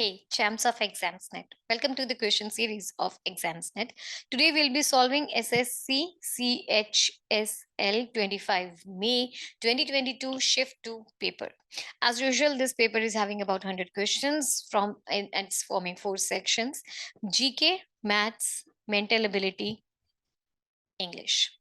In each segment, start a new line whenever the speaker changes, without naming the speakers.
Hey, champs of Examsnet. Welcome to the question series of Examsnet. Today we'll be solving SSC CHSL 25 May 2022 Shift 2 paper. As usual, this paper is having about 100 questions and it's forming 4 sections: GK, Maths, Mental Ability, English.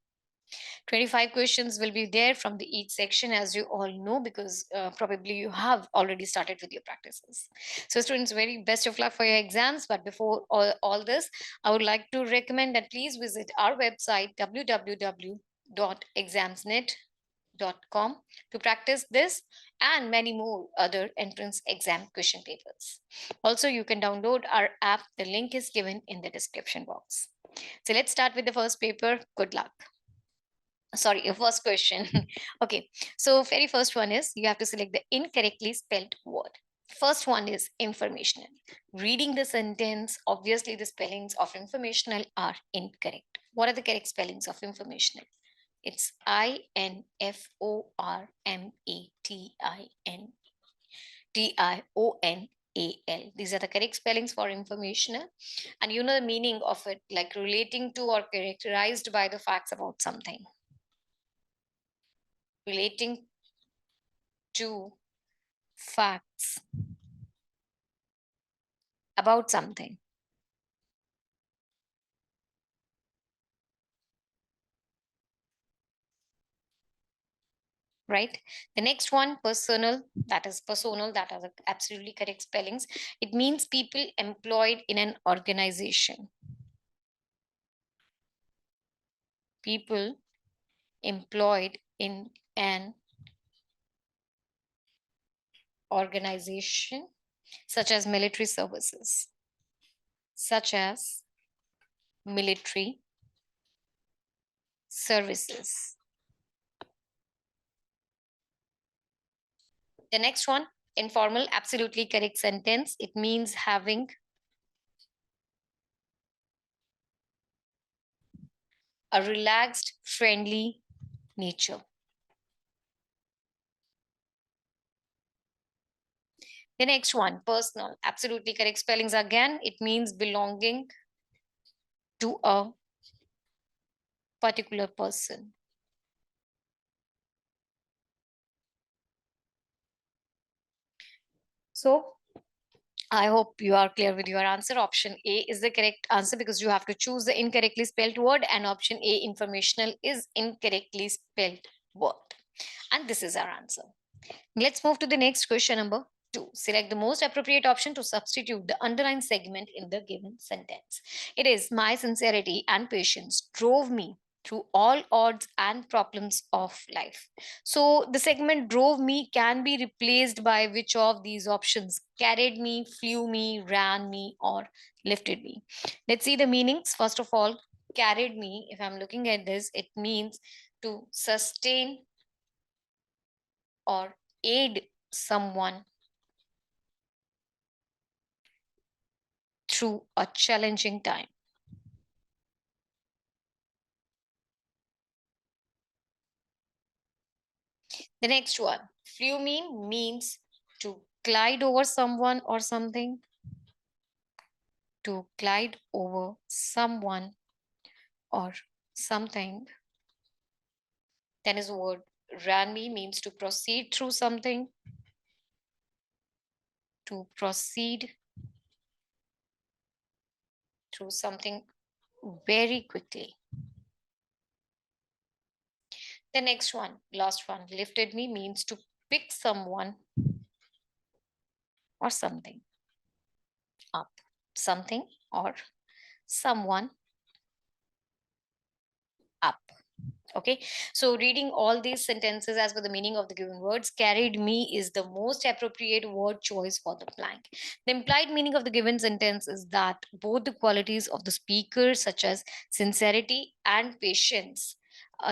25 questions will be there from the each section, as you all know, because probably you have already started with your practices. So students, very best of luck for your exams. But before all this, I would like to recommend that please visit our website www.examsnet.com to practice this and many more other entrance exam question papers. Also, you can download our app. The link is given in the description box. So let's start with the first paper. Good luck. Sorry, your first question. Okay, so very first one is you have to select the incorrectly spelled word. First one is informational. Reading the sentence, obviously the spellings of informational are incorrect. What are the correct spellings of informational? It's INFORMATIONAL. These are the correct spellings for informational. And you know the meaning of it, like relating to or characterized by the facts about something. Relating to facts about something. Right? The next one, personal, that is personal, that are the absolutely correct spellings. It means people employed in an organization. People employed in an organization, such as military services. Such as military services. The next one, informal, absolutely correct sentence. It means having a relaxed, friendly nature. The next one, personal, absolutely correct spellings again. It means belonging to a particular person. So I hope you are clear with your answer. Option A is the correct answer because you have to choose the incorrectly spelled word, and option A, informational, is incorrectly spelled word. And this is our answer. Let's move to the next question, number 2. Select the most appropriate option to substitute the underlined segment in the given sentence. It is, my sincerity and patience drove me through all odds and problems of life. So the segment drove me can be replaced by which of these options? Carried me, flew me, ran me, or lifted me. Let's see the meanings. First of all, carried me, if I'm looking at this, it means to sustain or aid someone through a challenging time. The next one, flew means to glide over someone or something. To glide over someone or something. Then is the word ran me means to proceed through something. To proceed through something very quickly. The next one, last one, lifted me means to pick someone or something up. Something or someone up. Okay, so reading all these sentences as per the meaning of the given words, carried me is the most appropriate word choice for the blank. The implied meaning of the given sentence is that both the qualities of the speaker, such as sincerity and patience,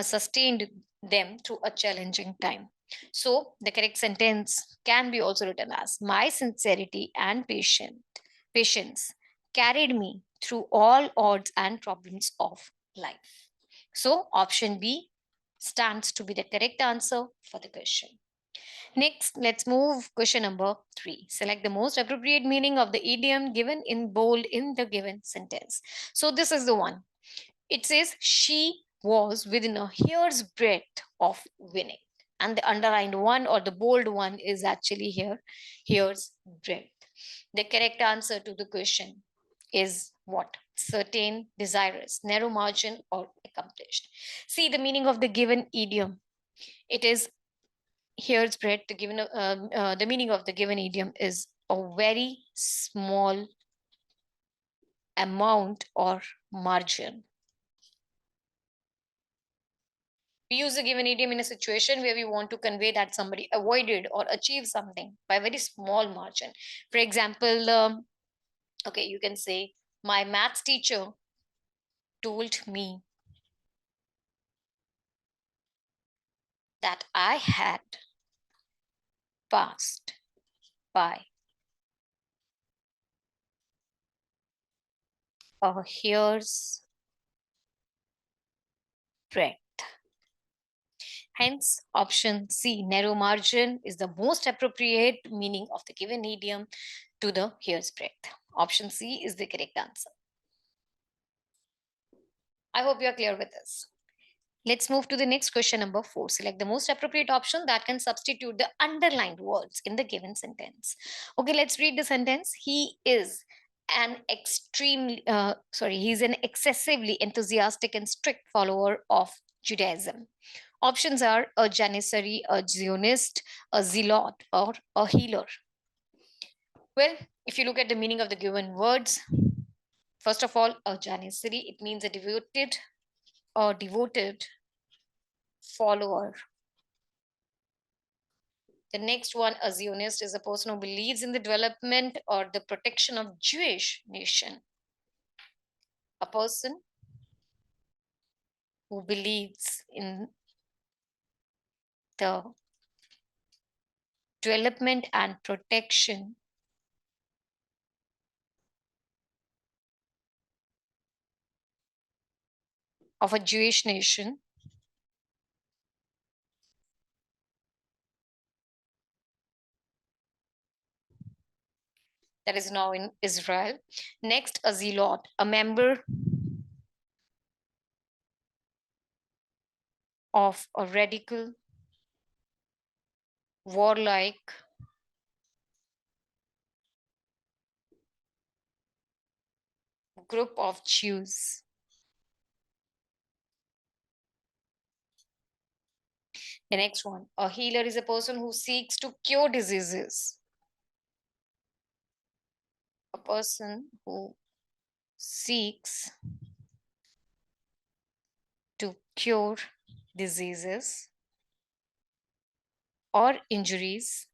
sustained them through a challenging time. So the correct sentence can be also written as, my sincerity and patience carried me through all odds and problems of life. So option B stands to be the correct answer for the question. Next, let's move question number 3. Select the most appropriate meaning of the idiom given in bold in the given sentence. So this is the one. It says she was within a hair's breadth of winning. And the underlined one or the bold one is actually here, hair's breadth. The correct answer to the question is what? Certain, desirous, narrow margin, or accomplished. See the meaning of the given idiom. It is here's bread. The meaning of the given idiom is a very small amount or margin. We use a given idiom in a situation where we want to convey that somebody avoided or achieved something by a very small margin. For example, okay, you can say, my maths teacher told me that I had passed by a hair's breadth. Hence, option C, narrow margin, is the most appropriate meaning of the given idiom to the hair's breadth. Option C is the correct answer. I hope you are clear with this. Let's move to the next question number 4. Select the most appropriate option that can substitute the underlined words in the given sentence. Okay, let's read the sentence. He's an excessively enthusiastic and strict follower of Judaism. Options are a janissary, a Zionist, a zealot, or a healer. Well, if you look at the meaning of the given words, first of all, a janissary, it means a devoted follower. The next one, a Zionist, is a person who believes in the development or the protection of Jewish nation. A person who believes in the development and protection of a Jewish nation. That is now in Israel. Next, a zealot, a member of a radical, warlike, group of Jews. The next one, a healer is a person who seeks to cure diseases. A person who seeks to cure diseases or injuries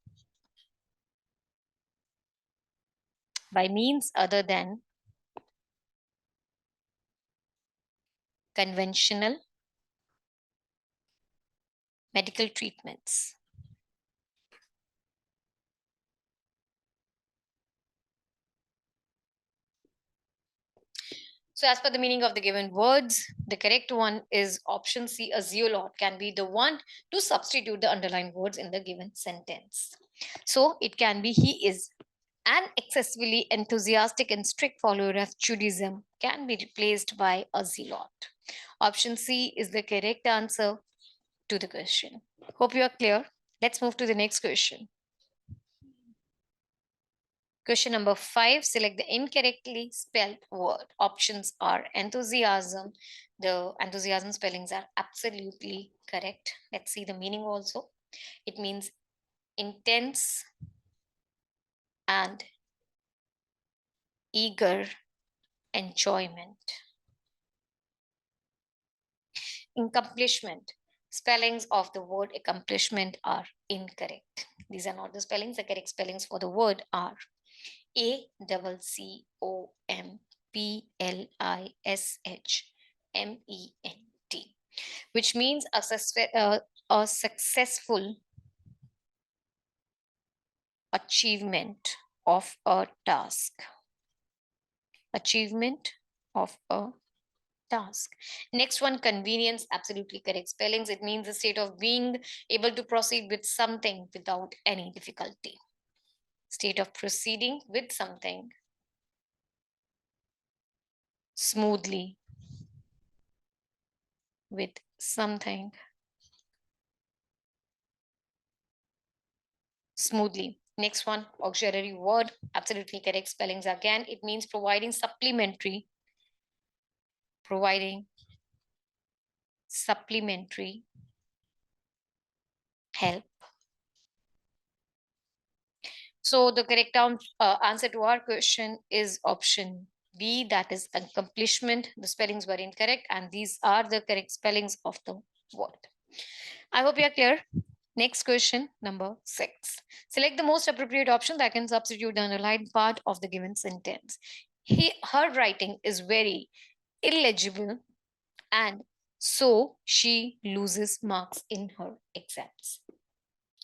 by means other than conventional medical treatments. So as per the meaning of the given words, the correct one is option C, a zealot can be the one to substitute the underlined words in the given sentence. So it can be he is an excessively enthusiastic and strict follower of Judaism can be replaced by a zealot. Option C is the correct answer to the question. Hope you are clear. Let's move to the next question. Question number 5, select the incorrectly spelled word. Options are enthusiasm. The enthusiasm spellings are absolutely correct. Let's see the meaning also. It means intense and eager enjoyment. Accomplishment. Spellings of the word accomplishment are incorrect. These are not the spellings. The correct spellings for the word are ACCOMPLISHMENT, which means a successful achievement of a task. Achievement of a task. Next one, convenience, absolutely correct spellings. It means the state of being able to proceed with something without any difficulty. State of proceeding with something smoothly, with something smoothly. Next one, auxiliary word, absolutely correct spellings again. It means providing supplementary help. So the correct answer to our question is option B, that is accomplishment. The spellings were incorrect, and these are the correct spellings of the word. I hope you are clear. Next question, number 6. Select the most appropriate option that can substitute the underlined part of the given sentence. Her writing is very illegible, and so she loses marks in her exams.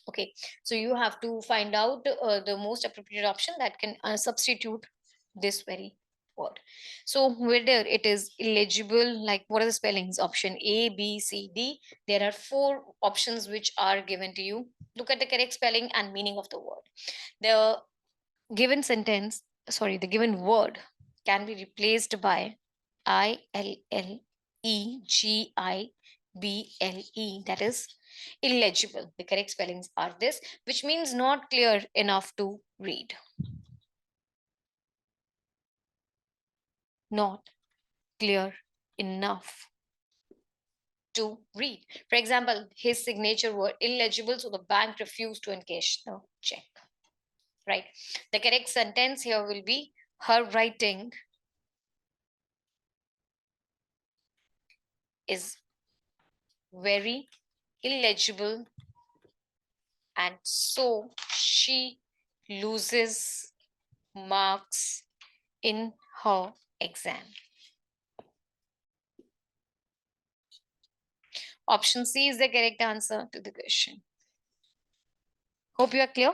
Okay, so you have to find out the most appropriate option that can substitute this very word. So whether it is illegible, like what are the spellings? Option A, B, C, D. There are 4 options which are given to you. Look at the correct spelling and meaning of the word. The given sentence, sorry, the given word can be replaced by illegible, that is illegible. The correct spellings are this, which means not clear enough to read. Not clear enough to read. For example, his signature were illegible, so the bank refused to encash the check. Right? The correct sentence here will be her writing is very illegible, and so she loses marks in her exam. Option C is the correct answer to the question. Hope you are clear.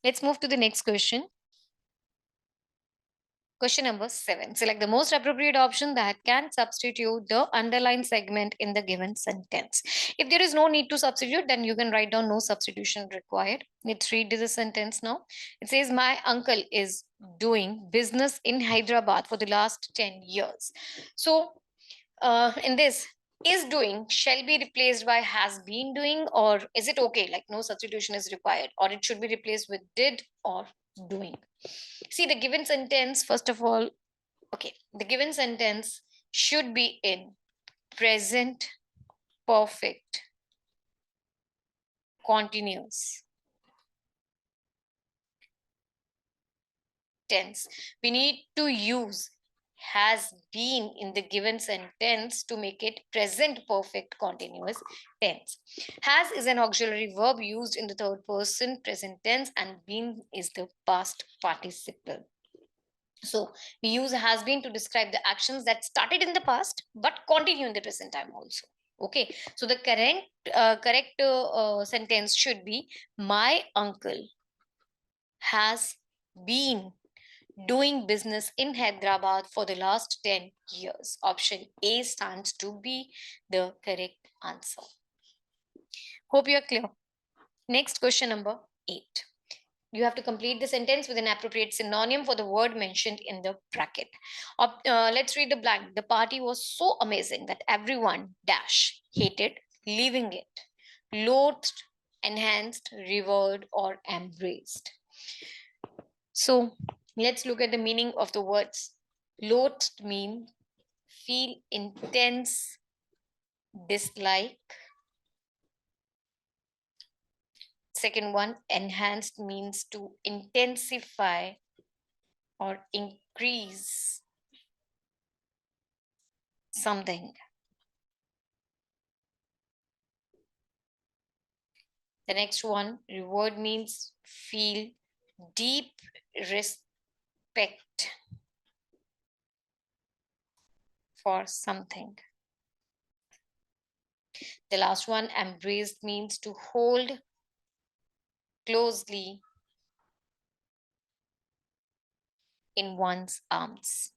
Let's move to the next question. Question number 7. Select the most appropriate option that can substitute the underlined segment in the given sentence. If there is no need to substitute, then you can write down no substitution required. Let's read the sentence now. It says, my uncle is doing business in Hyderabad for the last 10 years. So in this, is doing shall be replaced by has been doing, or is it okay? Like no substitution is required, or it should be replaced with did or doing. See, the given sentence, first of all, okay, the given sentence should be in present perfect continuous tense. We need to use has been in the given sentence to make it present perfect continuous tense. Has is an auxiliary verb used in the third person present tense, and been is the past participle. So we use has been to describe the actions that started in the past but continue in the present time also. Okay, so the correct sentence should be, my uncle has been doing business in Hyderabad for the last 10 years. Option A stands to be the correct answer. Hope you are clear. Next, question number 8. You have to complete the sentence with an appropriate synonym for the word mentioned in the bracket. Let's read the blank. The party was so amazing that everyone dash hated leaving it, loathed, enhanced, revered, or embraced. So let's look at the meaning of the words. Loathed mean feel intense dislike. Second one, enhanced means to intensify or increase something. The next one, reward means feel deep respect for something. The last one, embraced means to hold closely in one's arms.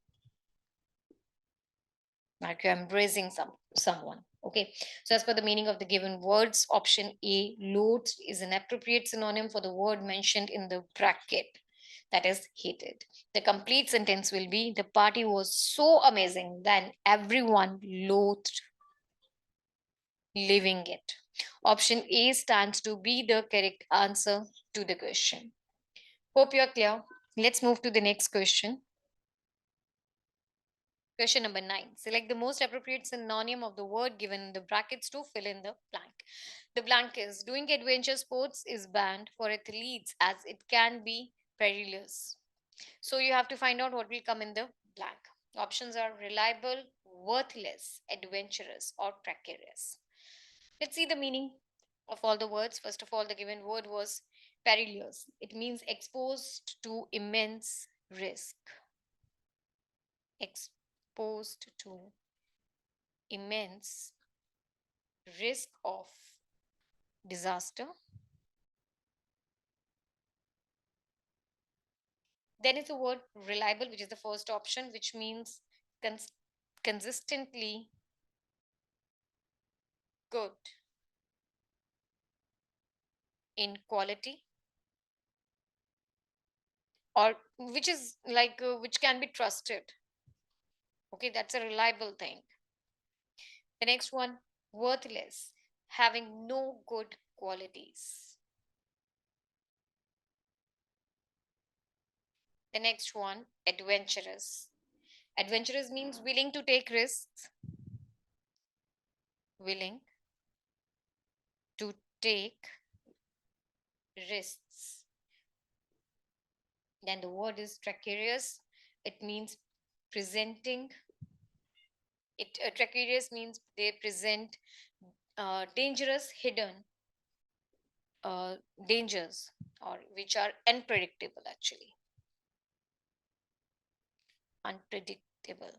like you're embracing someone. Okay, so as per the meaning of the given words, option A, loathed, is an appropriate synonym for the word mentioned in the bracket, that is hated. The complete sentence will be, the party was so amazing that everyone loathed leaving it. Option A stands to be the correct answer to the question. Hope you're clear. Let's move to the next question. Question number 9. Select the most appropriate synonym of the word given in the brackets to fill in the blank. The blank is, doing adventure sports is banned for athletes as it can be perilous. So you have to find out what will come in the blank. Options are reliable, worthless, adventurous, or precarious. Let's see the meaning of all the words. First of all, the given word was perilous. It means exposed to immense risk. Exposed to immense risk of disaster. Then is the word reliable, which is the first option, which means cons- consistently good in quality, or which is like which can be trusted. Okay, that's a reliable thing. The next one, worthless, having no good qualities. The next one, adventurous. Adventurous means willing to take risks, willing to take risks. Then the word is precarious. It means presenting. Precarious means they present dangerous, hidden uh, dangers, or which are unpredictable actually. Unpredictable.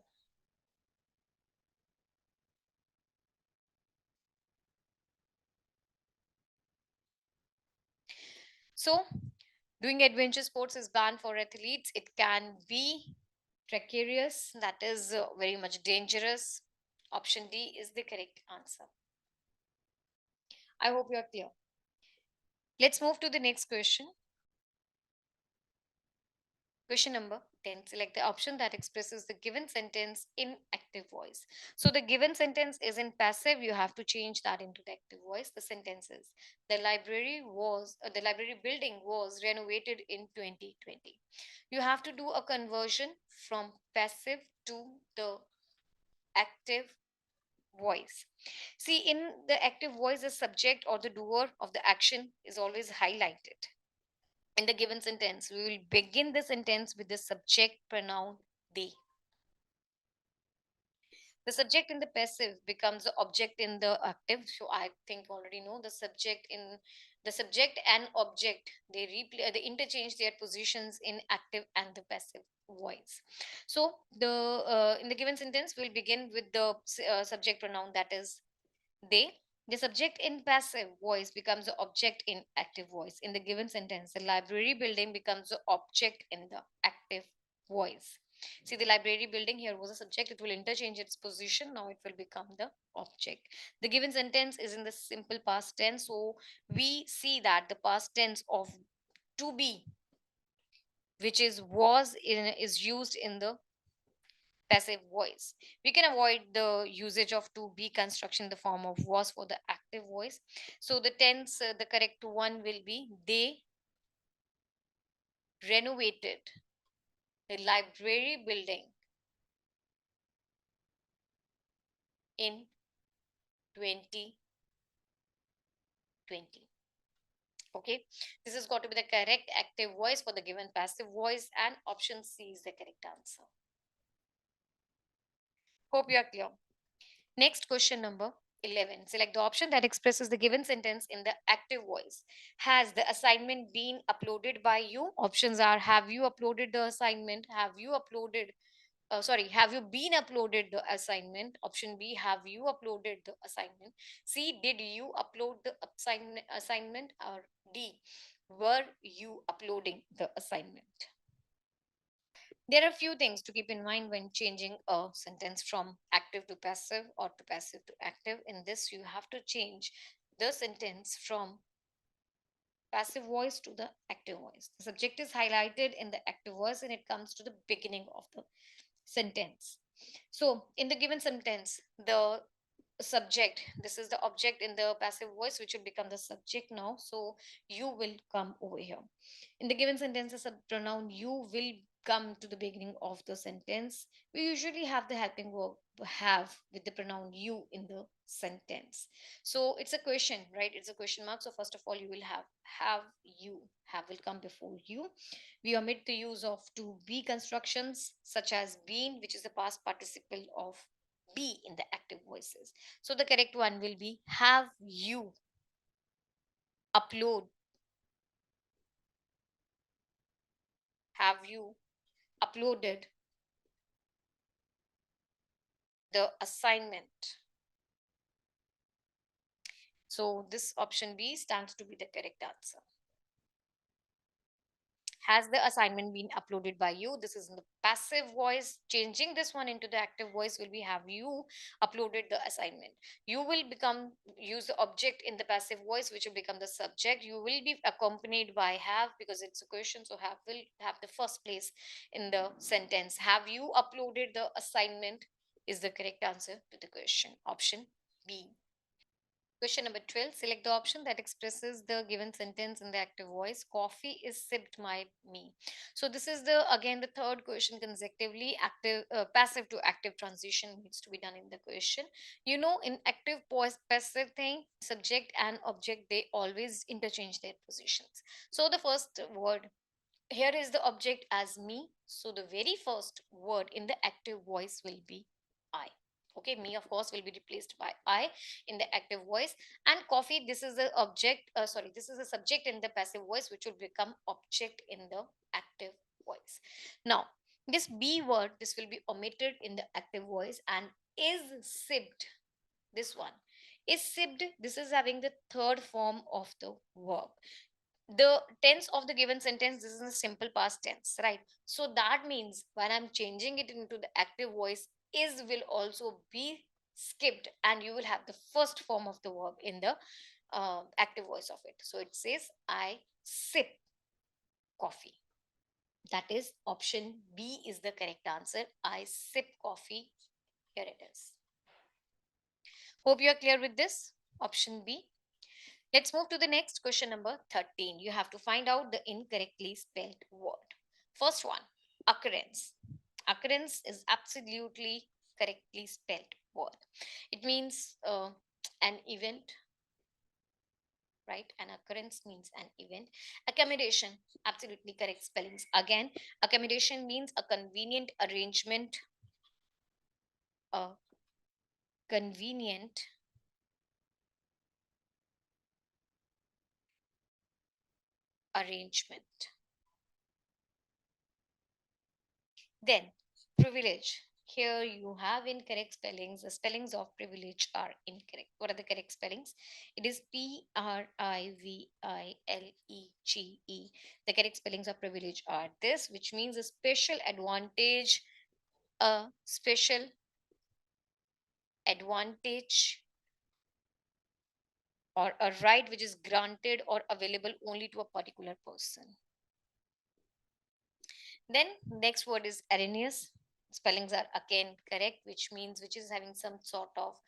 So, doing adventure sports is banned for athletes. It can be precarious, that is very much dangerous. Option D is the correct answer. I hope you are clear. Let's move to the next question. Question number 10. Select the option that expresses the given sentence in active voice. So the given sentence is in passive. You have to change that into the active voice. The sentence is, the library building was renovated in 2020. You have to do a conversion from passive to the active voice. See, in the active voice, the subject or the doer of the action is always highlighted. In the given sentence, we will begin the sentence with the subject pronoun they. The subject in the passive becomes the object in the active. So I think already know the subject and object, they interchange their positions in active and the passive voice. So the in the given sentence, we'll begin with the subject pronoun, that is they. The subject in passive voice becomes the object in active voice. In the given sentence, the library building becomes the object in the active voice. See, the library building here was a subject, it will interchange its position. Now it will become the object. The given sentence is in the simple past tense. So we see that the past tense of to be, which is used in the passive voice. We can avoid the usage of to be construction in the form of was for the active voice. So the tense, the correct one will be, they renovated the library building in 2020. Okay, this has got to be the correct active voice for the given passive voice, and option C is the correct answer. Hope you are clear. Next, question number 11. Select the option that expresses the given sentence in the active voice. Has the assignment been uploaded by you? Options are, have you uploaded the assignment? Have you been uploaded the assignment? Option B, have you uploaded the assignment? C, did you upload the assignment? Or D, were you uploading the assignment? There are a few things to keep in mind when changing a sentence from active to passive or to passive to active. In this, you have to change the sentence from passive voice to the active voice. The subject is highlighted in the active voice and it comes to the beginning of the sentence. So, in the given sentence, the subject, this is the object in the passive voice, which will become the subject now. So, you will come over here. In the given sentence, a pronoun you will come to the beginning of the sentence. We usually have the helping verb have with the pronoun you in the sentence. So it's a question, right? It's a question mark. So first of all, you will have you. Have will come before you. We omit the use of to be constructions such as been, which is the past participle of be in the active voices. So the correct one will be have you upload, have you uploaded the assignment. So this option B stands to be the correct answer. Has the assignment been uploaded by you? This is in the passive voice. Changing this one into the active voice will be have you uploaded the assignment. You will become use the object in the passive voice, which will become the subject. You will be accompanied by have because it's a question. So have will have the first place in the sentence. Have you uploaded the assignment is the correct answer to the question. Option B. Question number 12. Select the option that expresses the given sentence in the active voice. Coffee is sipped by me. So this is the again the third question consecutively. Active, passive to active transition needs to be done in the question. You know, in active voice, passive thing, subject and object, they always interchange their positions. So the first word here is the object as me. So the very first word in the active voice will be I. Okay, me of course will be replaced by I in the active voice. And coffee, this is the object, sorry, this is the subject in the passive voice, which will become object in the active voice. Now, this B word, this will be omitted in the active voice and is sipped. This one is sipped. This is having the third form of the verb. The tense of the given sentence, this is a simple past tense, right? So that means when I'm changing it into the active voice, is will also be skipped and you will have the first form of the verb in the active voice of it. So it says I sip coffee. That is option B is the correct answer. I sip coffee. Here it is. Hope you are clear with this option B. Let's move to the next question number 13. You have to find out the incorrectly spelled word. First one, occurrence. Occurrence is absolutely correctly spelled word. It means an event, right? An occurrence means an event. Accommodation, absolutely correct spellings. Again, accommodation means a convenient arrangement, a convenient arrangement. Then, privilege. Here you have incorrect spellings. The spellings of privilege are incorrect. What are the correct spellings? It is Privilege. The correct spellings of privilege are this, which means a special advantage, a special advantage, or a right which is granted or available only to a particular person. Then next word is erroneous. Spellings are again correct, which means which is having some sort of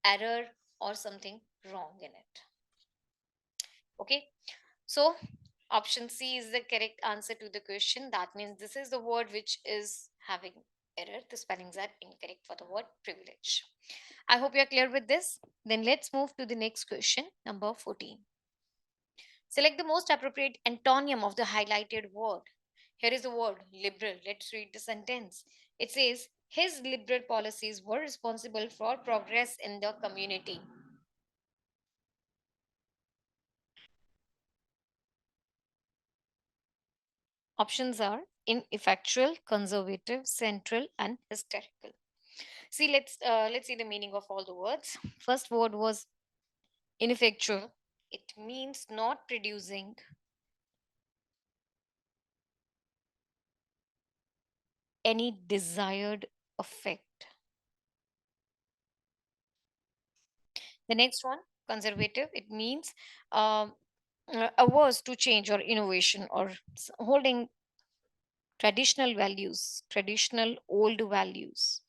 error or something wrong in it. Okay, so option C is the correct answer to the question. That means this is the word which is having error. The spellings are incorrect for the word privilege. I hope you're clear with this. Then let's move to the next question, number 14. Select the most appropriate antonym of the highlighted word. Here is the word liberal. Let's read the sentence. It says, his liberal policies were responsible for progress in the community. Options are ineffectual, conservative, central, and hysterical. See, let's see the meaning of all the words. First word was ineffectual. It means not producing any desired effect. The next one, conservative, it means um, averse to change or innovation, or holding traditional values, traditional old values.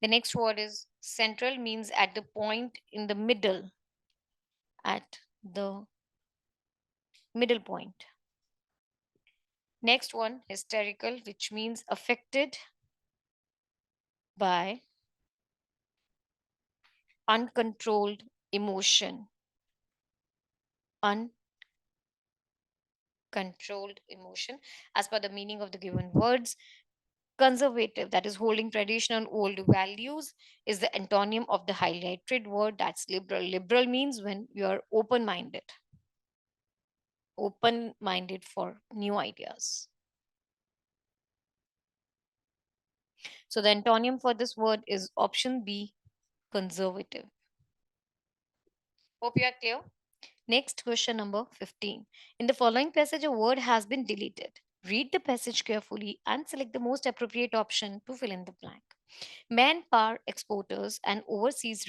The next word is central, means at the point in the middle, at the middle point. Next one, hysterical, which means affected by uncontrolled emotion, uncontrolled emotion. As per the meaning of the given words, conservative, that is holding traditional old values, is the antonym of the highlighted word, that's liberal. Liberal means when you are open minded for new ideas. So the antonym for this word is option B, conservative. Hope you are clear. Next, question number 15. In the following passage, a word has been deleted. Read the passage carefully and select the most appropriate option to fill in the blank. Manpower exporters and overseas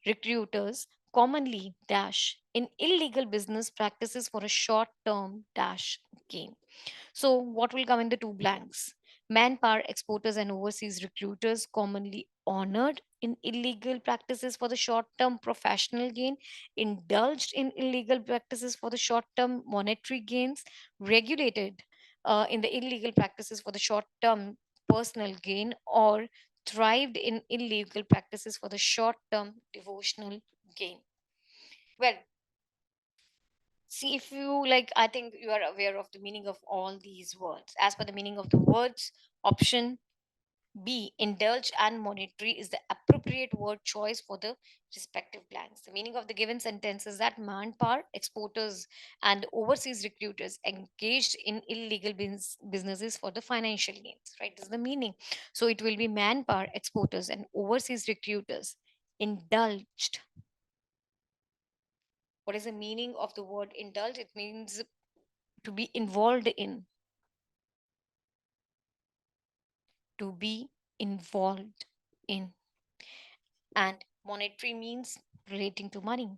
recruiters commonly dash in illegal business practices for a short term dash gain. So, what will come in the two blanks? Manpower exporters and overseas recruiters commonly honored in illegal practices for the short term professional gain, indulged in illegal practices for the short term monetary gains, regulated in the illegal practices for the short term personal gain, or thrived in illegal practices for the short term devotional gain. Well, see, if you like, I think you are aware of the meaning of all these words. As per the meaning of the words, option B, indulge and monetary, is the appropriate word choice for the respective blanks. The meaning of the given sentence is that manpower exporters and overseas recruiters engaged in illegal businesses for the financial gains. Right? This is the meaning. So it will be manpower exporters and overseas recruiters indulged. What is the meaning of the word indulge? It means to be involved in, to be involved in. And monetary means relating to money.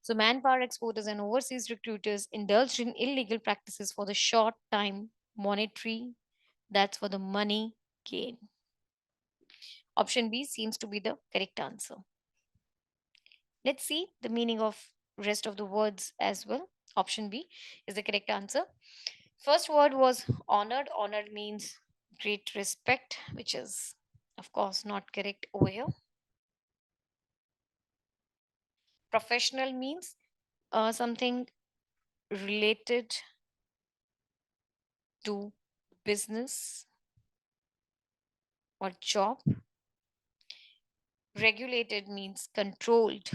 So manpower exporters and overseas recruiters indulged in illegal practices for the short time monetary, that's for the money gain. Option B seems to be the correct answer. Let's see the meaning of rest of the words as well. Option B is the correct answer. First word was honored. Honored means great respect, which is of course not correct over here. Professional means something related to business or job. Regulated means controlled.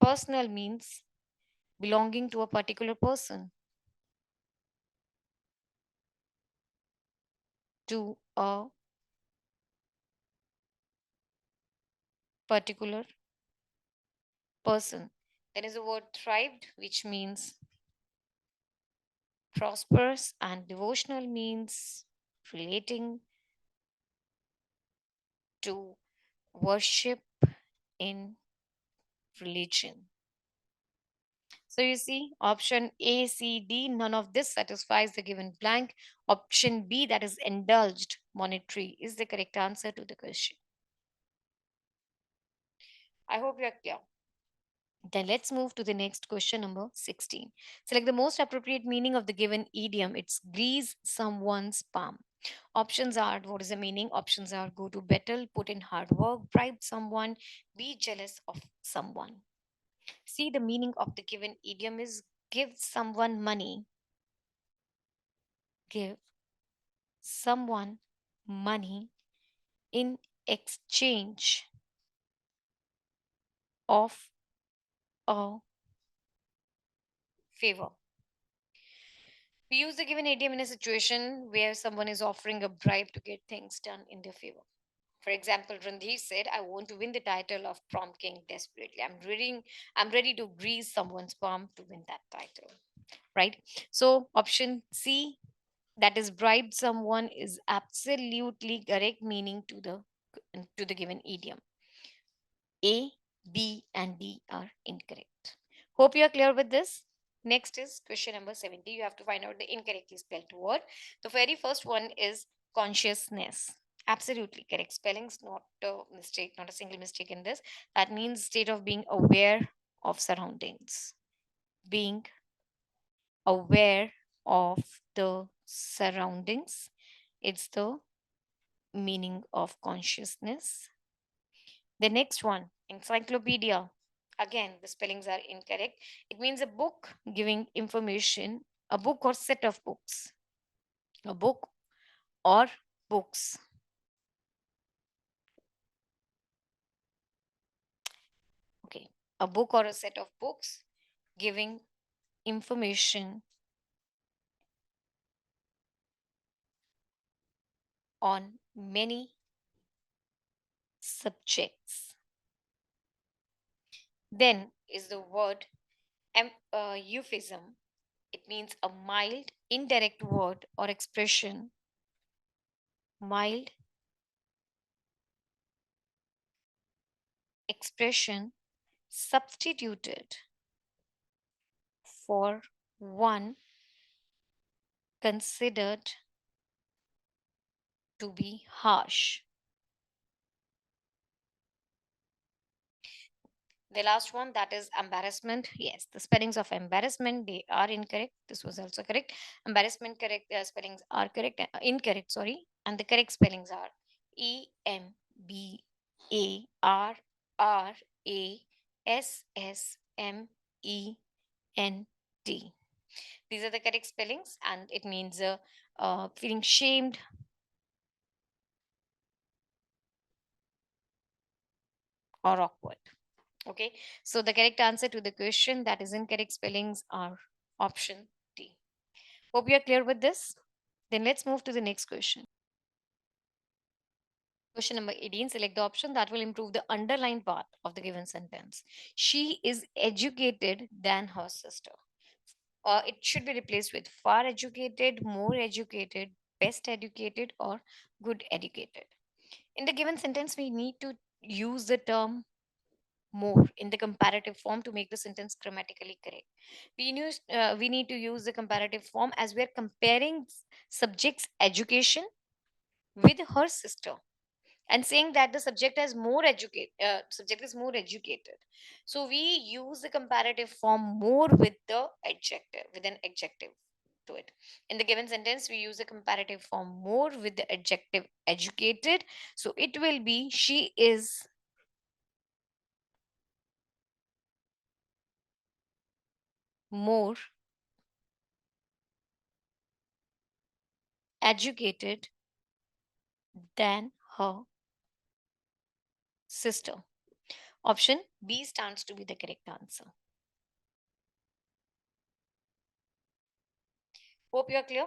Personal means belonging to a particular person, to a particular person. There is a word thrived, which means prosperous, and devotional means relating to worship in religion. So you see, option A, C, D, none of this satisfies the given blank. Option B, that is indulged, monetary, is the correct answer to the question. I hope you are clear. Then let's move to the next question, number 16. Select the most appropriate meaning of the given idiom. It's grease someone's palm. Options are, what is the meaning? Options are go to battle, put in hard work, bribe someone, be jealous of someone. See, the meaning of the given idiom is give someone money, give someone money in exchange of a favor. We use the given idiom in a situation where someone is offering a bribe to get things done in their favor. For example, Randhir said, I want to win the title of prom king desperately. I'm ready to grease someone's palm to win that title. Right? So option C, that is bribed someone, is absolutely correct meaning to the given idiom. A, B, and D are incorrect. Hope you are clear with this. Next is question number 70. You have to find out the incorrectly spelled word. The very first one is consciousness. Absolutely correct. Spellings, not a mistake, not a single mistake in this. That means state of being aware of surroundings, being aware of the surroundings. It's the meaning of consciousness. The next one, encyclopedia. Again, the spellings are incorrect. It means a book giving information, a book or set of books, a book or books. Okay, a book or a set of books giving information on many subjects. Then is the word euphemism. It means a mild, indirect word or expression, mild expression substituted for one considered to be harsh. The last one, that is embarrassment. Yes, the spellings of embarrassment, they are incorrect. This was also correct. Embarrassment correct spellings are correct. Incorrect, sorry. And the correct spellings are Embarrassment. These are the correct spellings, and it means feeling shamed, or awkward. Okay, so the correct answer to the question that is incorrect spellings are option D. Hope you are clear with this. Then let's move to the next question. Question number 18, select the option that will improve the underlined part of the given sentence. She is educated than her sister. It should be replaced with far educated, more educated, best educated, or good educated. In the given sentence, we need to use the term more in the comparative form to make the sentence grammatically correct. We need to use the comparative form as we are comparing subject's education with her sister and saying that the subject is more educated. So we use the comparative form more with the adjective, with an adjective to it. In the given sentence, we use the comparative form more with the adjective educated. So it will be she is more educated than her sister. Option B stands to be the correct answer. Hope you are clear.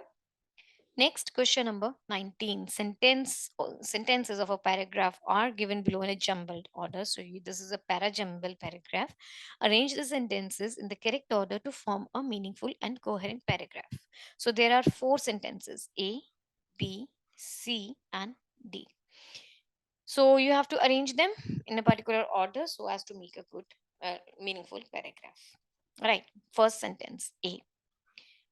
Next, question number 19. Sentences of a paragraph are given below in a jumbled order. So this is a para-jumble paragraph. Arrange the sentences in the correct order to form a meaningful and coherent paragraph. So there are four sentences: A, B, C, and D. So you have to arrange them in a particular order so as to make a good, meaningful paragraph. Right. First sentence, A.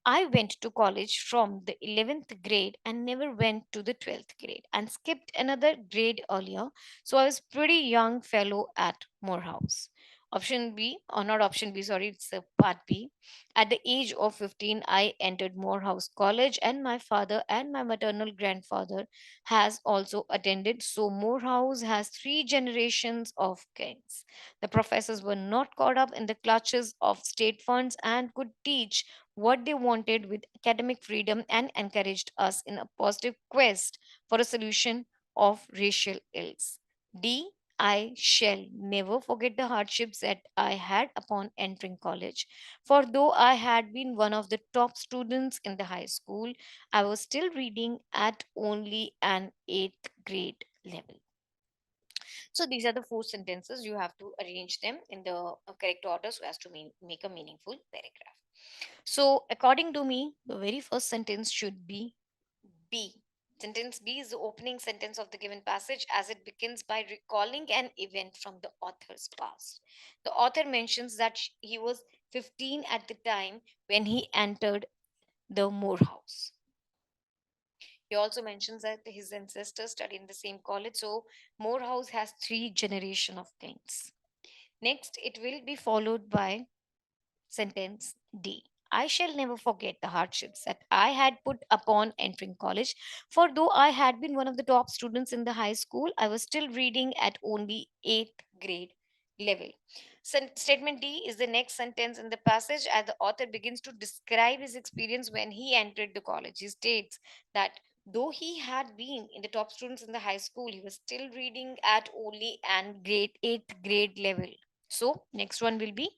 I went to college from the 11th grade and never went to the 12th grade and skipped another grade earlier. So I was pretty young fellow at Morehouse. Option B, or not option B, sorry, it's part B. At the age of 15, I entered Morehouse College, and my father and my maternal grandfather has also attended. So Morehouse has three generations of kings. The professors were not caught up in the clutches of state funds and could teach what they wanted with academic freedom and encouraged us in a positive quest for a solution of racial ills. D. I shall never forget the hardships that I had upon entering college. For though I had been one of the top students in the high school, I was still reading at only an eighth grade level. So these are the four sentences. You have to arrange them in the correct order so as to make a meaningful paragraph. So according to me, the very first sentence should be B. Sentence B is the opening sentence of the given passage as it begins by recalling an event from the author's past. The author mentions that he was 15 at the time when he entered the Morehouse. He also mentions that his ancestors studied in the same college, so Morehouse has three generation of kings. Next, it will be followed by sentence D. I shall never forget the hardships that I had put upon entering college, for though I had been one of the top students in the high school, I was still reading at only 8th grade level. Statement D is the next sentence in the passage as the author begins to describe his experience when he entered the college. He states that though he had been in the top students in the high school, he was still reading at only an grade 8th grade level. So, next one will be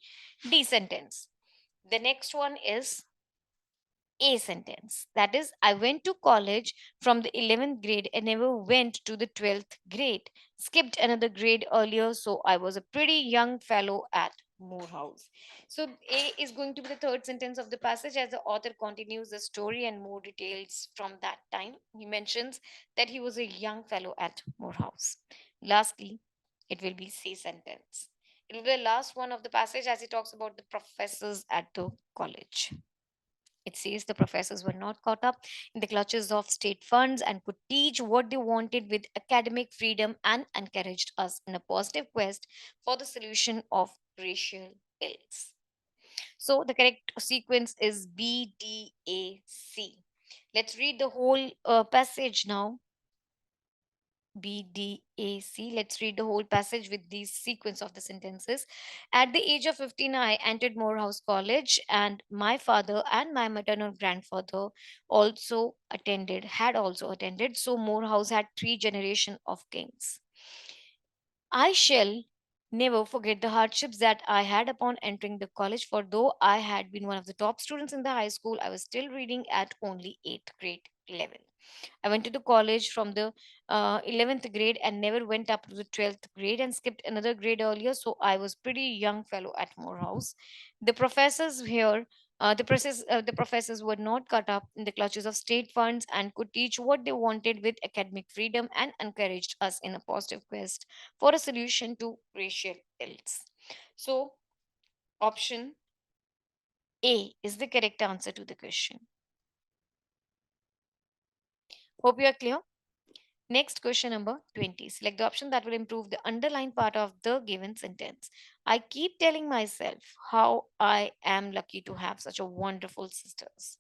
D sentence. The next one is A sentence. That is, I went to college from the 11th grade and never went to the 12th grade. Skipped another grade earlier, so I was a pretty young fellow at Morehouse. So, A is going to be the third sentence of the passage as the author continues the story and more details from that time. He mentions that he was a young fellow at Morehouse. Lastly, it will be C sentence. It will be the last one of the passage as he talks about the professors at the college. It says the professors were not caught up in the clutches of state funds and could teach what they wanted with academic freedom and encouraged us in a positive quest for the solution of racial ills. So the correct sequence is B, D, A, C. Let's read the whole passage now. B, D, A, C. Let's read the whole passage with the sequence of the sentences. At the age of 15, I entered Morehouse College, and my father and my maternal grandfather had also attended. So Morehouse had three generation of kings. I shall never forget the hardships that I had upon entering the college, for though I had been one of the top students in the high school, I was still reading at only 8th grade level. I went to the college from the 11th grade and never went up to the 12th grade and skipped another grade earlier. So I was pretty young fellow at Morehouse. The professors here, the professors were not caught up in the clutches of state funds and could teach what they wanted with academic freedom and encouraged us in a positive quest for a solution to racial ills. So option A is the correct answer to the question. Hope you are clear. Next, question number 20. Select the option that will improve the underlined part of the given sentence. I keep telling myself how I am lucky to have such a wonderful sisters.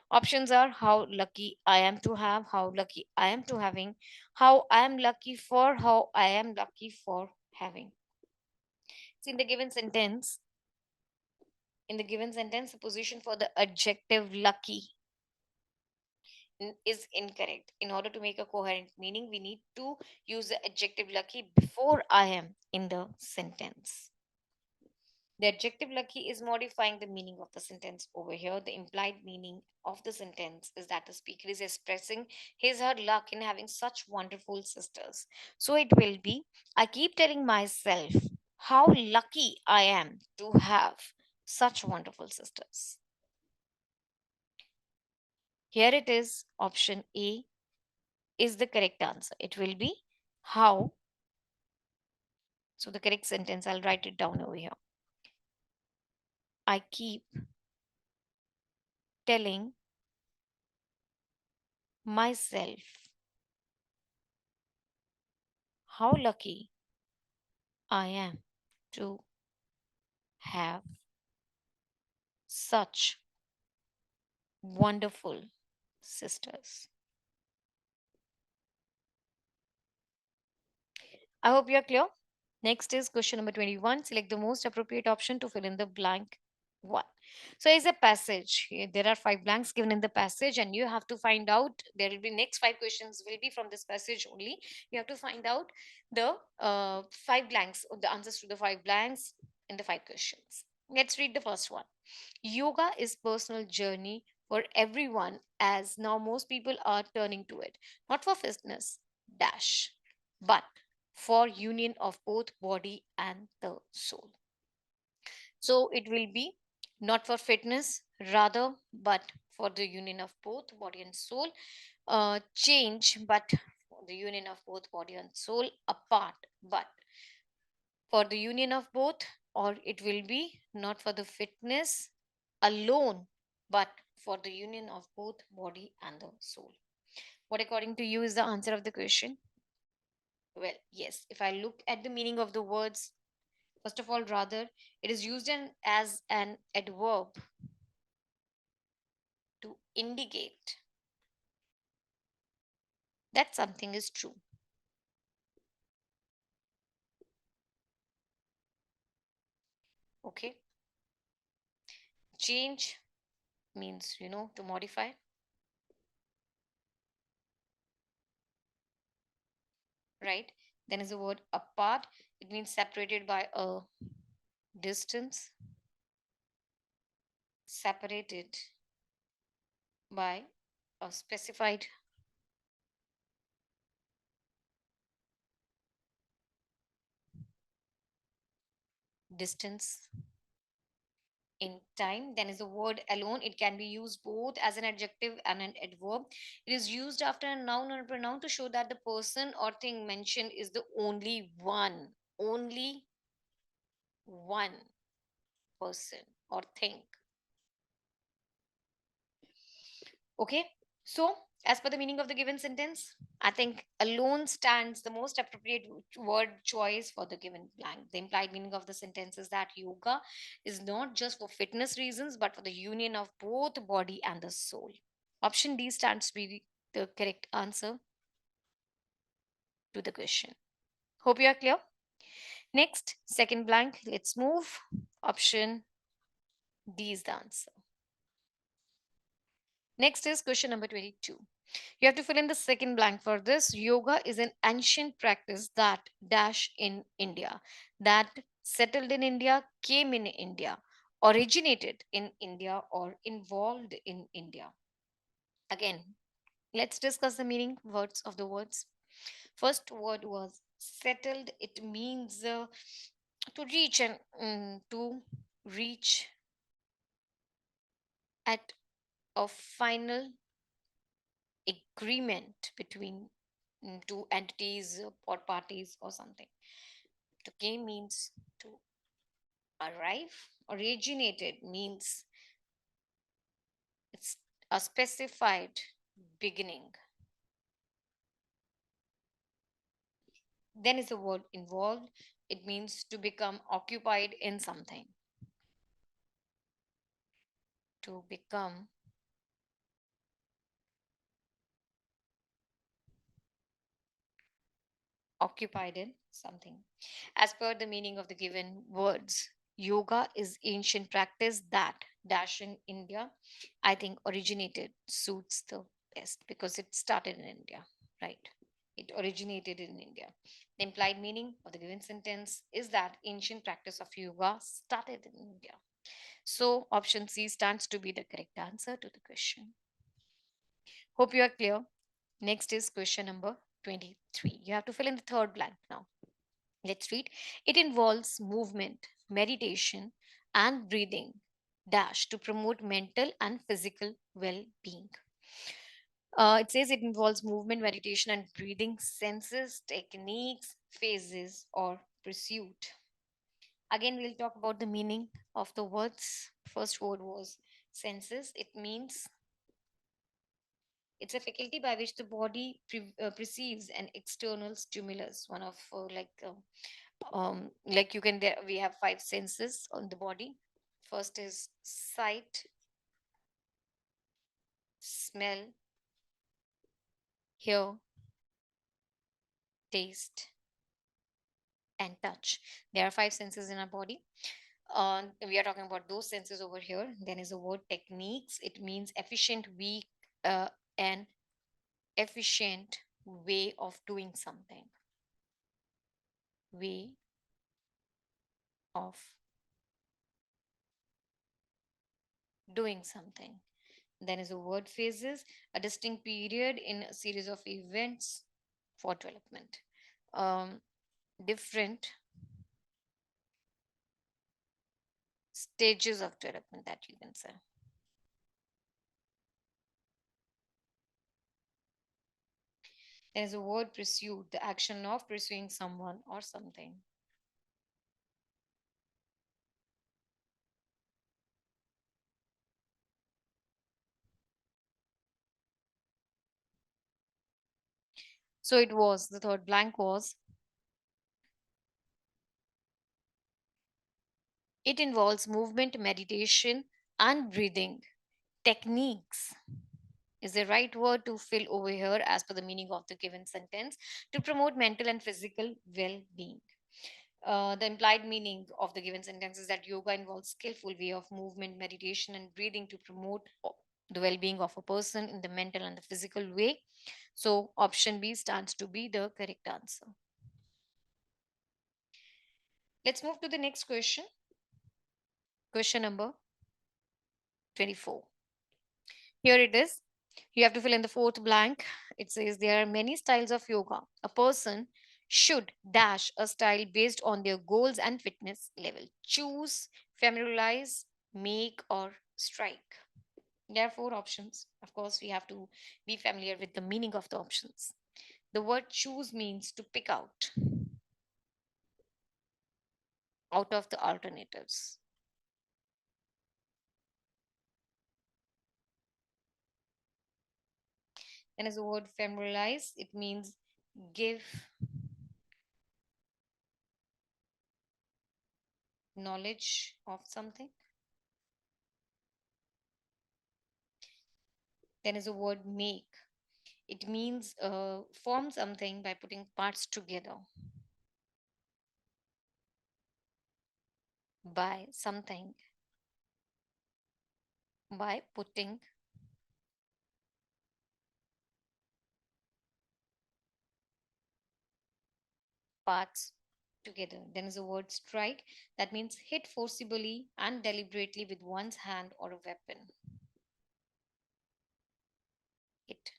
Options are how lucky I am to have, how lucky I am to having, how I am lucky for, how I am lucky for having. See, in the given sentence, the position for the adjective lucky is incorrect. In order to make a coherent meaning, we need to use the adjective lucky before I am in the sentence. The adjective lucky is modifying the meaning of the sentence over here. The implied meaning of the sentence is that the speaker is expressing his or her luck in having such wonderful sisters. So it will be I keep telling myself how lucky I am to have such wonderful sisters. Here it is, option A is the correct answer. It will be how. So the correct sentence, I'll write it down over here. I keep telling myself how lucky I am to have such wonderful sisters. I hope you're clear. Next is question number 21. Select the most appropriate option to fill in the blank one. So it's a passage. There are five blanks given in the passage, and you have to find out. There will be next five questions will be from this passage only. You have to find out the five blanks, or the answers to the five blanks in the five questions. Let's read the first one. Yoga is personal journey for everyone, as now most people are turning to it, not for fitness dash, but for union of both body and the soul. So it will be not for fitness, rather, but for the union of both body and soul. Change, but for the union of both body and soul. Apart, but for the union of both. Or it will be not for the fitness alone, but for the union of both body and the soul. What, according to you, is the answer of the question? Well, yes. If I look at the meaning of the words, first of all, rather, it is used as an adverb to indicate that something is true. Okay. Change means, to modify, right? Then is the word apart. It means separated by a distance, separated by a specified distance in time. Then is the word alone. It can be used both as an adjective and an adverb. It is used after a noun or a pronoun to show that the person or thing mentioned is the only one person or thing. Okay. So, as per the meaning of the given sentence, I think alone stands the most appropriate word choice for the given blank. The implied meaning of the sentence is that yoga is not just for fitness reasons, but for the union of both the body and the soul. Option D stands to be the correct answer to the question. Hope you are clear. Next, second blank. Let's move. Option D is the answer. Next is question number 22. You have to fill in the second blank for this. Yoga is an ancient practice that dash in India, that settled in India, came in India, originated in India, or involved in India. Again, let's discuss the meaning words of the words. First word was settled. It means to reach and to reach at a final agreement between two entities or parties or something. To came means to arrive. Originated means it's a specified beginning. Then is the word involved. It means to become occupied in something. To become occupied in something. As per the meaning of the given words, yoga is ancient practice that dash in India, I think originated suits the best because it started in India, right? It originated in India. The implied meaning of the given sentence is that ancient practice of yoga started in India. So option C stands to be the correct answer to the question. Hope you are clear. Next is question number 23. You have to fill in the third blank now. Let's read. It involves movement, meditation, and breathing dash to promote mental and physical well-being. It says it involves movement, meditation, and breathing senses, techniques, phases, or pursuit. Again, we'll talk about the meaning of the words. First word was senses. It means it's a faculty by which the body perceives an external stimulus. One of like you can there we have five senses on the body. First is sight, smell, hear, taste, and touch. There are five senses in our body. We are talking about those senses over here. Then is the word techniques. It means efficient, weak, and efficient way of doing something. Way of doing something. Then is the word phases, a distinct period in a series of events for development. Um, Different stages of development that you can say. There is a word pursued, the action of pursuing someone or something. So it was, the third blank was, it involves movement, meditation, and breathing techniques is the right word to fill over here as per the meaning of the given sentence to promote mental and physical well-being. The implied meaning of the given sentence is that yoga involves skillful way of movement, meditation, and breathing to promote the well-being of a person in the mental and the physical way. So option B stands to be the correct answer. Let's move to the next question. Question number 24. Here it is. You have to fill in the fourth blank. It says there are many styles of yoga. A person should dash a style based on their goals and fitness level. Choose, familiarize, make, or strike. There are four options. Of course, we have to be familiar with the meaning of the options. The word choose means to pick out of the alternatives. Then is the word familiarize. It means give knowledge of something. Then is the word make. It means form something by putting parts together. By something. By putting parts together. Then is the word strike. That means hit forcibly and deliberately with one's hand or a weapon. Hit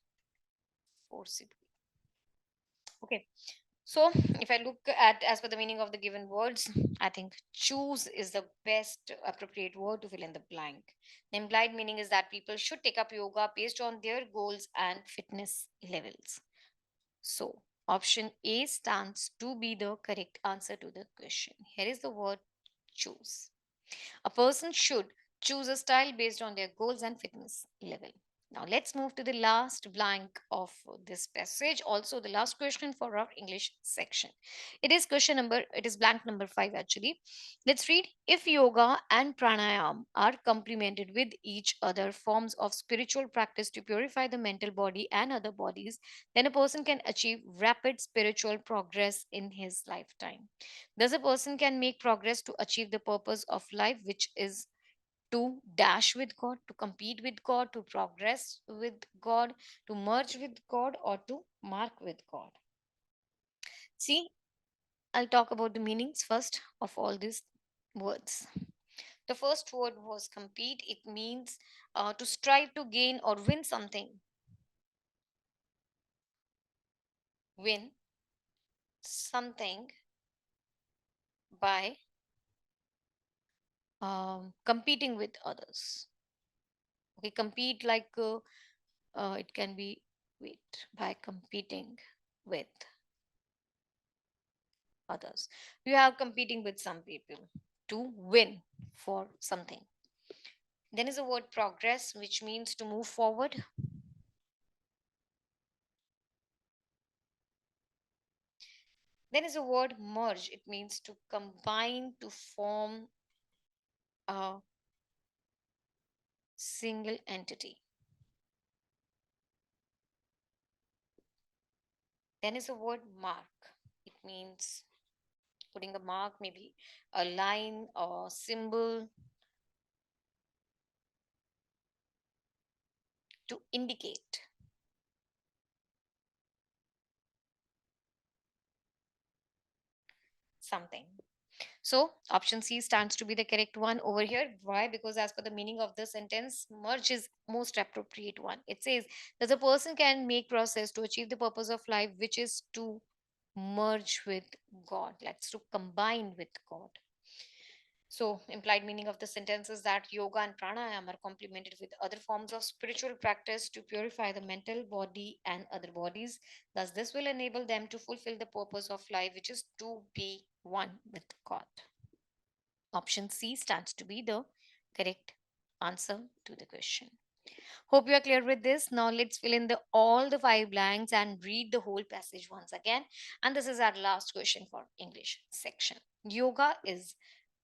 forcibly. Okay. So, if I look at as per the meaning of the given words, I think choose is the best appropriate word to fill in the blank. The implied meaning is that people should take up yoga based on their goals and fitness levels. So, option A stands to be the correct answer to the question. Here is the word choose. A person should choose a style based on their goals and fitness level. Now let's move to the last blank of this passage. Also, the last question for our English section. It is blank number 5 actually. Let's read. If yoga and pranayam are complemented with each other forms of spiritual practice to purify the mental body and other bodies, then a person can achieve rapid spiritual progress in his lifetime. Thus, a person can make progress to achieve the purpose of life, which is to dash with God, to compete with God, to progress with God, to merge with God, or to mark with God. See, I'll talk about the meanings first of all these words. The first word was compete. It means to strive to gain or win something. Win something by competing with others. Okay, compete like it can be wait by competing with others. You are competing with some people to win for something. Then is the word progress, which means to move forward. Then is the word merge. It means to combine to form a single entity. Then is the word mark. It means putting a mark, maybe a line or symbol to indicate something. So option C stands to be the correct one over here. Why? Because as per the meaning of the sentence, merge is most appropriate one. It says that the person can make process to achieve the purpose of life, which is to merge with God. Let's to combine with God. So, implied meaning of the sentence is that yoga and pranayama are complemented with other forms of spiritual practice to purify the mental body and other bodies. Thus, this will enable them to fulfill the purpose of life, which is to be one with God. Option C stands to be the correct answer to the question. Hope you are clear with this. Now let's fill in all the five blanks and read the whole passage once again. And this is our last question for English section. Yoga is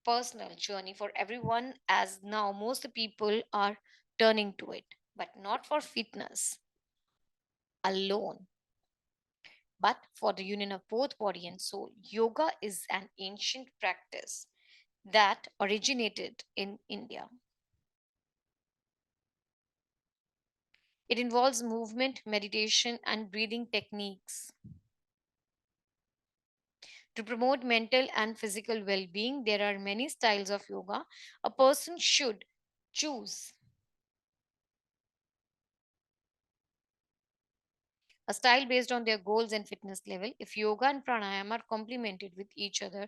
personal journey for everyone, as now most people are turning to it, but not for fitness alone, but for the union of both body and soul. Yoga is an ancient practice that originated in India. It involves movement, meditation, and breathing techniques to promote mental and physical well being. There are many styles of yoga. A person should choose a style based on their goals and fitness level. If yoga and pranayama are complemented with each other,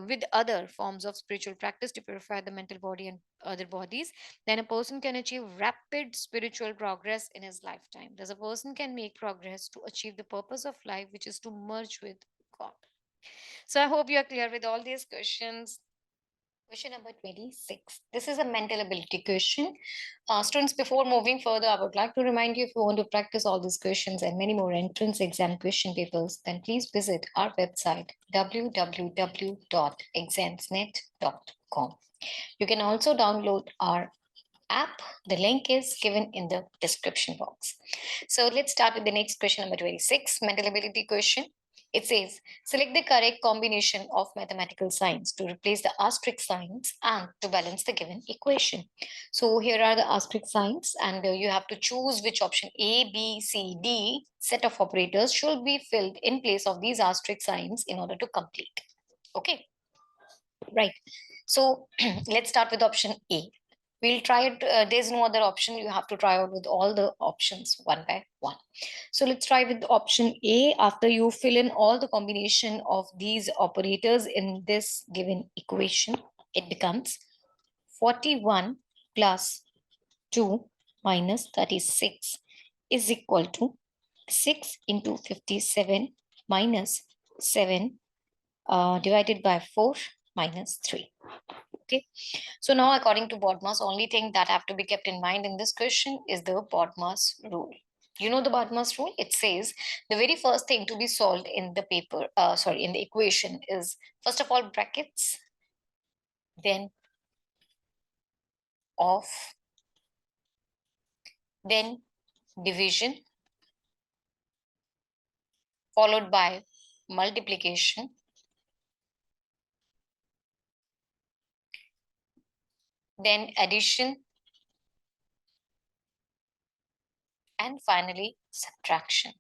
with other forms of spiritual practice to purify the mental body and other bodies, then a person can achieve rapid spiritual progress in his lifetime. Thus, a person can make progress to achieve the purpose of life, which is to merge with God. So, I hope you are clear with all these questions. Question number 26. This is a mental ability question. Students, before moving further, I would like to remind you, if you want to practice all these questions and many more entrance exam question papers, then please visit our website www.examsnet.com. You can also download our app. The link is given in the description box. So let's start with the next question, number 26, mental ability question. It says, select the correct combination of mathematical signs to replace the asterisk signs and to balance the given equation. So here are the asterisk signs, and you have to choose which option A, B, C, D set of operators should be filled in place of these asterisk signs in order to complete. Okay, right. So let's start with option A. We'll try it. There's no other option. You have to try out with all the options one by one. So let's try with option A. After you fill in all the combination of these operators in this given equation, it becomes 41 plus 2 minus 36 is equal to 6 into 57 minus 7 divided by 4 minus 3. Okay. So now, according to BODMAS, only thing that have to be kept in mind in this question is the BODMAS rule. You know the BODMAS rule? It says the very first thing to be solved in the paper, in the equation is first of all brackets, then off, then division, followed by multiplication, then addition, and finally subtraction.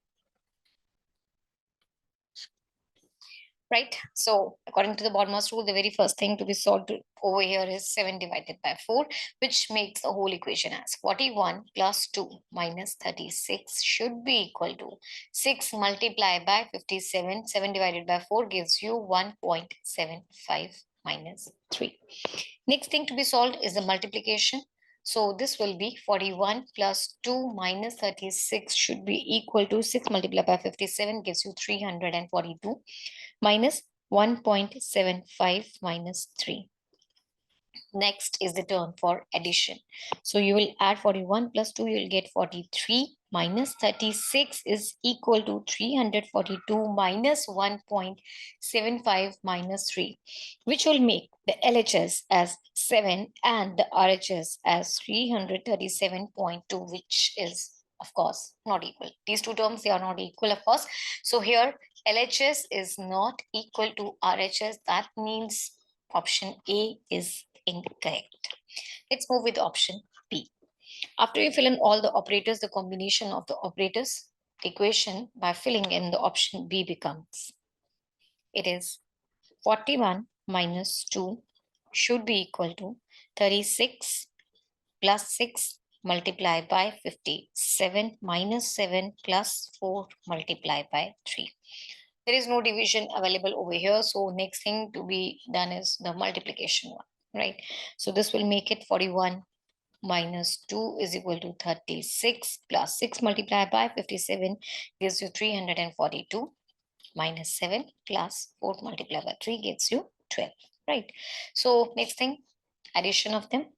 Right? So according to the BODMAS rule, the very first thing to be solved over here is 7 divided by 4, which makes the whole equation as 41 plus 2 minus 36 should be equal to 6 multiplied by 57. 7 divided by 4 gives you 1.75 minus 3. Next thing to be solved is the multiplication. So this will be 41 plus 2 minus 36 should be equal to 6 multiplied by 57 gives you 342 minus 1.75 minus 3. Next is the term for addition. So you will add 41 plus 2, you will get 43 minus 36 is equal to 342 minus 1.75 minus 3, which will make the LHS as 7 and the RHS as 337.2, which is of course not equal. These two terms, they are not equal, of course. So here LHS is not equal to RHS. That means option A is incorrect. Let's move with option B. After you fill in all the operators, the combination of the operators, the equation by filling in the option B becomes, it is 41 minus 2 should be equal to 36 plus 6 multiplied by 57 minus 7 plus 4 multiplied by 3. There is no division available over here. So next thing to be done is the multiplication one, right? So this will make it 41 minus 2 is equal to 36 plus 6 multiplied by 57 gives you 342 minus 7 plus 4 multiplied by 3 gives you 12, right? So next thing, addition of them,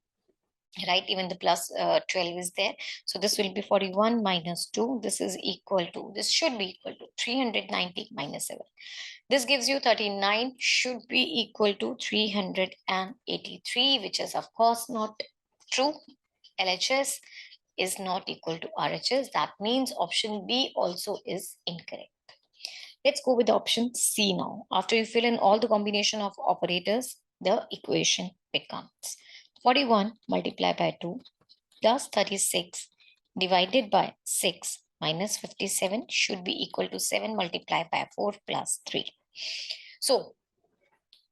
right? Even the plus 12 is there. So this will be 41 minus 2. This is equal to, this should be equal to 390 minus 7. This gives you 39 should be equal to 383, which is of course not true. LHS is not equal to RHS. That means option B also is incorrect. Let's go with option C now. After you fill in all the combination of operators, the equation becomes 41 multiplied by 2 plus 36 divided by 6 minus 57 should be equal to 7 multiplied by 4 plus 3. So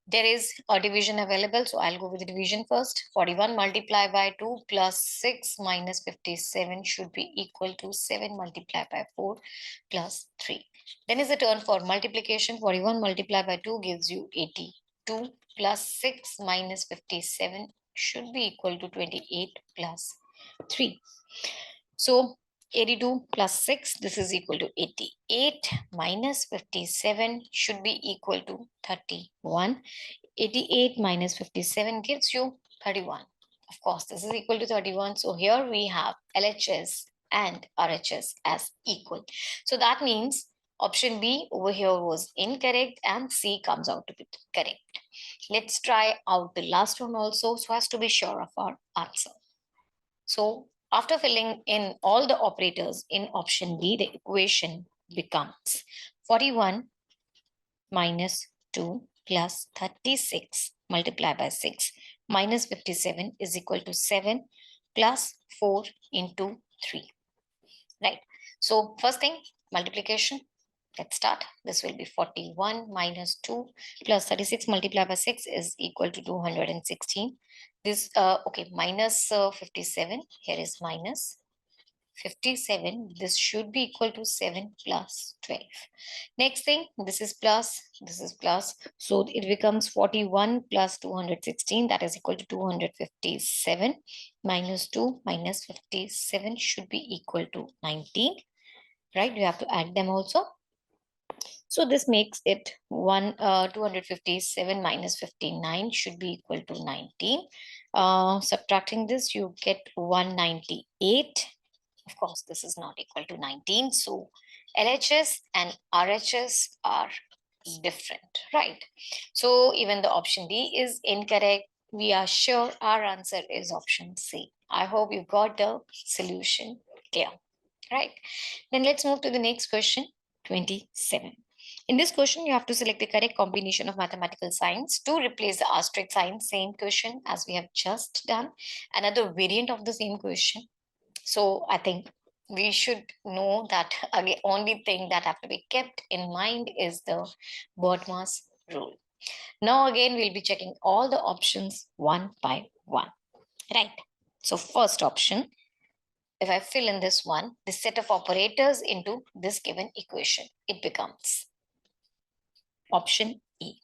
there is a division available. So I'll go with the division first. 41 multiplied by 2 plus 6 minus 57 should be equal to 7 multiplied by 4 plus 3. Then is the turn for multiplication. 41 multiplied by 2 gives you 82 plus 6 minus 57 should be equal to 28 plus 3. So 82 plus 6, this is equal to 88 minus 57 should be equal to 31. 88 minus 57 gives you 31. Of course, this is equal to 31. So here we have LHS and RHS as equal. So that means option B over here was incorrect and C comes out to be correct. Let's try out the last one also so as to be sure of our answer. So after filling in all the operators in option B, the equation becomes 41 minus 2 plus 36 multiplied by 6 minus 57 is equal to 7 plus 4 into 3, right? So first thing, multiplication. Let's start. This will be 41 minus 2 plus 36 multiplied by 6 is equal to 216. This, okay, minus 57. Here is minus 57. This should be equal to 7 plus 12. Next thing, this is plus, this is plus. So it becomes 41 plus 216. That is equal to 257 minus 2 minus 57 should be equal to 19, right? You have to add them also. So this makes it 257 minus 59 should be equal to 19. Subtracting this, you get 198. Of course, this is not equal to 19. So LHS and RHS are different, right? So even the option D is incorrect. We are sure our answer is option C. I hope you got the solution clear, right? Then let's move to the next question, 27. In this question, you have to select the correct combination of mathematical signs to replace the asterisk sign. Same question as we have just done. Another variant of the same question. So I think we should know that again, only thing that have to be kept in mind is the BODMAS rule. Now again, we'll be checking all the options one by one, right? So first option, if I fill in this one, the set of operators into this given equation, it becomes option E.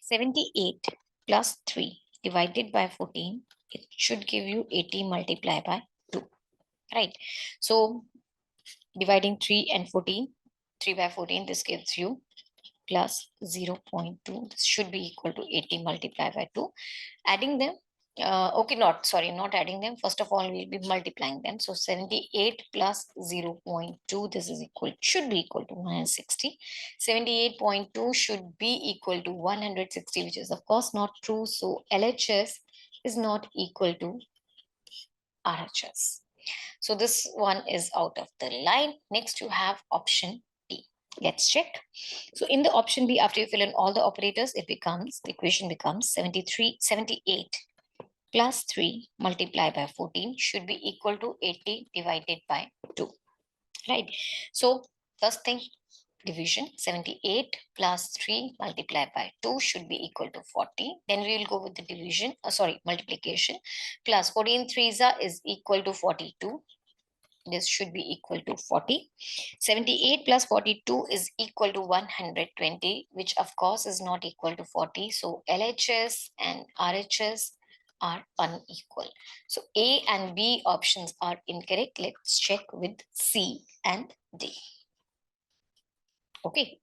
78 plus 3 divided by 14, it should give you 80 multiplied by 2, right? So dividing 3 and 14, 3 by 14, this gives you plus 0.2. This should be equal to 80 multiplied by 2. Adding them, okay, not adding them. First of all, we'll be multiplying them. So 78 plus 0.2, this is equal, should be equal to 160. 78.2 should be equal to 160, which is of course not true. So LHS is not equal to RHS. So this one is out of the line. Next, you have option D. Let's check. So in the option B, after you fill in all the operators, the equation becomes 78 plus 3 multiplied by 14 should be equal to 80 divided by 2, right? So first thing, division, 78 plus 3 multiplied by 2 should be equal to 40. Then we will go with the division, multiplication, plus 14 threes is equal to 42. This should be equal to 40. 78 plus 42 is equal to 120, which of course is not equal to 40. So LHS and RHS are unequal. So A and B options are incorrect. Let's check with C and D. Okay.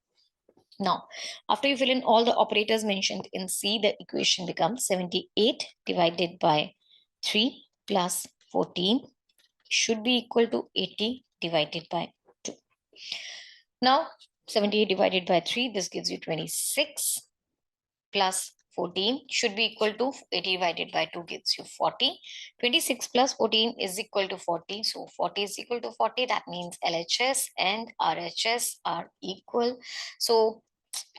Now, after you fill in all the operators mentioned in C, the equation becomes 78 divided by 3 plus 14 should be equal to 80 divided by 2. Now, 78 divided by 3, this gives you 26 plus 14 should be equal to 80 divided by 2 gives you 40. 26 plus 14 is equal to 40. So 40 is equal to 40. That means LHS and RHS are equal. So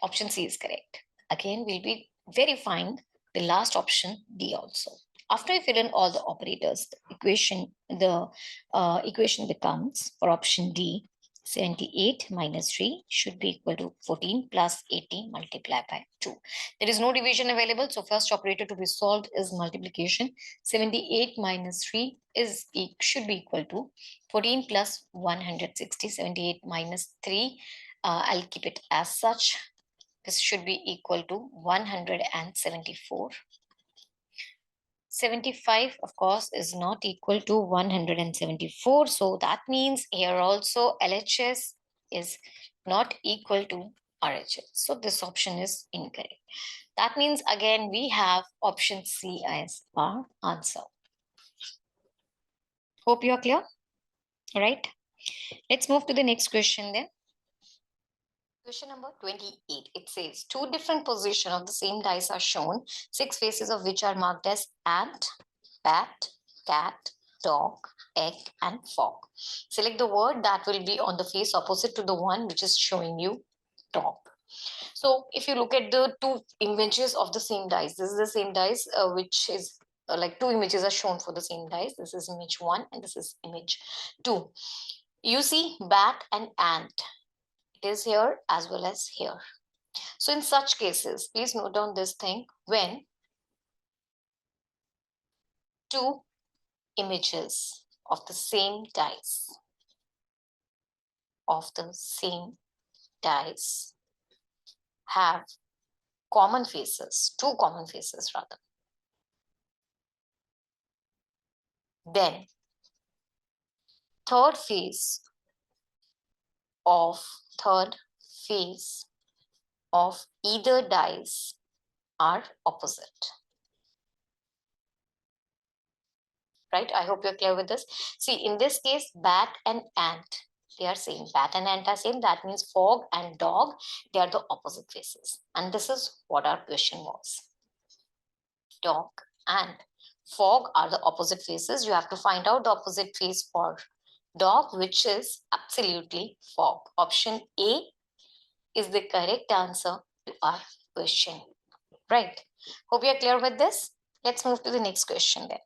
option C is correct. Again, we'll be verifying the last option D also. After you fill in all the operators, the equation becomes for option D, 78 minus 3 should be equal to 14 plus 80 multiplied by 2. There is no division available, so first operator to be solved is multiplication. 78 minus 3 should be equal to 14 plus 160. 78 minus 3, I'll keep it as such. This should be equal to 174. 75, of course, is not equal to 174. So that means here also LHS is not equal to RHS. So this option is incorrect. That means again we have option C as our answer. Hope you are clear. All right. Let's move to the next question then. Question number 28. It says two different positions of the same dice are shown, 6 faces of which are marked as ant, bat, cat, dog, egg, and frog. Select the word that will be on the face opposite to the one which is showing you dog. So if you look at the two images of the same dice, this is the same dice which is like two images are shown for the same dice. This is image 1 and this is image 2. You see bat and ant. It is here as well as here. So in such cases, please note down this thing: when two images of the same dice have common faces, two common faces rather, then third face of either dice are opposite. Right? I hope you're clear with this. See, in this case, bat and ant, they are same. Bat and ant are same. That means frog and dog, they are the opposite faces. And this is what our question was. Dog and frog are the opposite faces. You have to find out the opposite face for dog, which is absolutely frog. Option A is the correct answer to our question. Right? Hope you're clear with this. Let's move to the next question then.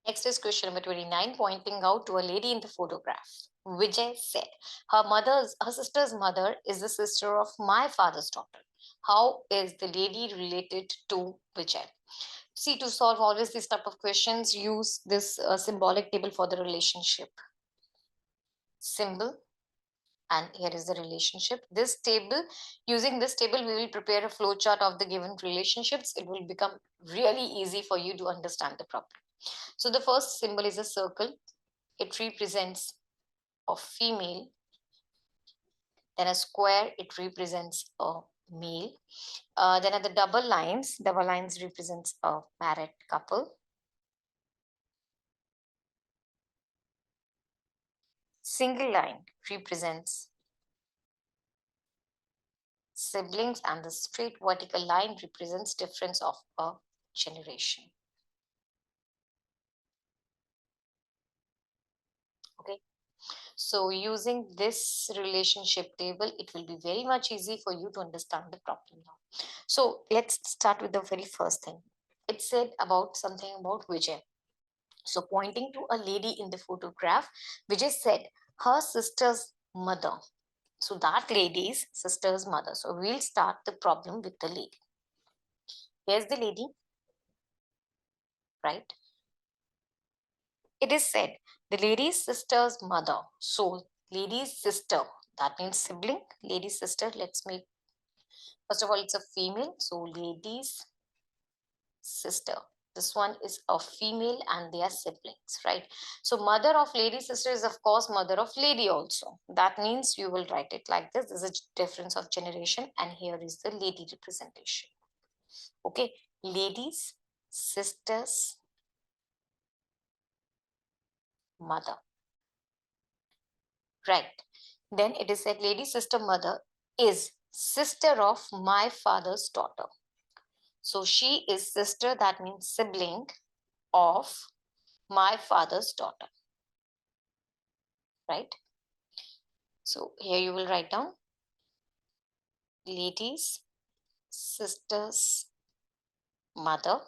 Next is question number 29, pointing out to a lady in the photograph. Vijay said, her sister's mother is the sister of my father's daughter. How is the lady related to Vijay? See, to solve always these type of questions, use this symbolic table for the relationship. Symbol, and here is the relationship. Using this table, we will prepare a flow chart of the given relationships. It will become really easy for you to understand the problem. So the first symbol is a circle. It represents a female. Then a square, it represents a male. Then at the double lines represents a married couple. Single line represents siblings, and the straight vertical line represents difference of a generation. Okay. So using this relationship table, it will be very much easy for you to understand the problem now. So let's start with the very first thing. It said about something about Vijay. So pointing to a lady in the photograph, Vijay said her sister's mother. So that lady's sister's mother. So we'll start the problem with the lady. Here's the lady, right? It is said the lady's sister's mother. So lady's sister, that means sibling, lady's sister. Let's make, first of all, it's a female. So lady's sister. This one is a female and they are siblings, right? So mother of lady sister is of course mother of lady also. That means you will write it like this. This is a difference of generation and here is the lady representation. Okay, ladies, sisters, mother, right? Then it is said lady sister mother is sister of my father's daughter. So she is sister, that means sibling of my father's daughter, right? So here you will write down ladies, sisters, mother,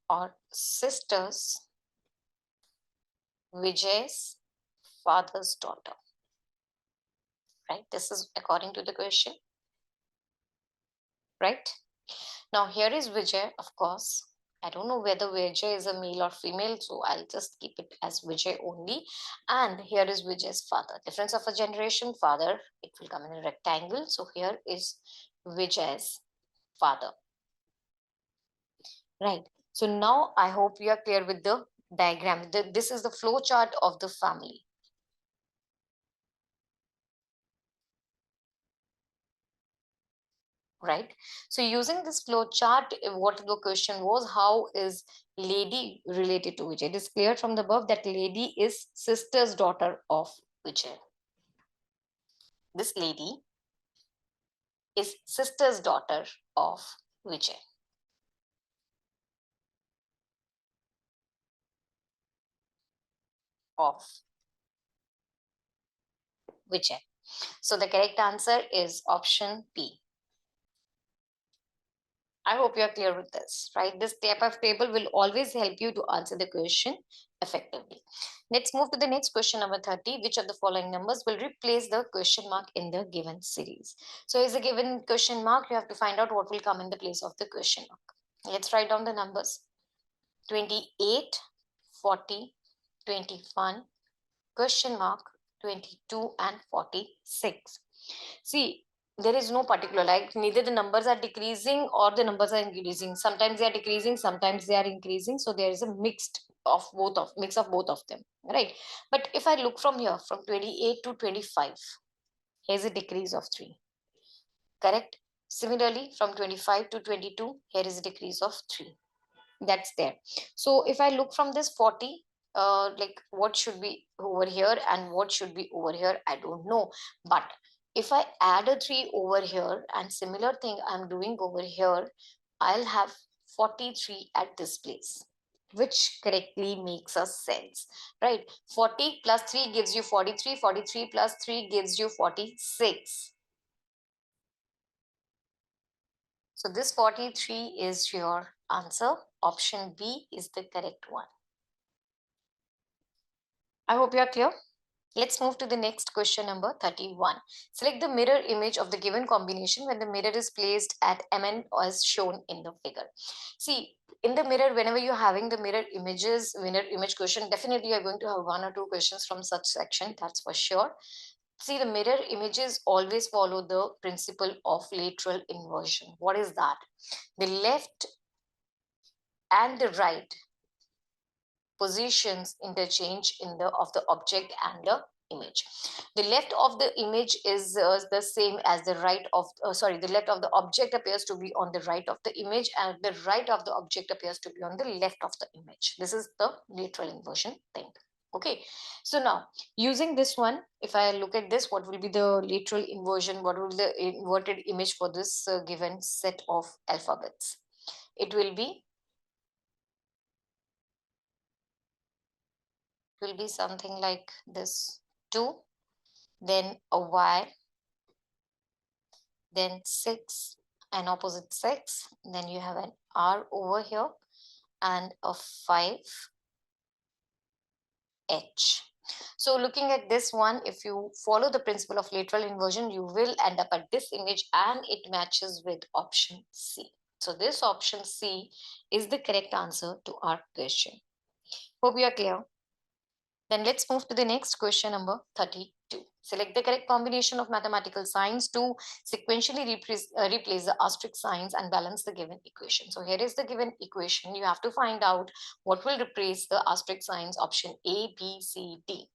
or sisters, Vijay's father's daughter, right? This is according to the question, right? Now here is Vijay, of course. I don't know whether Vijay is a male or female, so I'll just keep it as Vijay only. And here is Vijay's father. Difference of a generation, father, it will come in a rectangle. So here is Vijay's father. Right. So now I hope you are clear with the diagram. This is the flow chart of the family. Right. So using this flow chart, what the question was, how is lady related to Vijay? It is clear from the above that lady is sister's daughter of Vijay. This lady is sister's daughter of Vijay. Of Vijay. So the correct answer is option B. I hope you're clear with this, right? This type of table will always help you to answer the question effectively. Let's move to the next question, number 30. Which of the following numbers will replace the question mark in the given series? So is a given question mark, you have to find out what will come in the place of the question mark. Let's write down the numbers. 28, 40, 21, question mark, 22 and 46. See, there is no particular, like neither the numbers are decreasing or the numbers are increasing. Sometimes they are decreasing, sometimes they are increasing. So there is a mix of both of them, right? But if I look from here, from 28 to 25, here's a decrease of 3, correct? Similarly, from 25 to 22, here is a decrease of 3. That's there. So if I look from this 40, like what should be over here and what should be over here, I don't know. But if I add a 3 over here and similar thing I'm doing over here, I'll have 43 at this place, which correctly makes us sense, right? 40 plus 3 gives you 43, 43 plus 3 gives you 46. So this 43 is your answer. Option B is the correct one. I hope you are clear. Let's move to the next question, number 31. Select the mirror image of the given combination when the mirror is placed at MN as shown in the figure. See, in the mirror, whenever you're having the mirror image question, definitely you're going to have 1 or 2 questions from such section, that's for sure. See, the mirror images always follow the principle of lateral inversion. What is that? The left and the right positions interchange in the of the object and the image. The left of the image is the same as the right of the left of the object appears to be on the right of the image and the right of the object appears to be on the left of the image. This is the lateral inversion thing. Okay, so now using this one, if I look at this, what will be the lateral inversion? What will be the inverted image for this given set of alphabets? It will be will be something like this: 2, then a y, then 6, and opposite 6, then you have an r over here, and a 5h. So looking at this one, if you follow the principle of lateral inversion, you will end up at this image, and it matches with option C. So this option C is the correct answer to our question. Hope you are clear. Then let's move to the next question, number 32. Select the correct combination of mathematical signs to sequentially replace the asterisk signs and balance the given equation. So here is the given equation. You have to find out what will replace the asterisk signs. Option A, B, C, D.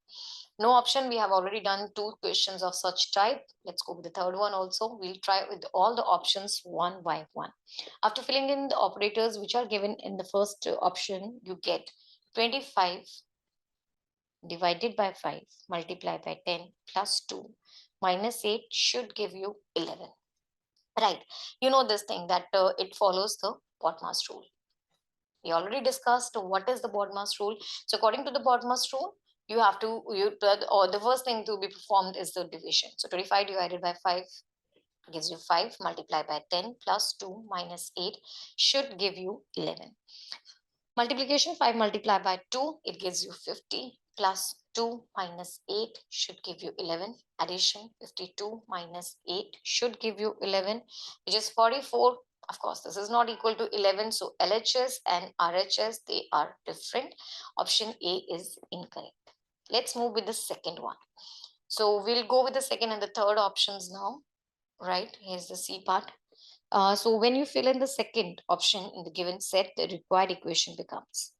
No option. We have already done 2 questions of such type. Let's go with the third one also. We'll try with all the options one by one. After filling in the operators which are given in the first option, you get 25 divided by 5 multiplied by 10 plus 2 minus 8 should give you 11. Right. You know this thing that it follows the BODMAS rule. We already discussed what is the BODMAS rule. So according to the BODMAS rule, you have to, or the first thing to be performed is the division. So 25 divided by 5 gives you 5 multiplied by 10 plus 2 minus 8 should give you 11. Multiplication, 5 multiplied by 2, it gives you 50 plus 2 minus 8 should give you 11. Addition, 52 minus 8 should give you 11, which is 44. Of course, this is not equal to 11. So LHS and RHS, they are different. Option A is incorrect. Let's move with the second one. So we'll go with the second and the third options now. Right, here's the C part. So when you fill in the second option in the given set, the required equation becomes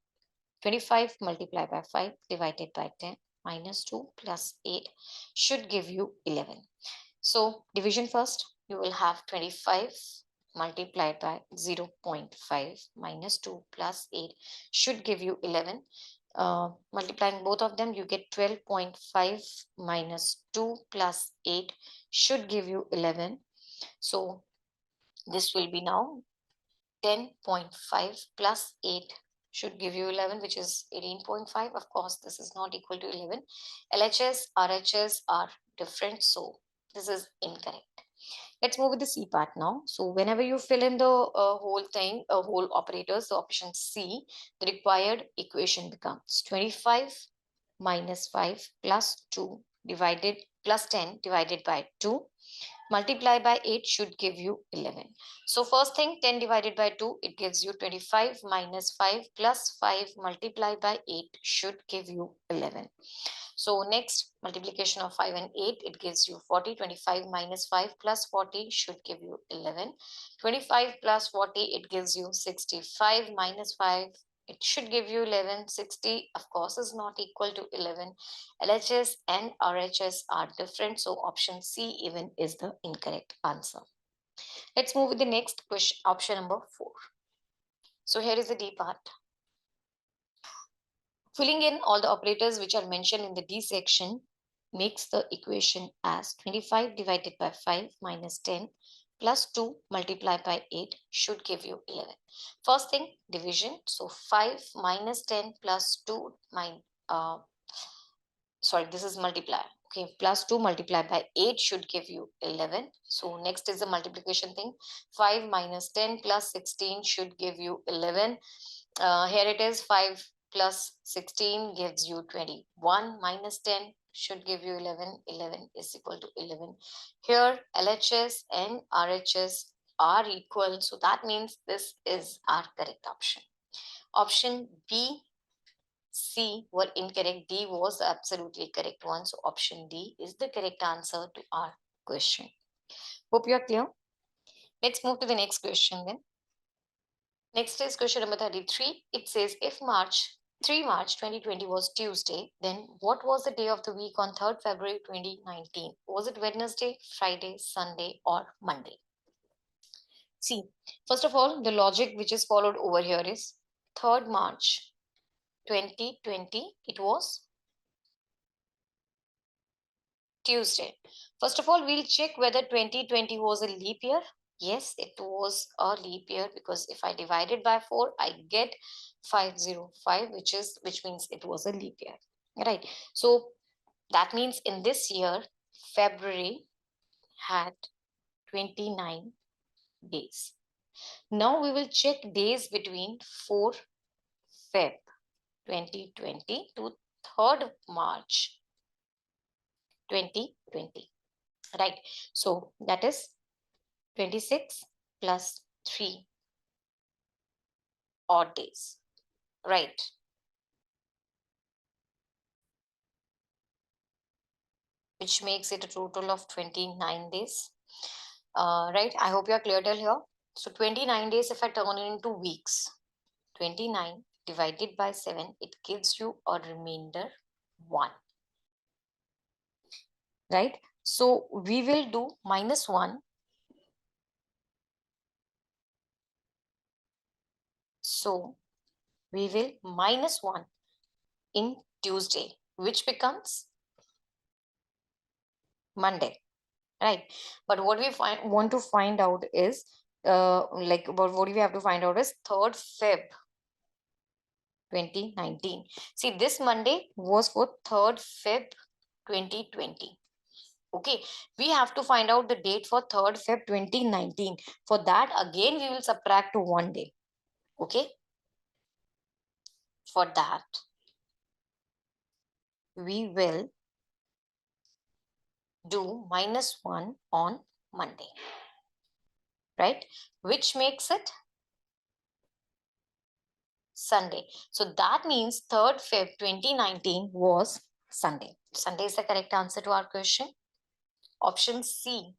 25 multiplied by 5 divided by 10 minus 2 plus 8 should give you 11. So division first, you will have 25 multiplied by 0.5 minus 2 plus 8 should give you 11. Multiplying both of them, you get 12.5 minus 2 plus 8 should give you 11. So this will be now 10.5 plus 8 should give you 11, which is 18.5. Of course, this is not equal to 11. LHS, RHS are different, so this is incorrect. Let's move with the C part now. So whenever you fill in the whole thing, whole operators, the option C, the required equation becomes 25 minus 5 plus 2 divided plus 10 divided by 2 multiply by 8 should give you 11. So first thing, 10 divided by 2, it gives you 25 minus 5 plus 5 multiplied by 8 should give you 11. So next, multiplication of 5 and 8, it gives you 40. 25 minus 5 plus 40 should give you 11. 25 plus 40, it gives you 65 minus 5, it should give you 11. 60, of course, is not equal to 11. LHS and RHS are different, so option C even is the incorrect answer. Let's move with the next question, option number 4. So here is the D part. Filling in all the operators which are mentioned in the D section makes the equation as 25 divided by 5 minus 10 plus 2 multiplied by 8 should give you 11. First thing, division. So 5 minus 10 plus 2 this is multiply. Okay, plus 2 multiplied by 8 should give you 11. So next is the multiplication thing. 5 minus 10 plus 16 should give you 11. Here it is, 5 plus 16 gives you 21 minus 10 should give you 11. 11 is equal to 11. Here LHS and RHS are equal. So that means this is our correct option. Option B, C were incorrect. D was the absolutely correct one. So option D is the correct answer to our question. Hope you are clear. Let's move to the next question then. Next is question number 33. It says if 3 March 2020 was Tuesday, then what was the day of the week on 3rd February 2019? Was it Wednesday, Friday, Sunday, or Monday? See, first of all, the logic which is followed over here is 3rd March 2020, it was Tuesday. First of all, we'll check whether 2020 was a leap year. Yes, it was a leap year because if I divide it by 4, I get 505, which means it was a leap year. right? So that means in this year, February had 29 days. Now we will check days between 4 Feb 2020 to 3rd March 2020, right? So that is 26 plus 3 odd days, right? Which makes it a total of 29 days, right? I hope you are clear till here. So 29 days, if I turn it into weeks, 29 divided by 7, it gives you a remainder 1, right? So we will do -1. So we will -1 in Tuesday, which becomes Monday, right? But what we want to find out is, but what we have to find out is 3rd Feb 2019. See, this Monday was for 3rd Feb 2020. Okay, we have to find out the date for 3rd Feb 2019. For that, again, we will subtract to 1 day. Okay, for that, we will do -1 on Monday, right? Which makes it Sunday. So that means 3rd Feb 2019 was Sunday. Sunday is the correct answer to our question. Option C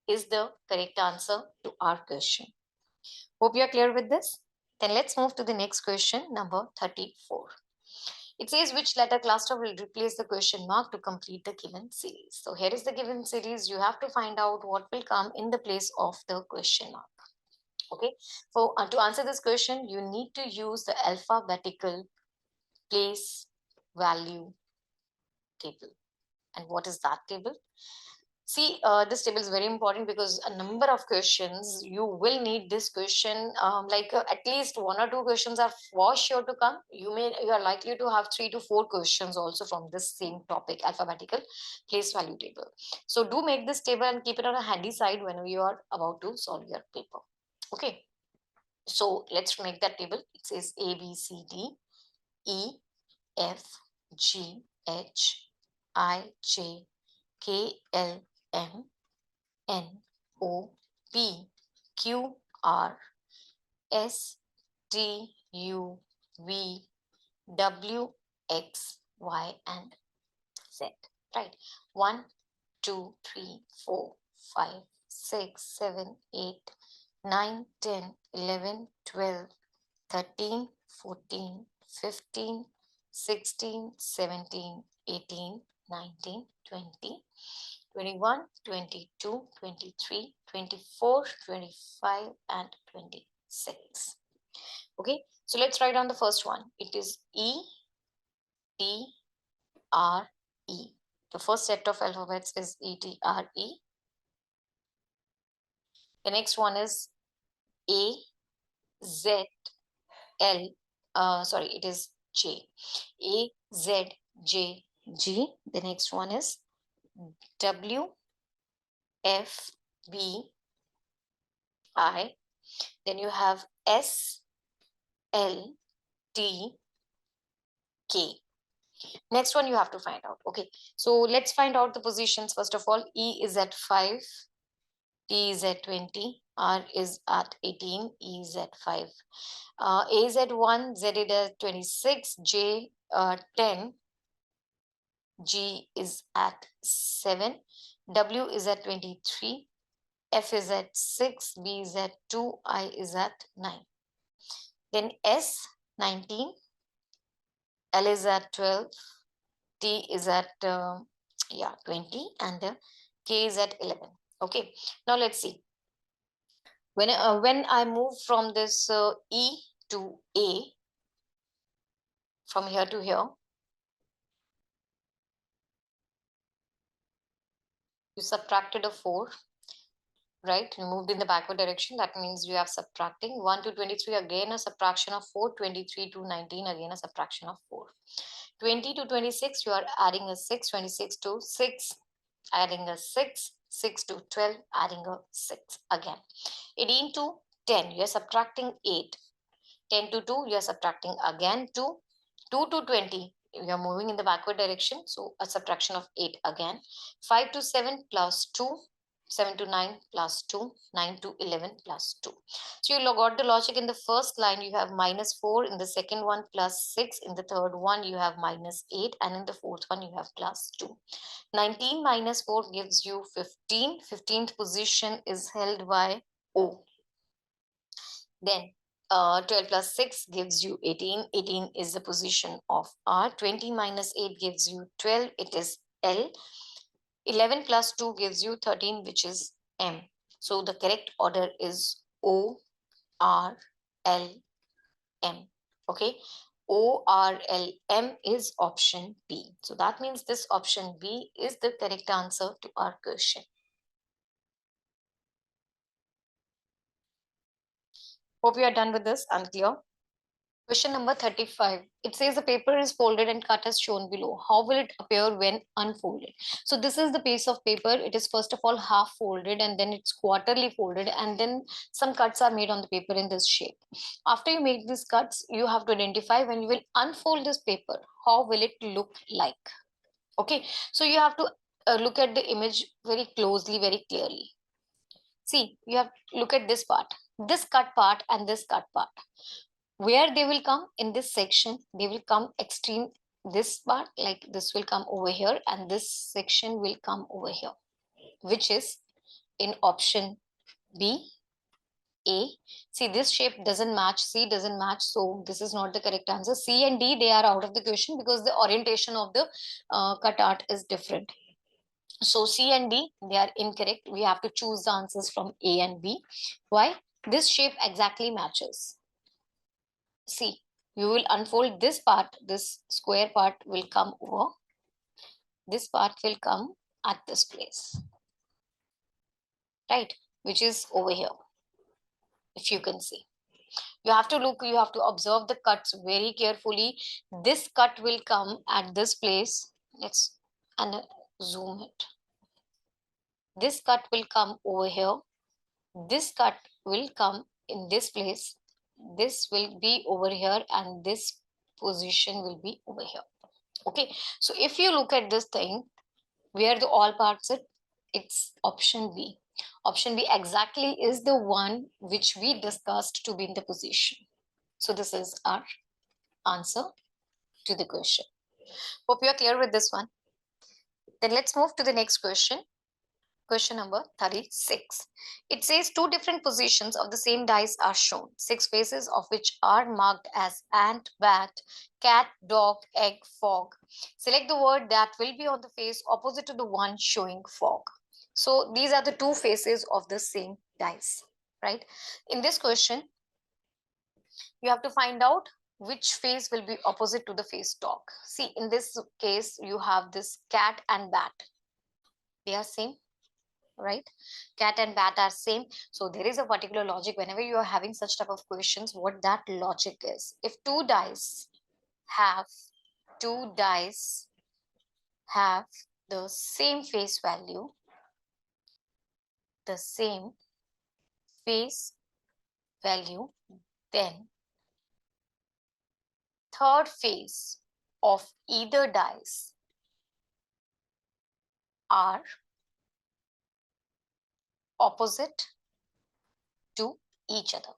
is the correct answer to our question. Hope you are clear with this. Then let's move to the next question, number 34. It says which letter cluster will replace the question mark to complete the given series. So here is the given series. You have to find out what will come in the place of the question mark. Okay, so to answer this question, you need to use the alphabetical place value table. And what is that table? See, this table is very important because a number of questions you will need this question. At least 1 or 2 questions are for sure to come. You are likely to have 3 to 4 questions also from this same topic, alphabetical place value table. So do make this table and keep it on a handy side whenever you are about to solve your paper. Okay. So let's make that table. It says A, B, C, D, E, F, G, H, I, J, K, L, M, N, O, P, Q, R, S, T, U, V, W, X, Y, and Z. Right. 1, 2, 3, 4, 5, 6, 7, 8, 9, 10, 11, 12, 13, 14, 15, 16, 17, 18, 19, 20, 21, 22, 23, 24, 25, and 26. Okay, so let's write down the first one. It is E, T, R, E. The first set of alphabets is E, T, R, E. The next one is A, Z, L. Sorry, it is J. A, Z, J, G. The next one is W, F, B, I. Then you have S, L, T, K. Next one you have to find out. Okay, so let's find out the positions. First of all, E is at 5, T is at 20, R is at 18, E is at 5. A is at 1, Z is at 26, J 10, G is at 7, W is at 23, F is at 6, B is at 2, I is at 9. Then S 19, L is at 12, T is at 20, and K is at 11. Okay, now let's see. When I move from this E to A, from here to here, you subtracted a 4, right? You moved in the backward direction. That means you have subtracting 1 to 23, again a subtraction of 4, 23 to 19, again a subtraction of 4. 20 to 26, you are adding a 6, 26 to 6, adding a 6, 6 to 12, adding a 6 again. 18 to 10, you are subtracting 8. 10 to 2, you are subtracting again 2. 2 to 20, you are moving in the backward direction, so a subtraction of 8 again. 5 to 7 plus 2, 7 to 9 plus 2, 9 to 11 plus 2. So you got the logic. In the first line, you have minus 4. In the second one, plus 6. In the third one, you have minus 8. And in the fourth one, you have plus 2. 19 minus 4 gives you 15. 15th position is held by O. Then 12 plus 6 gives you 18. 18 is the position of R. 20 minus 8 gives you 12. It is L. 11 plus 2 gives you 13, which is M. So the correct order is O, R, L, M. Okay. O, R, L, M is option B. So that means this option B is the correct answer to our question. Hope you are done with this and clear. Question number 35. It says the paper is folded and cut as shown below. How will it appear when unfolded? So this is the piece of paper. It is first of all half folded and then it's quarterly folded and then some cuts are made on the paper in this shape. After you make these cuts, you have to identify when you will unfold this paper, how will it look like? Okay, so you have to look at the image very closely, very clearly. See, you have to look at this part, this cut part and this cut part. Where they will come in this section, they will come extreme, this part, like this will come over here and this section will come over here, which is in option B, A. See, this shape doesn't match, C doesn't match, so this is not the correct answer. C and D, they are out of the question because the orientation of the cut art is different. So C and D, they are incorrect. We have to choose the answers from A and B. Why? This shape exactly matches. See, you will unfold this part, this square part will come over. This part will come at this place, right? Which is over here, if you can see. You have to look, you have to observe the cuts very carefully. This cut will come at this place. Let's zoom it. This cut will come over here. This cut will come in this place. This will be over here and this position will be over here. Okay, so if you look at this thing, where the all parts are, it's option B. Option B exactly is the one which we discussed to be in the position. So this is our answer to the question. Hope you are clear with this one. Then let's move to the next question. Question number 36. It says two different positions of the same dice are shown. 6 faces of which are marked as ant, bat, cat, dog, egg, fog. Select the word that will be on the face opposite to the one showing fog. So these are the two faces of the same dice, right? In this question, you have to find out which face will be opposite to the face dog. See, in this case, you have this cat and bat. They are same, right? Cat and bat are same. So there is a particular logic whenever you are having such type of questions, what that logic is. If two dice have the same face value, then third face of either dice are opposite to each other,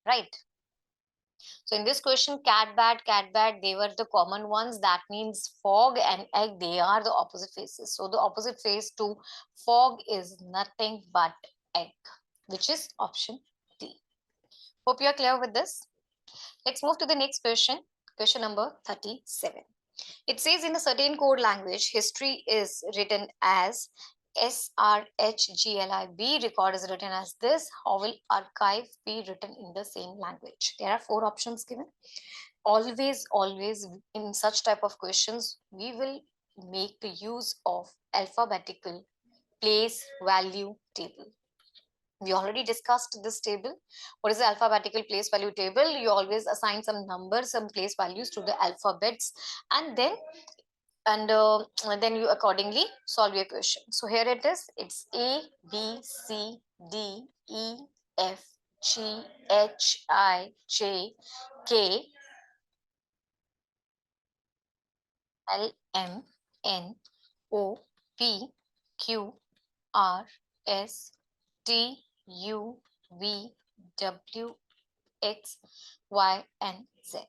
right? So in this question, cat, bat, they were the common ones. That means fog and egg, they are the opposite faces. So the opposite face to fog is nothing but egg, which is option D. Hope you are clear with this. Let's move to the next question. Question number 37. It says in a certain code language, history is written as SRHGLIB, record is written as this. How will archive be written in the same language? There are 4 options given. Always in such type of questions, we will make the use of alphabetical place value table. We already discussed this table. What is the alphabetical place value table? You always assign some numbers, some place values to the alphabets, and then you accordingly solve your question. So here it is. It's A, B, C, D, E, F, G, H, I, J, K, L, M, N, O, P, Q, R, S, T, U, V, W, X, Y, and Z.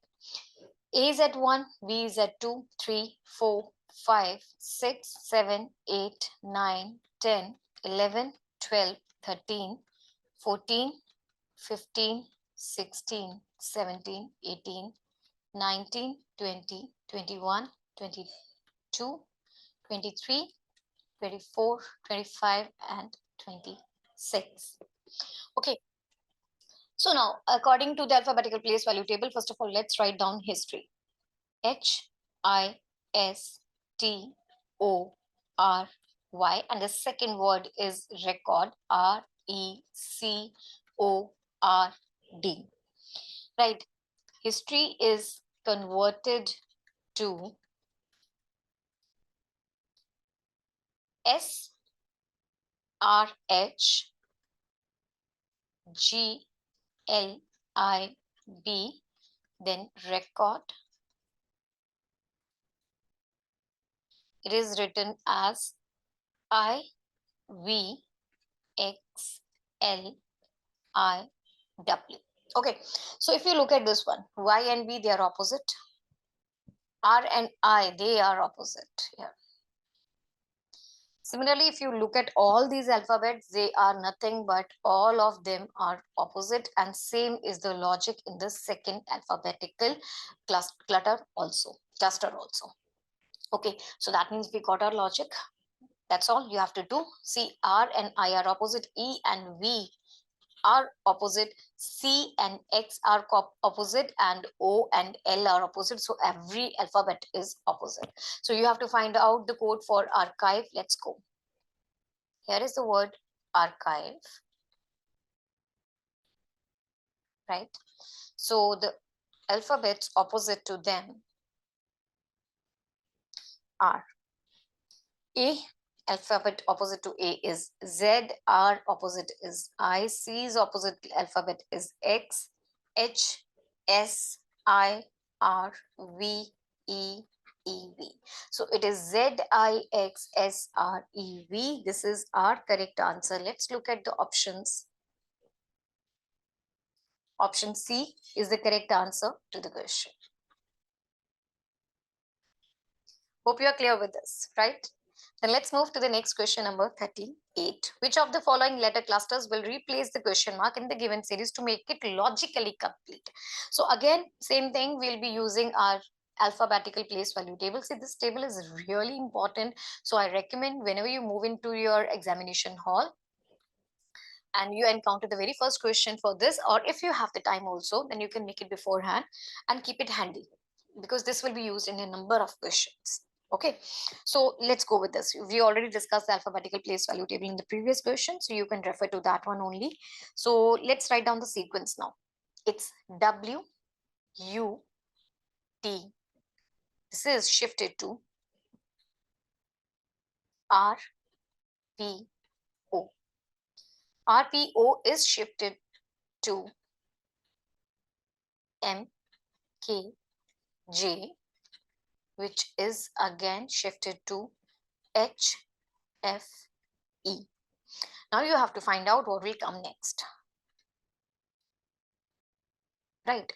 A is at 1, B is at 2, 3, 4, 5, 6, 7, 8, 9, 10, 11, 12, 13, 14, 15, 16, 17, 18, 19, 20, 21, 22, 23, 24, 25, and 26. Okay. So now, according to the alphabetical place value table, first of all, let's write down history. HISTORY, and the second word is record, RECORD. Right. History is converted to SRHGLIB, then record. It is written as IVXLIW. Okay, so if you look at this one, Y and B, they are opposite. R and I, they are opposite here. Similarly, if you look at all these alphabets, they are nothing but all of them are opposite, and same is the logic in the second alphabetical cluster also. Okay, so that means we got our logic. That's all you have to do. See, R and I are opposite, E and V are opposite, C and X are opposite, and O and L are opposite. So every alphabet is opposite. So you have to find out the code for archive. Let's go. Here is the word archive, right? So the alphabets opposite to them are A. Alphabet opposite to A is Z, R opposite is I, C's opposite alphabet is X, H, S, I, R, V, E, E, V. So it is Z, I, X, S, R, E, V. This is our correct answer. Let's look at the options. Option C is the correct answer to the question. Hope you are clear with this, right? Then let's move to the next question, number 38. Which of the following letter clusters will replace the question mark in the given series to make it logically complete? So again, same thing, we'll be using our alphabetical place value table. See, this table is really important. So I recommend whenever you move into your examination hall and you encounter the very first question for this, or if you have the time also, then you can make it beforehand and keep it handy, because this will be used in a number of questions. Okay, so let's go with this. We already discussed the alphabetical place value table in the previous question, so you can refer to that one only. So let's write down the sequence now. It's W, U, T. This is shifted to R, P, O. R, P, O is shifted to M, K, J, which is again shifted to H, F, E. Now you have to find out what will come next. Right.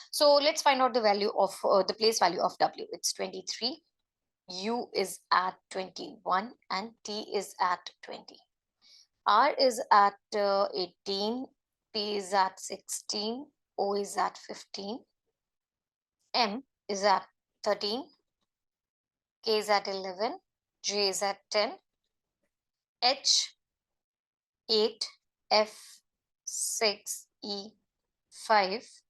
So let's find out the value of the place value of W. It's 23. U is at 21 and T is at 20. R is at 18. P is at 16. O is at 15. M is at 13. K is at 11. J is at 10. H 8. F 6. E 5.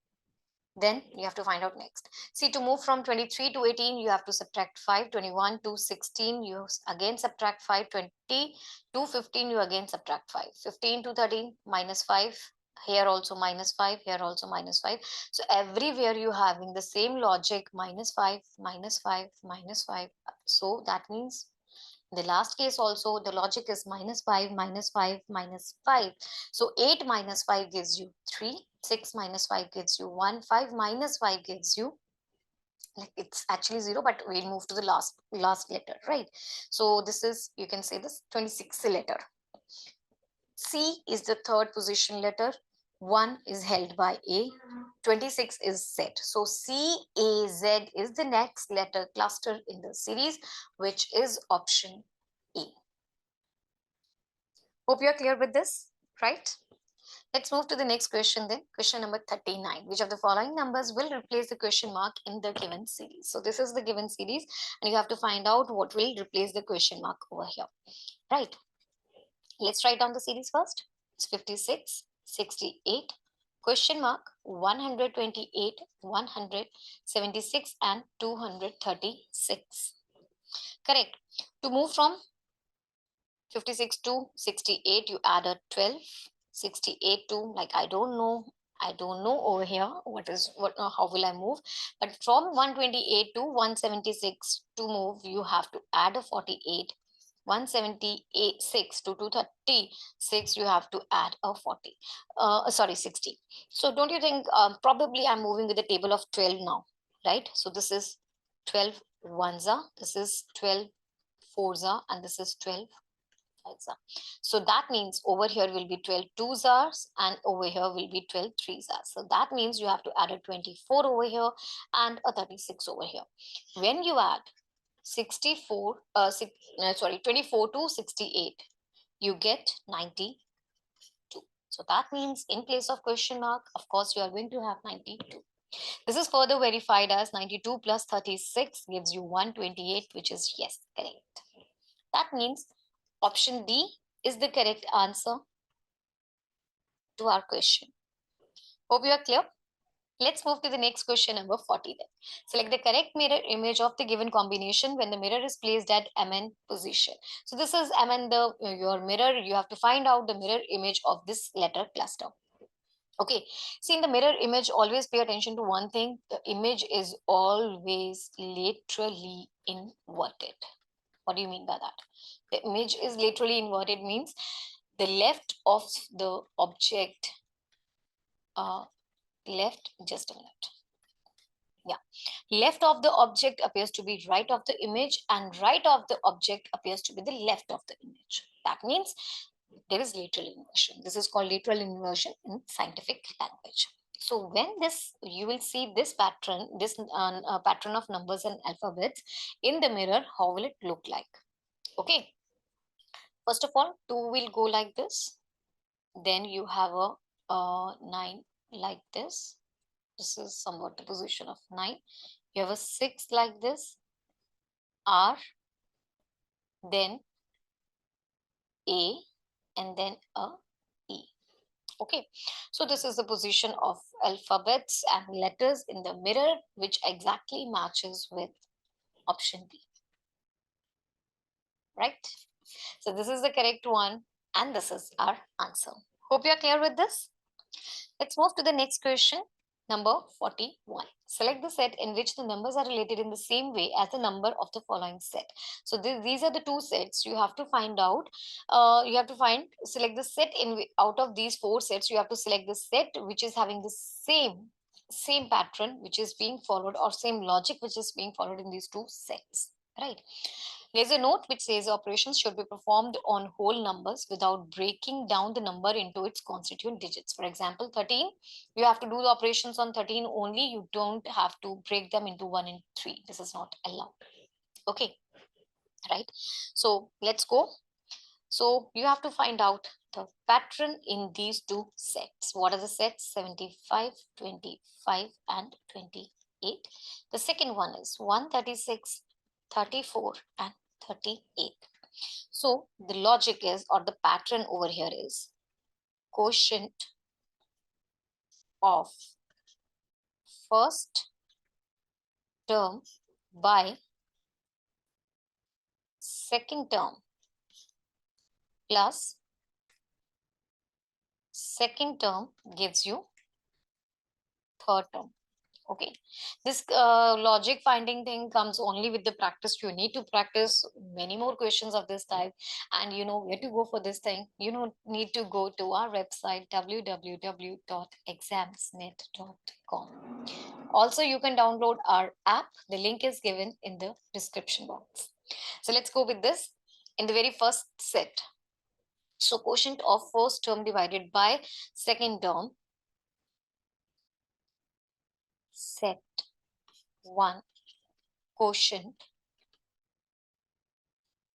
Then you have to find out next. See, to move from 23 to 18, you have to subtract 5. 21 to 16, you again subtract 5. 20 to 15, you again subtract 5. 15 to 13, minus 5. Here also minus 5, here also minus 5. So everywhere you having the same logic, minus 5, minus 5, minus 5. So that means in the last case also the logic is minus 5, minus 5, minus 5. So 8 minus 5 gives you 3. 6 minus 5 gives you 1. 5 minus 5 gives you, like, it's actually 0, but we'll move to the last letter, right? So this is, you can say this 26th letter. C is the third position letter. 1 is held by A. 26 is Z. So C, A, Z is the next letter cluster in the series, which is option A. Hope you're clear with this, right? Let's move to the next question then. Question number 39. Which of the following numbers will replace the question mark in the given series? So this is the given series and you have to find out what will replace the question mark over here, right? Let's write down the series first. It's 56, 68, question mark, 128, 176 and 236. Correct. To move from 56 to 68, you add a 12. 68 to, like, I don't know over here what how will I move, but from 128 to 176 to move, you have to add a 48. 176 to 236, you have to add a 40, sorry, 60. So don't you think probably I'm moving with the table of 12 now, right? So this is 12 ones are, this is 12 fours are, and this is 12. So that means over here will be 12 twos are and over here will be 12 threes are. So that means you have to add a 24 over here and a 36 over here. When you add 24 to 68, you get 92. So that means in place of question mark, of course, you are going to have 92. This is further verified as 92 plus 36 gives you 128, which is yes, correct. That means option D is the correct answer to our question. Hope you are clear. Let's move to the next question number 40 then. Select the correct mirror image of the given combination when the mirror is placed at MN position. So this is MN, your mirror. You have to find out the mirror image of this letter cluster. Okay, see, in the mirror image, always pay attention to one thing. The image is always laterally inverted. What do you mean by that? The image is laterally inverted means the left of the object, just a minute. Yeah, left of the object appears to be right of the image and right of the object appears to be the left of the image. That means there is lateral inversion. This is called lateral inversion in scientific language. So when this, you will see this pattern, this pattern of numbers and alphabets in the mirror, how will it look like? Okay. First of all, 2 will go like this. Then you have a 9 like this. This is somewhat the position of 9. You have a 6 like this, R, then A, and then a E. Okay, so this is the position of alphabets and letters in the mirror, which exactly matches with option B. Right? So this is the correct one, and this is our answer. Hope you are clear with this. Let's move to the next question. Number 41. Select the set in which the numbers are related in the same way as the number of the following set. So these are the two sets you have to find out. Select the set out of these 4 sets. You have to select the set which is having the same pattern which is being followed, or same logic which is being followed in these 2 sets, right? There's a note which says operations should be performed on whole numbers without breaking down the number into its constituent digits. For example, 13, you have to do the operations on 13 only. You don't have to break them into 1 and 3. This is not allowed. Okay, right? So let's go. So you have to find out the pattern in these 2 sets. What are the sets? 75, 25, and 28. The second one is 136, 34, and 38. So the logic is, or the pattern over here is, quotient of first term by second term plus second term gives you third term. Okay, this logic finding thing comes only with the practice. You need to practice many more questions of this type, and you know where to go for this thing. You know, need to go to our website www.examsnet.com. Also, you can download our app. The link is given in the description box. So let's go with this in the very first set. So quotient of first term divided by second term, set 1, quotient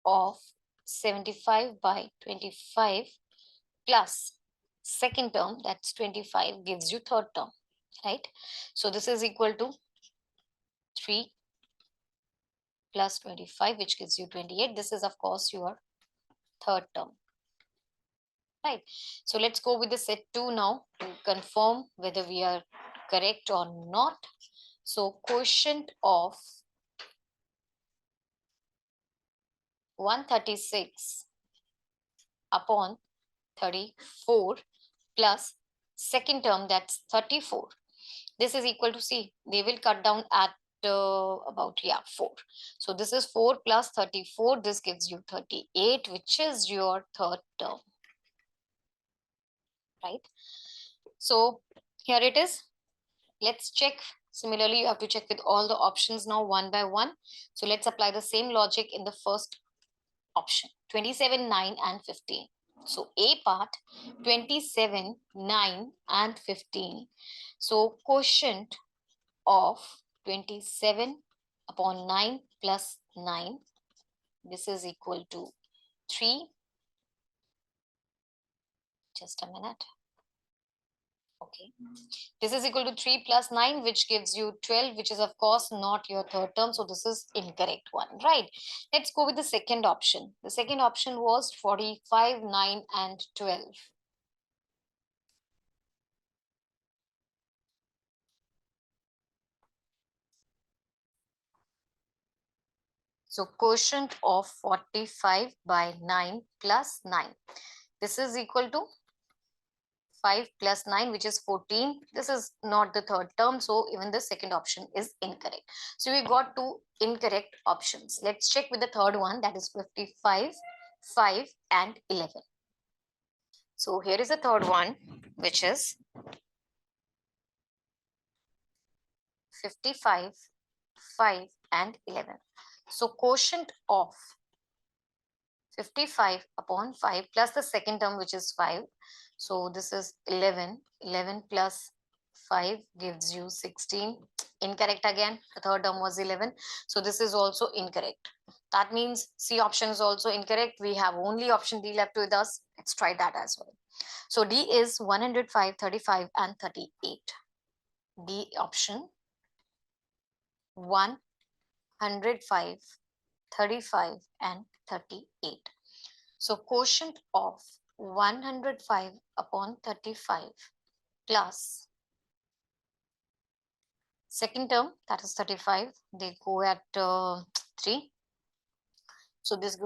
of 75 by 25 plus second term, that's 25, gives you third term, right? So this is equal to 3 plus 25, which gives you 28. This is of course your third term, right? So let's go with the set 2 now to confirm whether we are correct or not. So quotient of 136 upon 34 plus second term, that's 34. This is equal to, see, they will cut down at about 4. So this is 4 plus 34. This gives you 38, which is your third term, right? So here it is. Let's check. Similarly, you have to check with all the options now one by one. So let's apply the same logic in the first option, 27, 9 and 15. So A part, 27, 9 and 15. So quotient of 27 upon 9 plus 9, this is equal to 3. Just a minute. Okay, this is equal to 3 plus 9, which gives you 12, which is of course not your third term. So this is incorrect one, right? Let's go with the second option. The second option was 45, 9 and 12. So quotient of 45 by 9 plus 9. This is equal to 5 plus 9, which is 14. This is not the third term, so even the second option is incorrect. So we got two incorrect options. Let's check with the third one, that is 55, 5 and 11. So here is the third one, which is 55, 5 and 11. So quotient of 55 upon 5 plus the second term, which is 5. So this is 11. 11 plus 5 gives you 16. Incorrect again. The third term was 11. So this is also incorrect. That means C option is also incorrect. We have only option D left with us. Let's try that as well. So D is 105, 35 and 38. D option 105, 35 and 38. So quotient of 105 upon 35 plus second term, that is 35, they go at 3. So this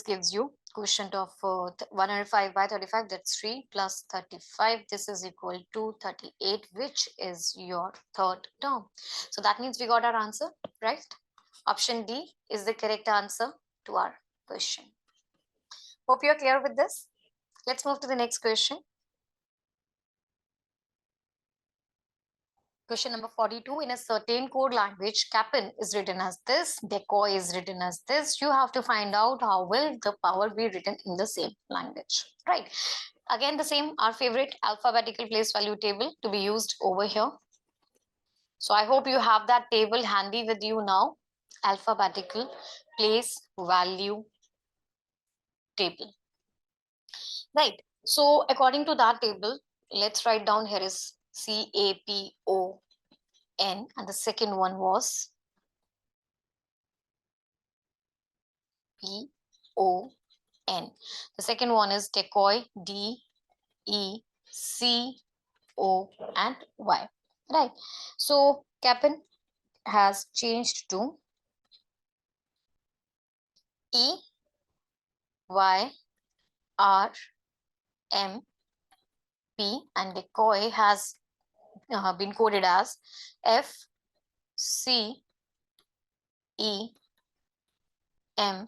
gives you quotient of 105 by 35, that's 3 plus 35. This is equal to 38, which is your third term. So that means we got our answer, right? Option D is the correct answer to our question. Hope you're clear with this. Let's move to the next question. Question number 42. In a certain code language, cap'n is written as this, decoy is written as this. You have to find out how will the power be written in the same language, right? Again, the same, our favorite alphabetical place value table to be used over here. So I hope you have that table handy with you now. Alphabetical place value table, right? So according to that table, let's write down, here is CAPON, and the second one was PON. The second one is decoy, DECO and Y. right? So Cap'n has changed to E Y R M P, and decoy has been coded as F C E M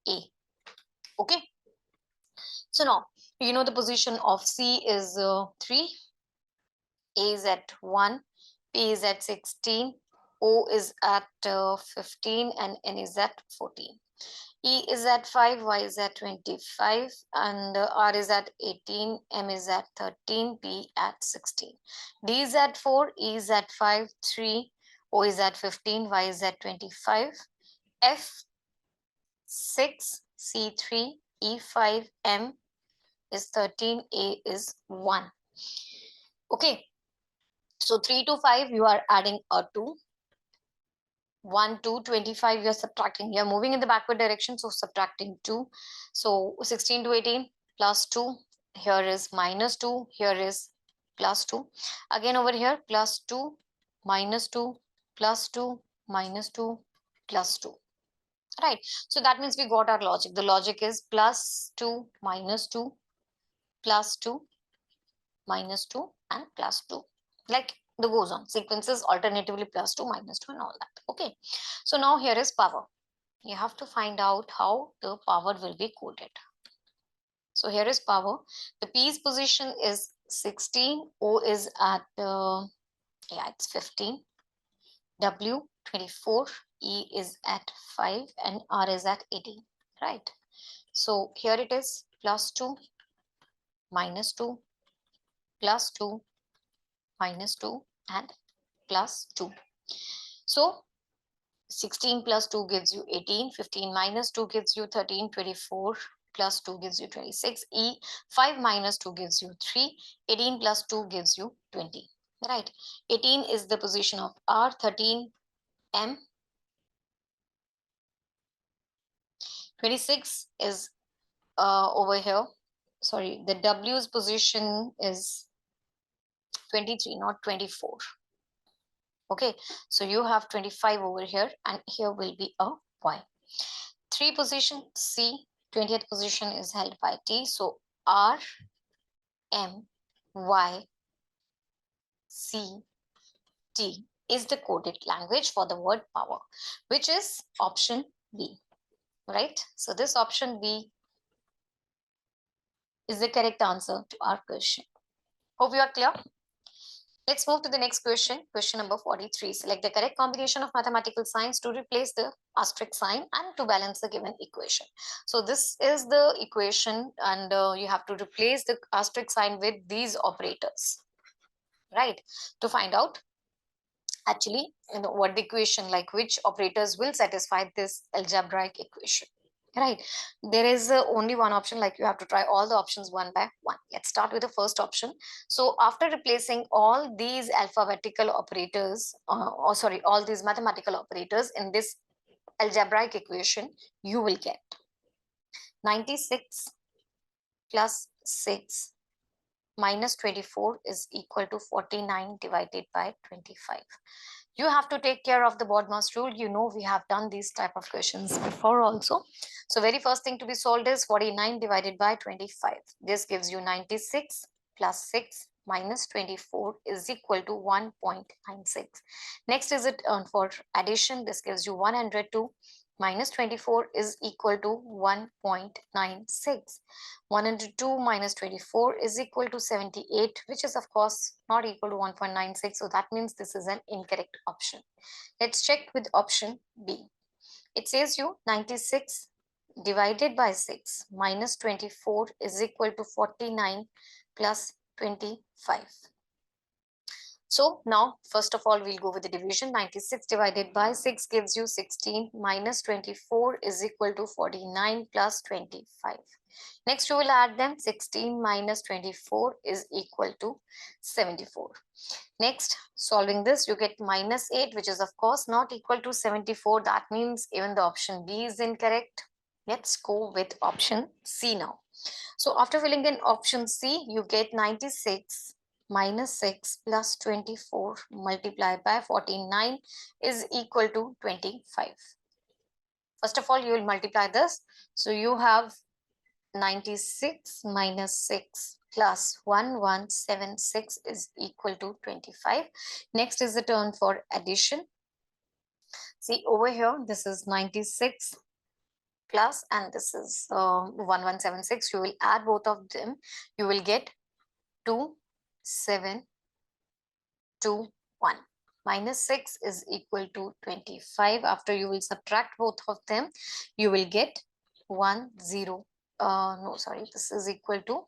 A. Okay, so now you know the position of C is 3, A is at 1, P is at 16, O is at 15, and N is at 14. E is at 5, Y is at 25, and R is at 18, M is at 13, P at 16. D is at 4, E is at 5, 3, O is at 15, Y is at 25, F 6, C 3, E 5, M is 13, A is 1. Okay, so 3 to 5, you are adding a 2. 1 to 25, you're subtracting. You're moving in the backward direction, so subtracting 2. So 16 to 18 plus 2. Here is minus 2. Here is plus 2. Again over here, plus 2, minus 2, plus 2, minus 2, plus 2. Right. So that means we got our logic. The logic is plus 2, minus 2, plus 2, minus 2, and plus 2. Like the goes on. Sequences alternatively plus 2, minus 2, and all that. Okay. So now here is power. You have to find out how the power will be coded. So here is power. The P's position is 16. O is at, it's 15. W 24. E is at 5. And R is at 18. Right. So here it is plus 2, minus 2, plus 2, minus 2, and plus 2. So 16 plus 2 gives you 18, 15 minus 2 gives you 13, 24 plus 2 gives you 26, E 5 minus 2 gives you 3, 18 plus 2 gives you 20, right? 18 is the position of R, 13 M, 26 is over here. Sorry, the W's position is 23, not 24. Okay, so you have 25 over here, and here will be a Y. 3 position C, 20th position is held by T. So R, M, Y, C, T is the coded language for the word power, which is option B, right? So this option B is the correct answer to our question. Hope you are clear. Let's move to the next question. Question number 43. Select the correct combination of mathematical signs to replace the asterisk sign and to balance the given equation. So this is the equation, and you have to replace the asterisk sign with these operators, right? To find out actually what the equation, like which operators will satisfy this algebraic equation. Right, there is only one option, like you have to try all the options one by one. Let's start with the first option. So after replacing all these alphabetical operators, or sorry, all these mathematical operators in this algebraic equation, you will get 96 plus 6 minus 24 is equal to 49 divided by 25. You have to take care of the BODMAS rule. You know, we have done these type of questions before also. So very first thing to be solved is 49 divided by 25. This gives you 96 plus 6 minus 24 is equal to 1.96. Next is it for addition. This gives you 102 minus 24 is equal to 1.96. 102 minus 24 is equal to 78, which is of course not equal to 1.96. So that means this is an incorrect option. Let's check with option B. It says you 96 divided by 6 minus 24 is equal to 49 plus 25. So now, first of all, we'll go with the division. 96 divided by 6 gives you 16 minus 24 is equal to 49 plus 25. Next, you will add them. 16 minus 24 is equal to 74. Next, solving this, you get minus 8, which is of course not equal to 74. That means even the option B is incorrect. Let's go with option C now. So after filling in option C, you get 96 minus 6 plus 24 multiplied by 49 is equal to 25. First of all, you will multiply this. So you have 96 minus 6 plus 1176 is equal to 25. Next is the turn for addition. See over here, this is 96 plus and this is 1176. You will add both of them. You will get 2721. Minus 6 is equal to 25. After you will subtract both of them, you will get this is equal to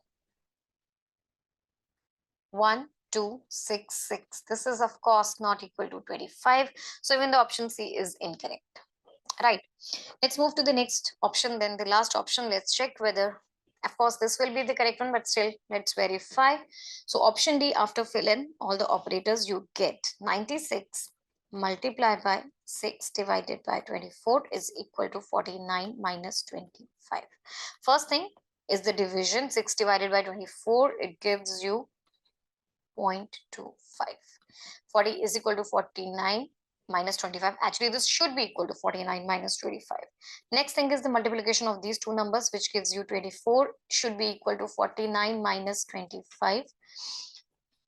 1266. This is of course not equal to 25. So even the option C is incorrect. Right. Let's move to the next option, then the last option. Let's check whether, of course, this will be the correct one, but still let's verify. So option D, after fill in all the operators, you get 96 multiplied by 6 divided by 24 is equal to 49 minus 25. First thing is the division. 6 divided by 24, it gives you 0.25. 40 is equal to 49 minus 25. Actually, this should be equal to 49 minus 25. Next thing is the multiplication of these two numbers, which gives you 24 should be equal to 49 minus 25.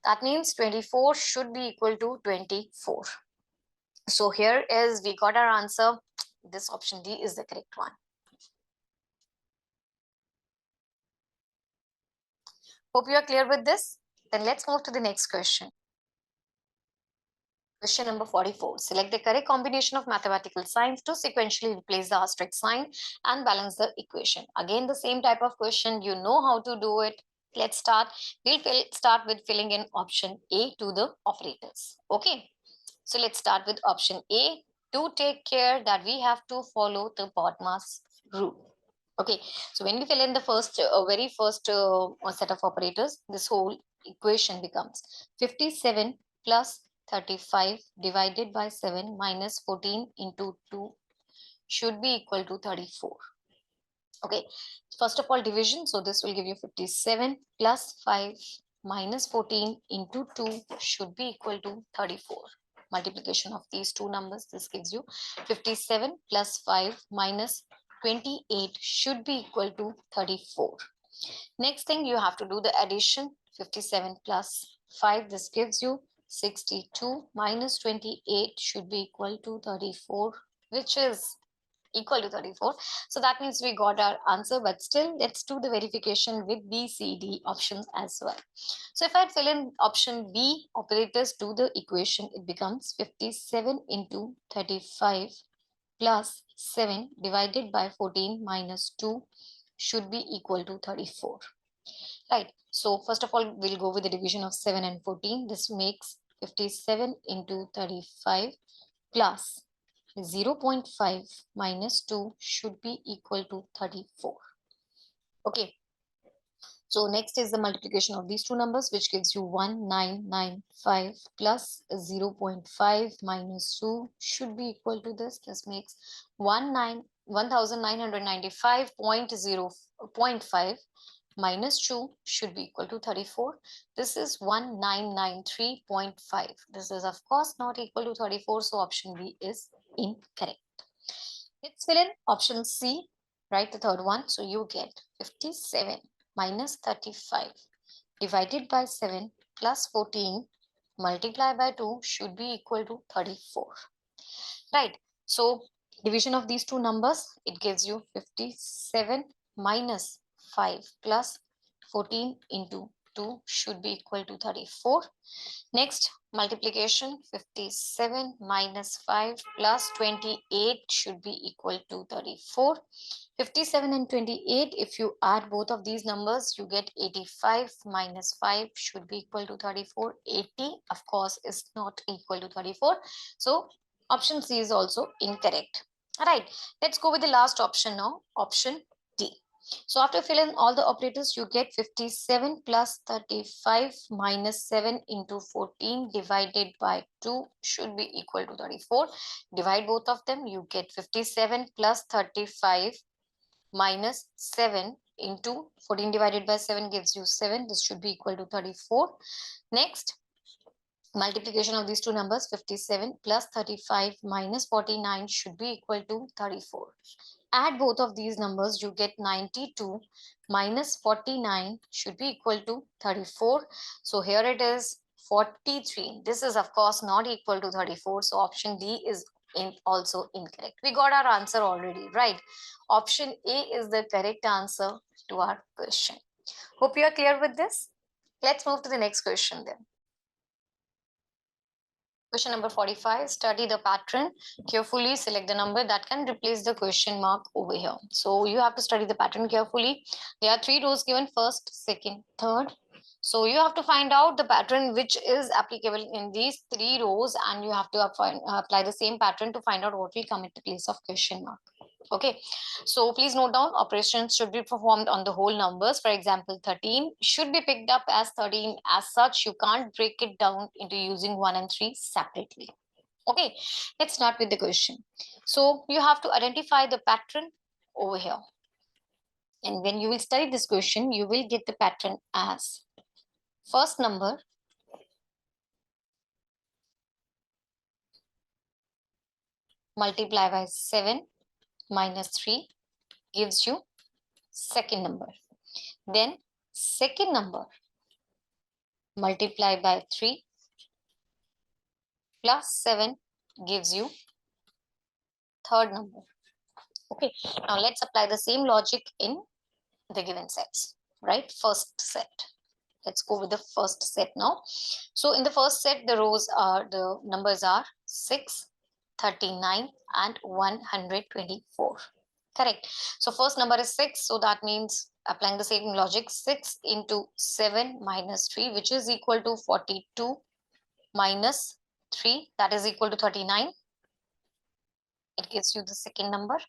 That means 24 should be equal to 24. So here is, we got our answer. This option D is the correct one. Hope you are clear with this. Then let's move to the next question. Question number 44. Select the correct combination of mathematical signs to sequentially replace the asterisk sign and balance the equation. Again, the same type of question. You know how to do it. Let's start. We'll start with filling in option A to the operators. Okay. So let's start with option A. Do take care that we have to follow the BODMAS rule. Okay. So when we fill in the very first set of operators, this whole equation becomes 57 plus 35 divided by 7 minus 14 into 2 should be equal to 34. Okay, first of all division, so this will give you 57 plus 5 minus 14 into 2 should be equal to 34. Multiplication of these two numbers, this gives you 57 plus 5 minus 28 should be equal to 34. Next thing, you have to do the addition. 57 plus 5, this gives you 62 minus 28 should be equal to 34, which is equal to 34. So that means we got our answer, but still let's do the verification with B, C, D options as well. So if I fill in option B, operators do the equation, it becomes 57 into 35 plus 7 divided by 14 minus 2 should be equal to 34. Right. So first of all, we'll go with the division of 7 and 14. This makes 57 into 35 plus 0.5 minus 2 should be equal to 34. Okay. So next is the multiplication of these two numbers, which gives you 1995 plus 0.5 minus 2 should be equal to this. This makes 1995.0.5 minus 2 should be equal to 34. This is 1993.5. This is of course not equal to 34. So option B is incorrect. Let's fill in option C, right? The third one. So you get 57 minus 35 divided by 7 plus 14 multiplied by 2 should be equal to 34. Right. So division of these two numbers, it gives you 57 minus 5 plus 14 into 2 should be equal to 34. Next, multiplication, 57 minus 5 plus 28 should be equal to 34. 57 and 28, if you add both of these numbers, you get 85 minus 5 should be equal to 34. 80, of course, is not equal to 34. So option C is also incorrect. All right, let's go with the last option now, option D. So after filling all the operators, you get 57 plus 35 minus 7 into 14 divided by 2 should be equal to 34. Divide both of them, you get 57 plus 35 minus 7 into 14 divided by 7 gives you 7. This should be equal to 34. Next, multiplication of these two numbers, 57 plus 35 minus 49 should be equal to 34. Add both of these numbers, you get 92 minus 49 should be equal to 34. So here it is 43. This is of course not equal to 34. So option D is also incorrect. We got our answer already, right? Option A is the correct answer to our question. Hope you are clear with this. Let's move to the next question then. Question number 45, study the pattern. Carefully select the number that can replace the question mark over here. So you have to study the pattern carefully. There are 3 rows given, first, second, third. So you have to find out the pattern which is applicable in these 3 rows, and you have to apply the same pattern to find out what will come at the place of question mark. Okay, so please note down, operations should be performed on the whole numbers. For example, 13 should be picked up as 13. As such, you can't break it down into using 1 and 3 separately. Okay, let's start with the question. So you have to identify the pattern over here. And when you will study this question, you will get the pattern as first number multiply by 7 minus 3 gives you second number. Then second number multiply by 3 plus 7 gives you third number. Okay, now let's apply the same logic in the given sets, right? First set. Let's go with the first set now. So in the first set, the numbers are 6, 39 and 124. Correct. So first number is 6. So that means applying the same logic, 6 into 7 minus 3, which is equal to 42 minus 3, that is equal to 39. It gives you the second number,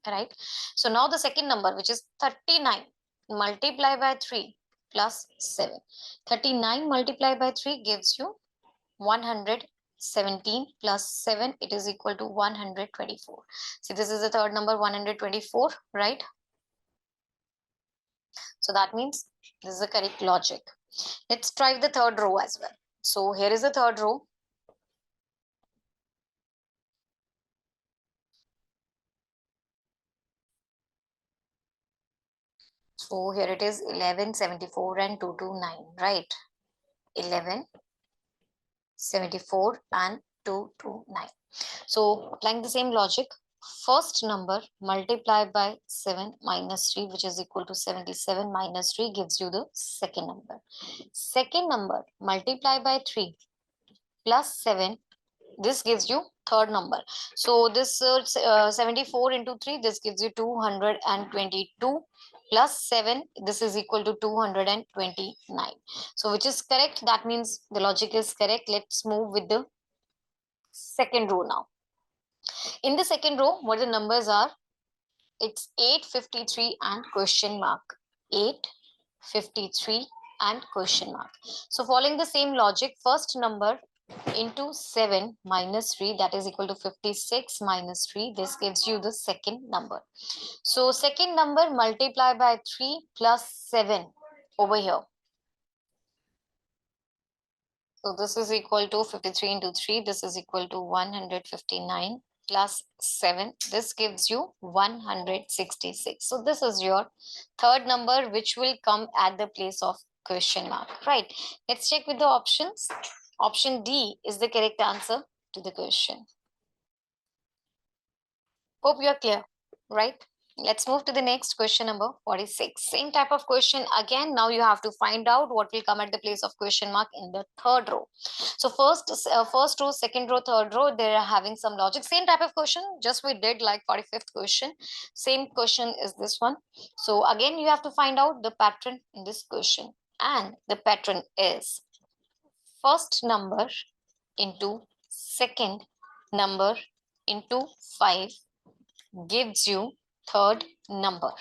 right? So now the second number, which is 39, multiply by 3 plus 7. 39 multiplied by 3 gives you 117 plus 7, it is equal to 124. See, this is the third number, 124, right? So that means this is the correct logic. Let's try the third row as well. So here is the third row. So here it is 11, 74 and 229, right? 11, 74 and 229. So applying the same logic, first number multiplied by 7 minus 3, which is equal to 77 minus 3 gives you the second number. Second number multiplied by 3 plus 7, this gives you third number. So this 74 into 3, this gives you 222 plus 7, this is equal to 229. So which is correct? That means the logic is correct. Let's move with the second row now. In the second row, what the numbers are? It's 853 and question mark. 853 and question mark. So following the same logic, first number into 7 minus 3, that is equal to 56 minus 3. This gives you the second number. So second number multiply by 3 plus 7 over here. So this is equal to 53 into 3. This is equal to 159 plus 7. This gives you 166. So this is your third number, which will come at the place of question mark, right? Let's check with the options. Option D is the correct answer to the question. Hope you are clear, right? Let's move to the next question, number 46. Same type of question again. Now you have to find out what will come at the place of question mark in the third row. So first row, second row, third row, they are having some logic. Same type of question, just we did like 45th question. Same question is this one. So again, you have to find out the pattern in this question. And the pattern is first number into second number into 5 gives you third number.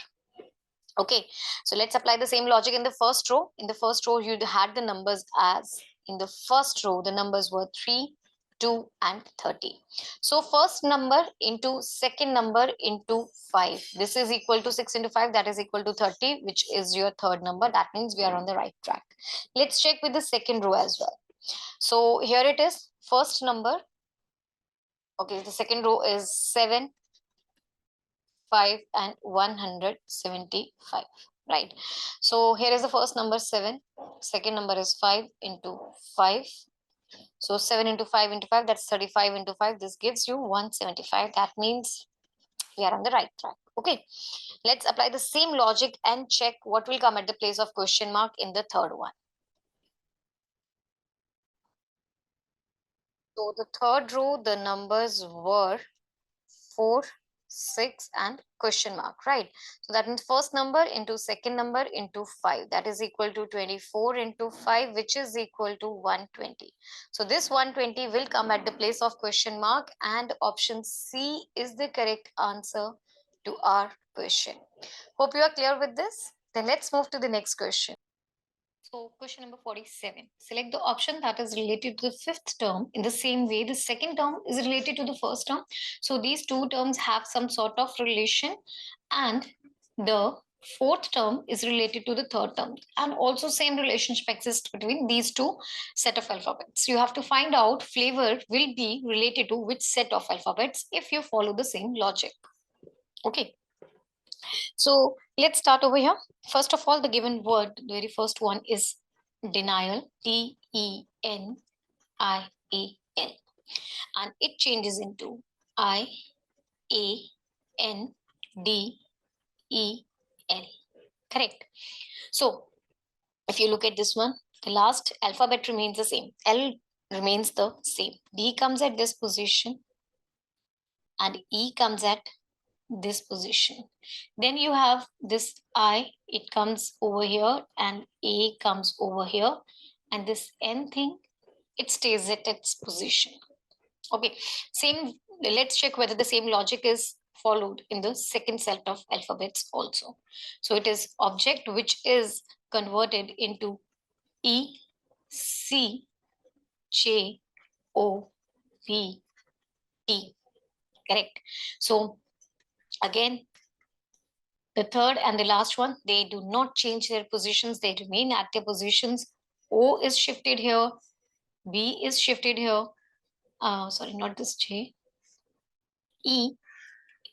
Okay, so let's apply the same logic in the first row. In the first row, you had the numbers as, in the first row, the numbers were 3, 2 and 30. So first number into second number into 5. This is equal to 6 into 5, that is equal to 30, which is your third number. That means we are on the right track. Let's check with the second row as well. So here it is, first number. Okay, the second row is 7, 5 and 175, right? So here is the first number 7, second number is 5 into 5. So 7 into 5 into 5, that's 35 into 5. This gives you 175. That means we are on the right track. Okay, let's apply the same logic and check what will come at the place of question mark in the third one. So the third row, the numbers were 4, 6 and question mark, right? So that means first number into second number into 5, that is equal to 24 into 5, which is equal to 120. So this 120 will come at the place of question mark, and option C is the correct answer to our question. Hope you are clear with this. Then let's move to the next question. So question number 47. Select the option that is related to the fifth term. In the same way, the second term is related to the first term. So these two terms have some sort of relation, and the fourth term is related to the third term. And also same relationship exists between these two set of alphabets. You have to find out flavor will be related to which set of alphabets if you follow the same logic. Okay. So let's start over here. First of all, the given word, the very first one is denial, Denial, and it changes into Iandel. Correct. So if you look at this one, the last alphabet remains the same. L remains the same. D comes at this position and E comes at this position. Then you have this I, it comes over here, and A comes over here, and this N thing, it stays at its position. Okay, same, let's check whether the same logic is followed in the second set of alphabets also. So it is object which is converted into E, C, J, O, V, T. Correct. So again, the third and the last one, they do not change their positions. They remain at their positions. O is shifted here. B is shifted here. Sorry, not this J. E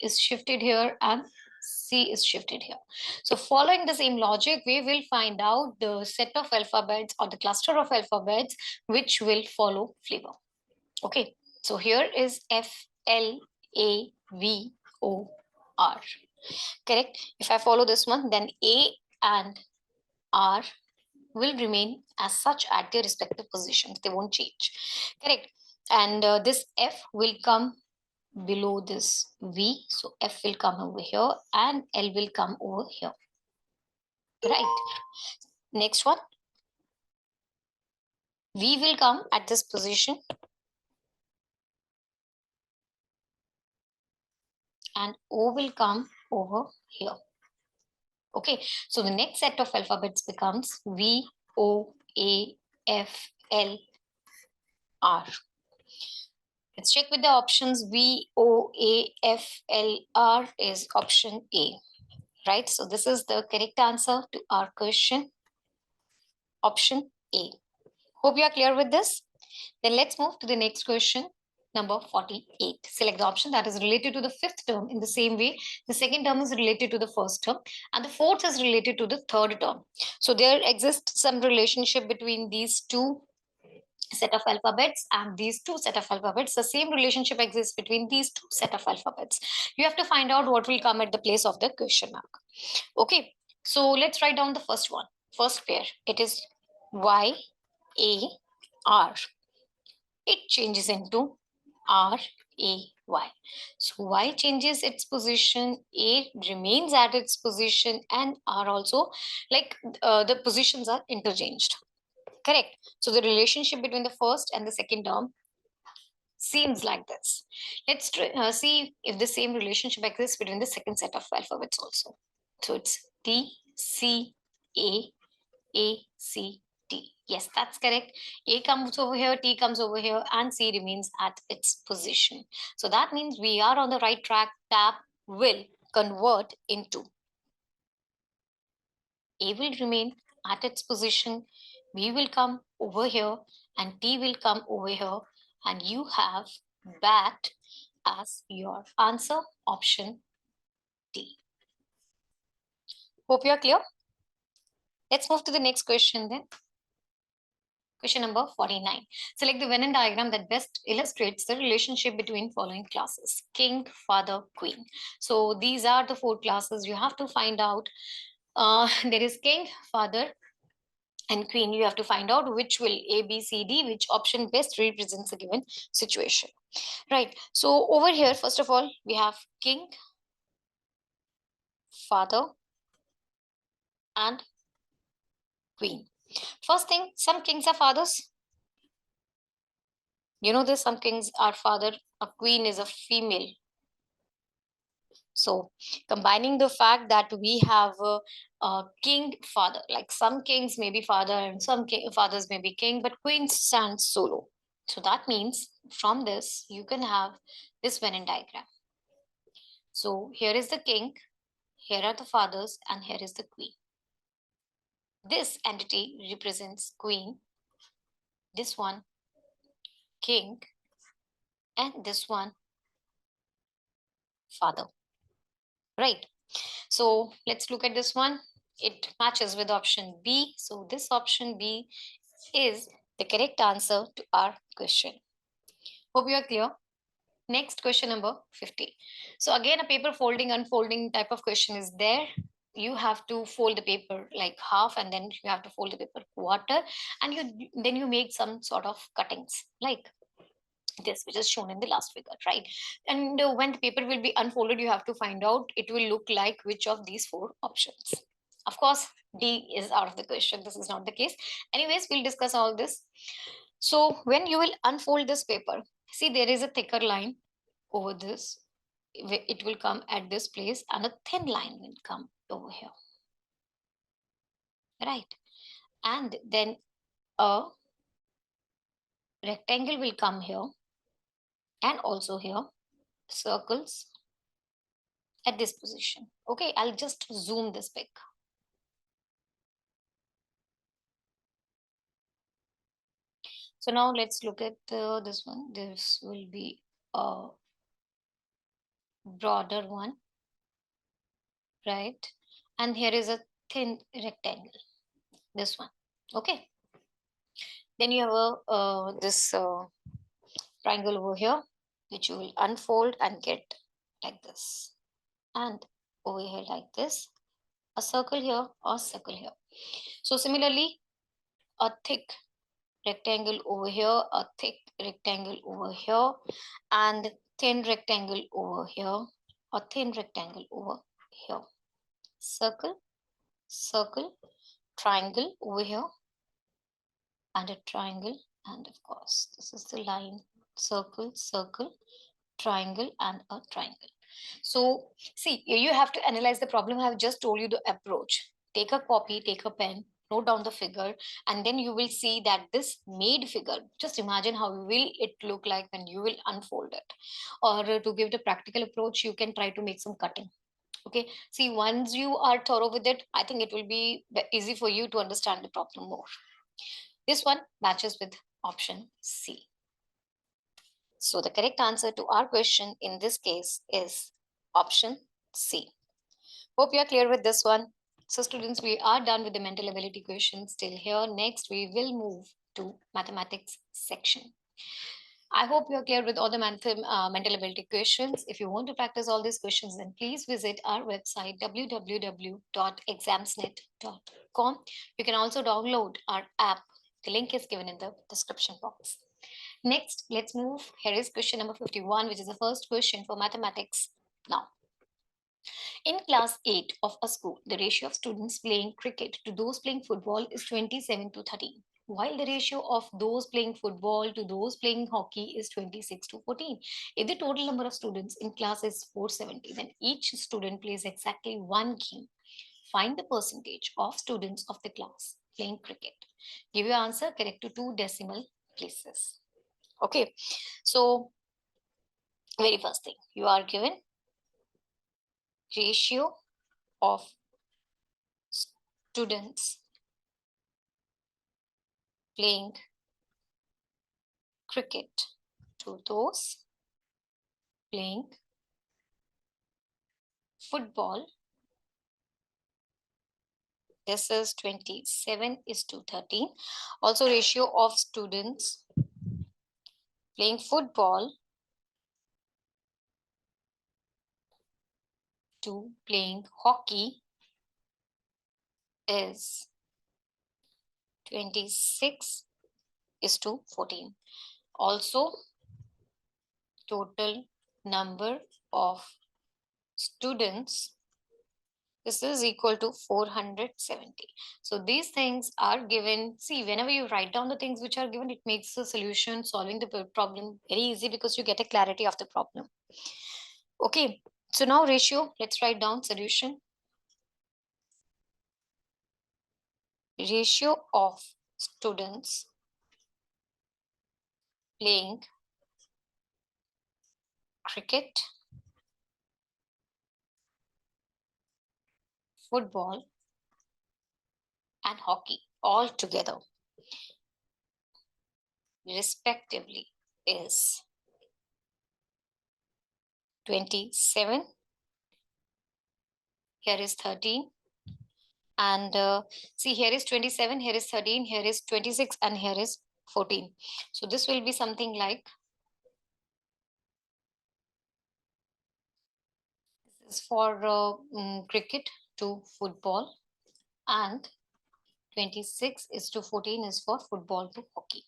is shifted here and C is shifted here. So following the same logic, we will find out the set of alphabets or the cluster of alphabets which will follow flavor. Okay, so here is F, L, A, V, O, R. Correct. If I follow this one, then A and R will remain as such at their respective positions. They won't change. Correct. And this F will come below this V. So F will come over here and L will come over here. Right. Next one. V will come at this position. And O will come over here. Okay, so the next set of alphabets becomes V, O, A, F, L, R. Let's check with the options. V, O, A, F, L, R is option A, right? So this is the correct answer to our question, option A. Hope you are clear with this. Then let's move to the next question. Number 48. Select the option that is related to the fifth term. In the same way, the second term is related to the first term, and the fourth is related to the third term. So there exists some relationship between these two set of alphabets and these two set of alphabets. The same relationship exists between these two set of alphabets. You have to find out what will come at the place of the question mark. Okay, so let's write down the first one. First pair, it is Y, A, R. It changes into R, A, Y. So Y changes its position, A remains at its position, and R also, like the positions are interchanged. Correct. So the relationship between the first and the second term seems like this. Let's see if the same relationship exists between the second set of alphabets also. So it's T, C, A, C, D. Yes, that's correct. A comes over here, T comes over here, and C remains at its position. So that means we are on the right track. Tap will convert into A will remain at its position, B will come over here, and T will come over here, and you have bat as your answer, option D. Hope you are clear. Let's move to the next question then. Question number 49. Select the Venn diagram that best illustrates the relationship between following classes: king, father, queen. So these are the four classes you have to find out. There is king, father, and queen. You have to find out which will A, B, C, D, which option best represents a given situation. Right. So over here, first of all, we have king, father, and queen. First thing, some kings are fathers. You know this, some kings are father, a queen is a female. So combining the fact that we have a king father, like some kings may be father and some fathers may be king, but queen stands solo. So that means from this, you can have this Venn diagram. So here is the king, here are the fathers, and here is the queen. This entity represents queen, this one king, and this one father. Right. So let's look at this one. It matches with option B. So this option B is the correct answer to our question. Hope you are clear. Next, question number 50. So again, a paper folding, unfolding type of question is there. You have to fold the paper like half, and then you have to fold the paper quarter, and then you make some sort of cuttings like this, which is shown in the last figure, right? And when the paper will be unfolded, you have to find out it will look like which of these four options. Of course, D is out of the question. This is not the case. Anyways, we'll discuss all this. So when you will unfold this paper, see there is a thicker line over this. It will come at this place, and a thin line will come over here, right? And then a rectangle will come here, and also here circles at this position. Okay, I'll just zoom this pic. So now let's look at this one. This will be a broader one, right? And here is a thin rectangle, this one. Okay. Then you have this triangle over here, which you will unfold and get like this. And over here like this, a circle here or circle here. So similarly, a thick rectangle over here, a thick rectangle over here, and thin rectangle over here, a thin rectangle over here. Circle, circle, triangle over here, and a triangle, and of course, this is the line, circle, circle, triangle, and a triangle. So see, you have to analyze the problem. I have just told you the approach. Take a copy, take a pen, note down the figure, and then you will see that this made figure, just imagine how will it look like when you will unfold it. Or to give the practical approach, you can try to make some cutting. Okay, see, once you are thorough with it, I think it will be easy for you to understand the problem more. This one matches with option C. So the correct answer to our question in this case is option C. Hope you are clear with this one. So students, we are done with the mental ability questions till here. Next, we will move to mathematics section. I hope you are clear with all the mental ability questions. If you want to practice all these questions, then please visit our website www.examsnet.com. You can also download our app. The link is given in the description box. Next, let's move. Here is question number 51, which is the first question for mathematics. Now, in class 8 of a school, the ratio of students playing cricket to those playing football is 27 to 13, while the ratio of those playing football to those playing hockey is 26 to 14. If the total number of students in class is 470, then each student plays exactly one game. Find the percentage of students of the class playing cricket. Give your answer correct to 2 decimal places. Okay, so very first thing, you are given ratio of students playing cricket to those playing football. This is 27:13. Also, ratio of students playing football to playing hockey is 26:14. Also, total number of students, this is equal to 470. So these things are given. See, whenever you write down the things which are given, it makes the solution, solving the problem very easy because you get a clarity of the problem. Okay, so now ratio, let's write down solution. Ratio of students playing cricket, football, and hockey all together respectively is 27. Here is 13. And see, here is 27, here is 13, here is 26, and here is 14. So this will be something like, this is for cricket to football, and 26:14 is for football to hockey.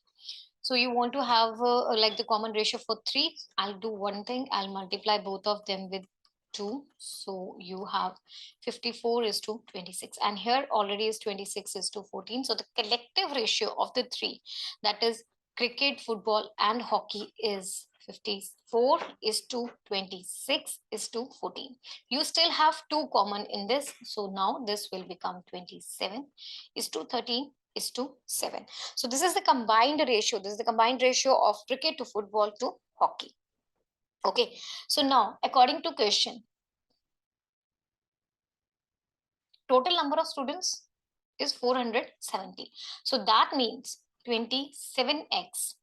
So you want to have like the common ratio for 3. I'll do one thing. I'll multiply both of them with 2. So you have 54:26. And here already is 26:14. So the collective ratio of the 3, that is cricket, football, and hockey, is 54:26:14. You still have 2 common in this. So now this will become 27:13:7. So this is the combined ratio. This is the combined ratio of cricket to football to hockey. Okay. So now, according to question, total number of students is 470. So that means 27x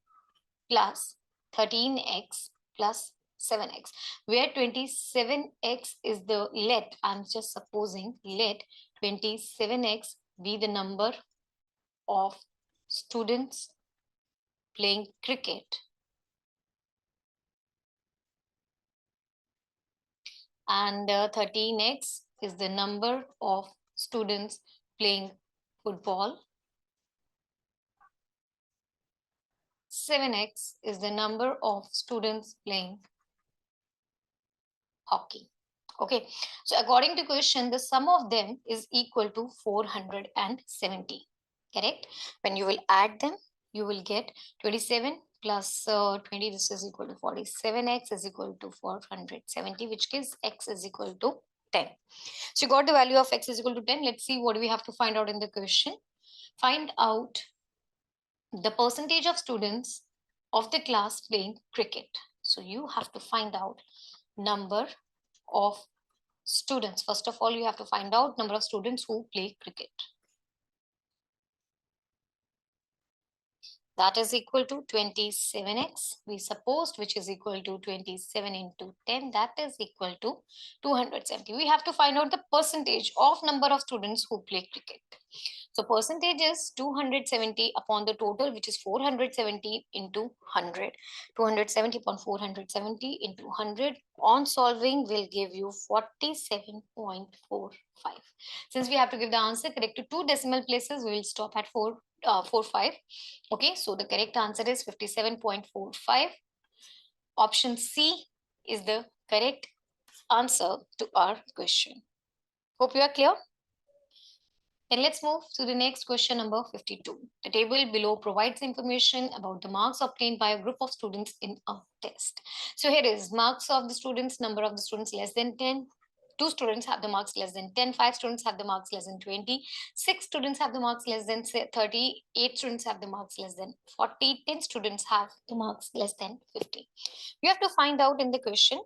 plus 13x plus 7x, where 27x is the, I'm just supposing, let 27x be the number of students playing cricket, and 13x is the number of students playing football. 7x is the number of students playing hockey. Okay, so according to question, the sum of them is equal to 470. Correct? When you will add them, you will get 27 plus 20. This is equal to 47x is equal to 470, which gives x is equal to 10. So you got the value of x is equal to 10. Let's see what we have to find out in the question. Find out the percentage of students of the class playing cricket. So you have to find out number of students. First of all, you have to find out number of students who play cricket. That is equal to 27x, we supposed, which is equal to 27 into 10. That is equal to 270. We have to find out the percentage of number of students who play cricket. So percentage is 270 upon the total, which is 470 into 100. 270 upon 470 into 100. On solving will give you 47.45. Since we have to give the answer correct to 2 decimal places, we will stop at 45. Okay, so the correct answer is 57.45. Option C is the correct answer to our question. Hope you are clear. Then let's move to the next question, number 52. The table below provides information about the marks obtained by a group of students in a test. So here is marks of the students, number of the students less than 10, 2 students have the marks less than 10, 5 students have the marks less than 20, 6 students have the marks less than 30, 8 students have the marks less than 40, 10 students have the marks less than 50. You have to find out in the question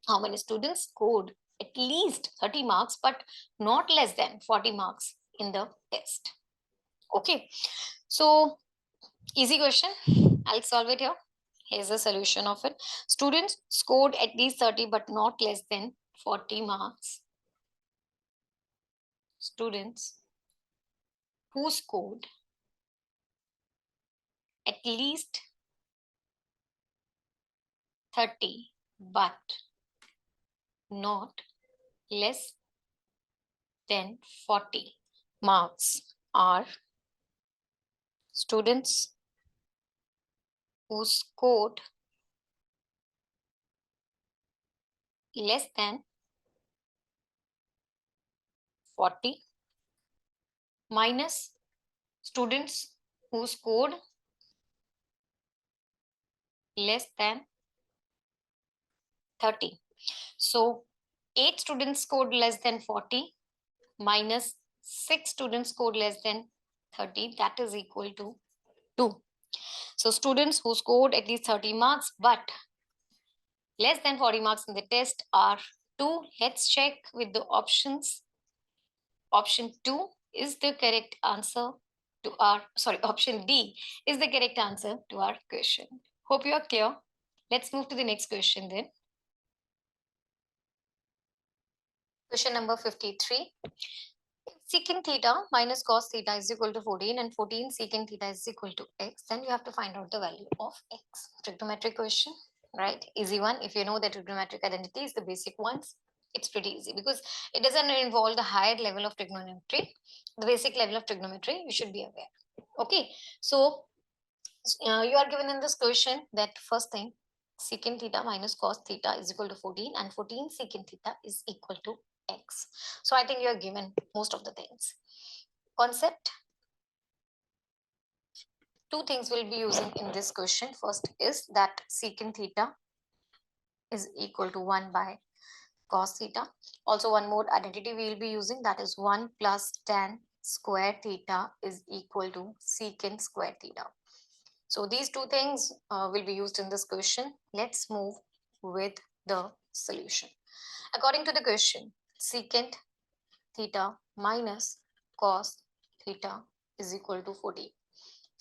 how many students scored at least 30 marks but not less than 40 marks in the test. Okay, so easy question. I'll solve it here. Here's the solution of it. Students scored at least 30 but not less than 40 marks. Students who scored at least 30 but not less than 40 marks are students who scored less than 40 minus students who scored less than 30. So 8 students scored less than 40 minus 6 students scored less than 30, that is equal to 2. So students who scored at least 30 marks but less than 40 marks in the test are 2. Let's check with the options. Option 2 is the correct answer to our, option D is the correct answer to our question. Hope you are clear. Let's move to the next question then. Question number 53. Secant theta minus cos theta is equal to 14 and 14 secant theta is equal to x, then you have to find out the value of x. Trigonometric question, right? Easy one. If you know that trigonometric identity is the basic ones, it's pretty easy because it doesn't involve the higher level of trigonometry. The basic level of trigonometry, you should be aware. Okay, so you are given in this question that first thing, secant theta minus cos theta is equal to 14 and 14 secant theta is equal to x. So I think you are given most of the things. Concept. Two things we'll be using in this question. First is that secant theta is equal to 1 by cos theta. Also one more identity we will be using, that is 1 plus tan square theta is equal to secant square theta. So these two things will be used in this question. Let's move with the solution. According to the question, secant theta minus cos theta is equal to 40.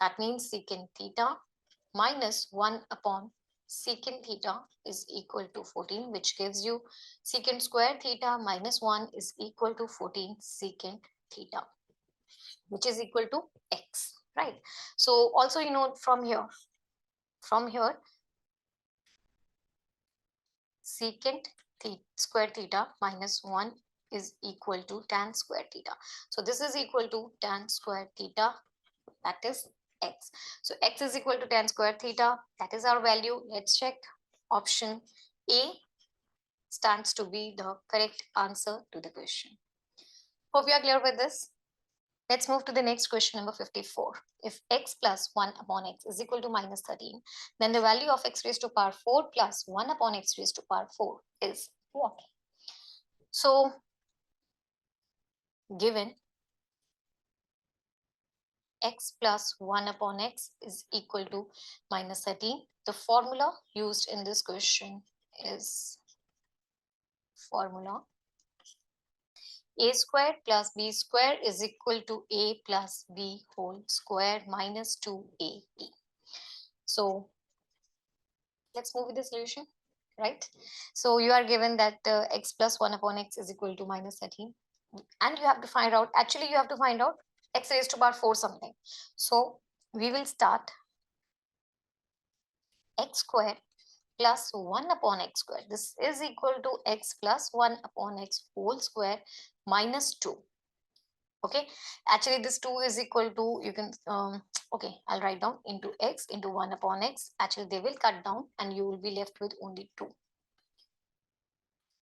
That means secant theta minus 1 upon secant theta is equal to 14, which gives you secant square theta minus 1 is equal to 14 secant theta, which is equal to x, right? So also, you know, from here, secant square theta minus 1 is equal to tan square theta. So this is equal to tan square theta, that is x. So x is equal to tan square theta, that is our value. Let's check. Option A stands to be the correct answer to the question. Hope you are clear with this. Let's move to the next question, number 54. If x plus 1 upon x is equal to minus 13, then the value of x raised to power 4 plus 1 upon x raised to power 4 is what? So, given x plus 1 upon x is equal to minus 13, the formula used in this question is formula a square plus b square is equal to a plus b whole square minus 2ab. So let's move with the solution, right? So you are given that x plus 1 upon x is equal to minus 13, and you have to find out, actually you have to find out x raised to power 4 something. So we will start x square plus 1 upon x square. This is equal to x plus 1 upon x whole square minus 2. Okay, actually this 2 is equal to, you can okay, I'll write down into x into 1 upon x. Actually they will cut down and you will be left with only 2.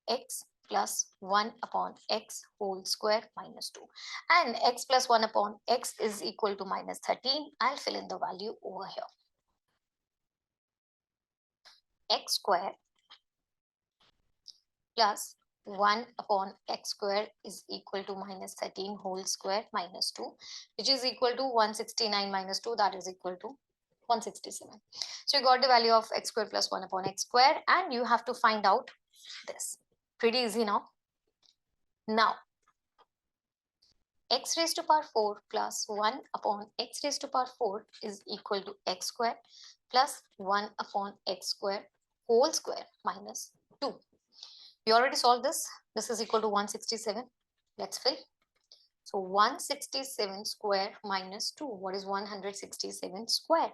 X plus 1 upon x whole square minus 2, and x plus 1 upon x is equal to minus 13. I'll fill in the value over here. X square plus 1 upon x square is equal to minus 13 whole square minus 2, which is equal to 169 minus 2, that is equal to 167. So you got the value of x square plus 1 upon x square, and you have to find out this. Pretty easy now. Now, x raised to power 4 plus 1 upon x raised to power 4 is equal to x square plus 1 upon x square whole square minus 2. We already solved this. This is equal to 167. Let's fill. So 167 square minus 2. What is 167 square?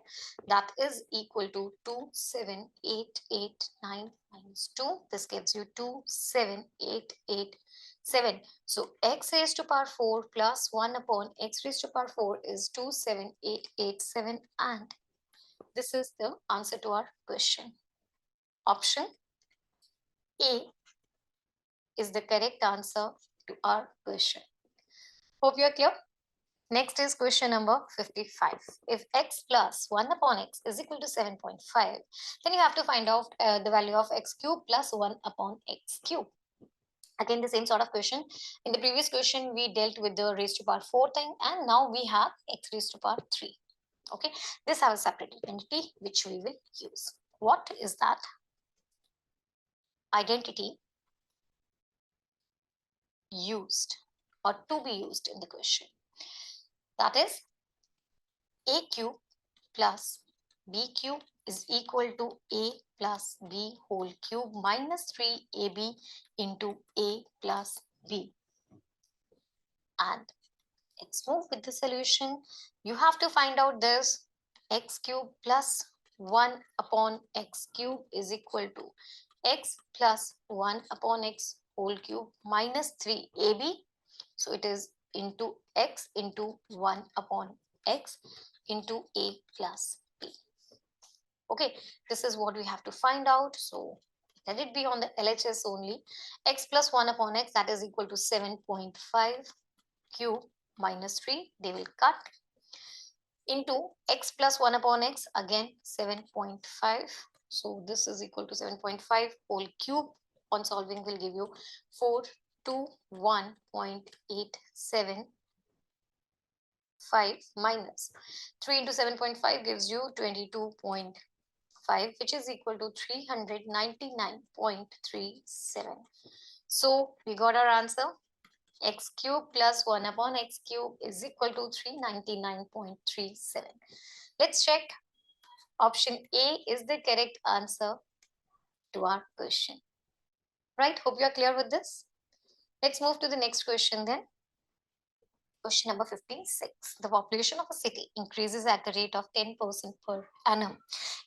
That is equal to 27889 minus 2. This gives you 27887. So x raised to power 4 plus 1 upon x raised to power 4 is 27887, and this is the answer to our question. Option A is the correct answer to our question. Hope you are clear. Next is question number 55. If x plus 1 upon x is equal to 7.5, then you have to find out the value of x cube plus 1 upon x cube. Again, the same sort of question. In the previous question, we dealt with the raised to power 4 thing, and now we have x raised to power 3. Okay, this has a separate identity which we will use. What is that identity used or to be used in the question? That is a cube plus b cube is equal to a plus b whole cube minus 3ab into a plus b. And let's move with the solution. You have to find out this. X cube plus 1 upon x cube is equal to x plus 1 upon x whole cube minus 3ab. So it is into x into 1 upon x into a plus b. Okay, this is what we have to find out. So let it be on the LHS only. X plus 1 upon x, that is equal to 7.5 cube minus 3. They will cut into x plus 1 upon x, again 7.5. So this is equal to 7.5 whole cube. On solving will give you 421.875 minus 3 into 7.5 gives you 22.5, which is equal to 399.37. So we got our answer. X cube plus 1 upon x cube is equal to 399.37. Let's check. Option A is the correct answer to our question. Right? Hope you are clear with this. Let's move to the next question then. Question number 56. The population of a city increases at the rate of 10% per annum.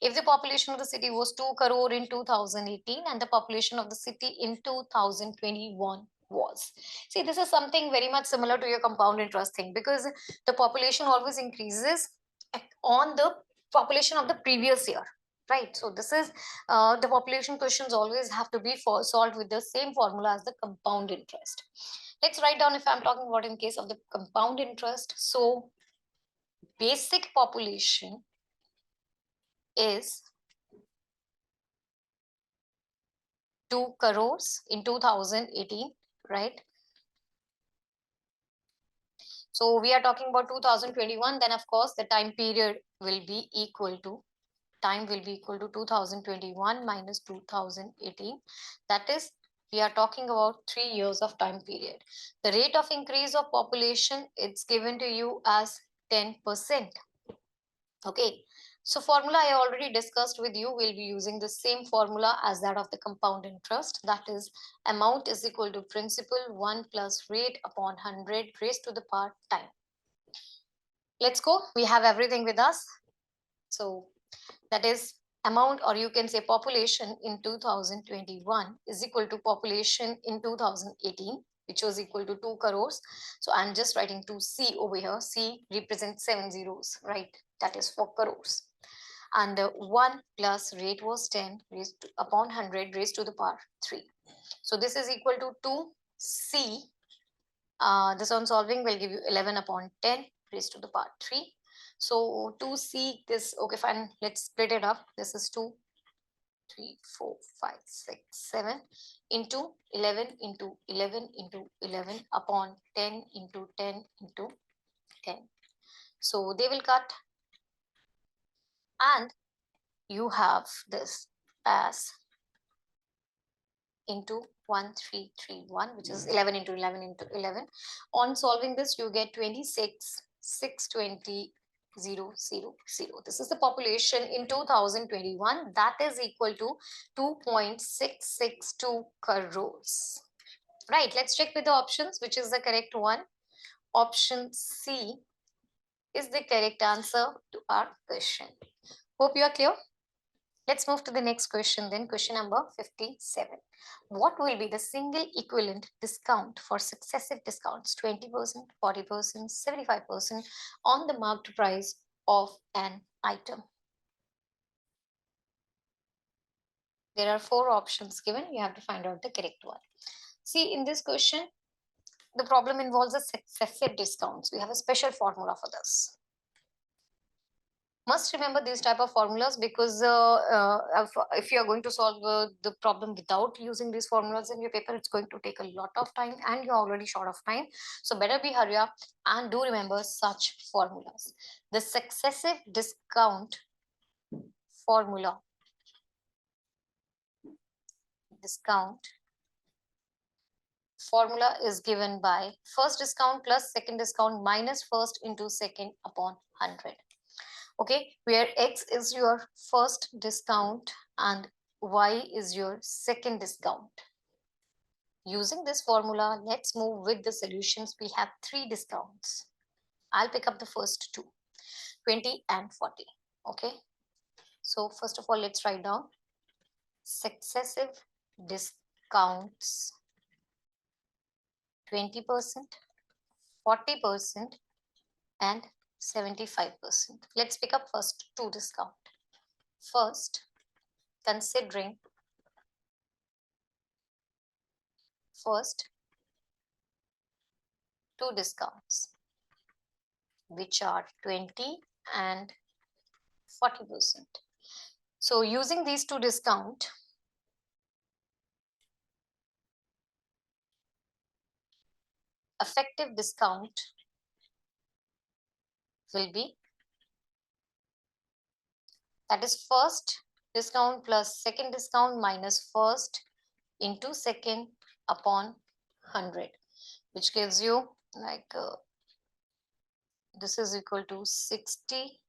If the population of the city was 2 crore in 2018 and the population of the city in 2021 was. See, this is something very much similar to your compound interest thing, because the population always increases on the population of the previous year. Right, so this is the population questions always have to be solved with the same formula as the compound interest. Let's write down if I'm talking about in case of the compound interest. So basic population is 2 crores in 2018, right? So we are talking about 2021, then of course the time period will be equal to 2021 minus 2018. That is, we are talking about 3 years of time period. The rate of increase of population, it's given to you as 10%. Okay, so formula I already discussed with you. We'll be using the same formula as that of the compound interest. That is, amount is equal to principal 1 plus rate upon 100 raised to the power time. Let's go. We have everything with us. So that is amount, or you can say population in 2021 is equal to population in 2018, which was equal to 2 crores. So I'm just writing 2C over here. C represents 7 zeros, right? That is 4 crores. And 1 plus rate was 10 raised upon 100 raised to the power 3. So this is equal to 2C. This on solving will give you 11 upon 10 raised to the power 3. So 2C, this, okay, fine, let's split it up. This is 2, 3, 4, 5, 6, 7 into 11 into 11 into 11 upon 10 into 10 into 10. So they will cut, and you have this as into 1331, which is 11 into 11 into 11. On solving this, you get 26, 620, 0, 0, 0. This is the population in 2021. That is equal to 2.662 crores. Right, let's check with the options, which is the correct one. Option C is the correct answer to our question. Hope you are clear. Let's move to the next question then, question number 57. What will be the single equivalent discount for successive discounts, 20%, 40%, 75% on the marked price of an item? There are 4 options given. You have to find out the correct one. See, in this question, the problem involves a successive discounts. We have a special formula for this. Must remember these type of formulas, because if you are going to solve the problem without using these formulas in your paper, it's going to take a lot of time and you're already short of time. So better be hurry up and do remember such formulas. The successive discount formula, is given by first discount plus second discount minus first into second upon 100. Okay, where X is your first discount and Y is your second discount. Using this formula, let's move with the solutions. We have 3 discounts. I'll pick up the first 2, 20 and 40. Okay, so first of all, let's write down successive discounts, 20%, 40% and 75%. Let's pick up first 2 discount. First, considering first 2 discounts, which are 20 and 40%. So using these 2 discount, effective discount will be, that is first discount plus second discount minus first into second upon 100, which gives you like this is equal to 60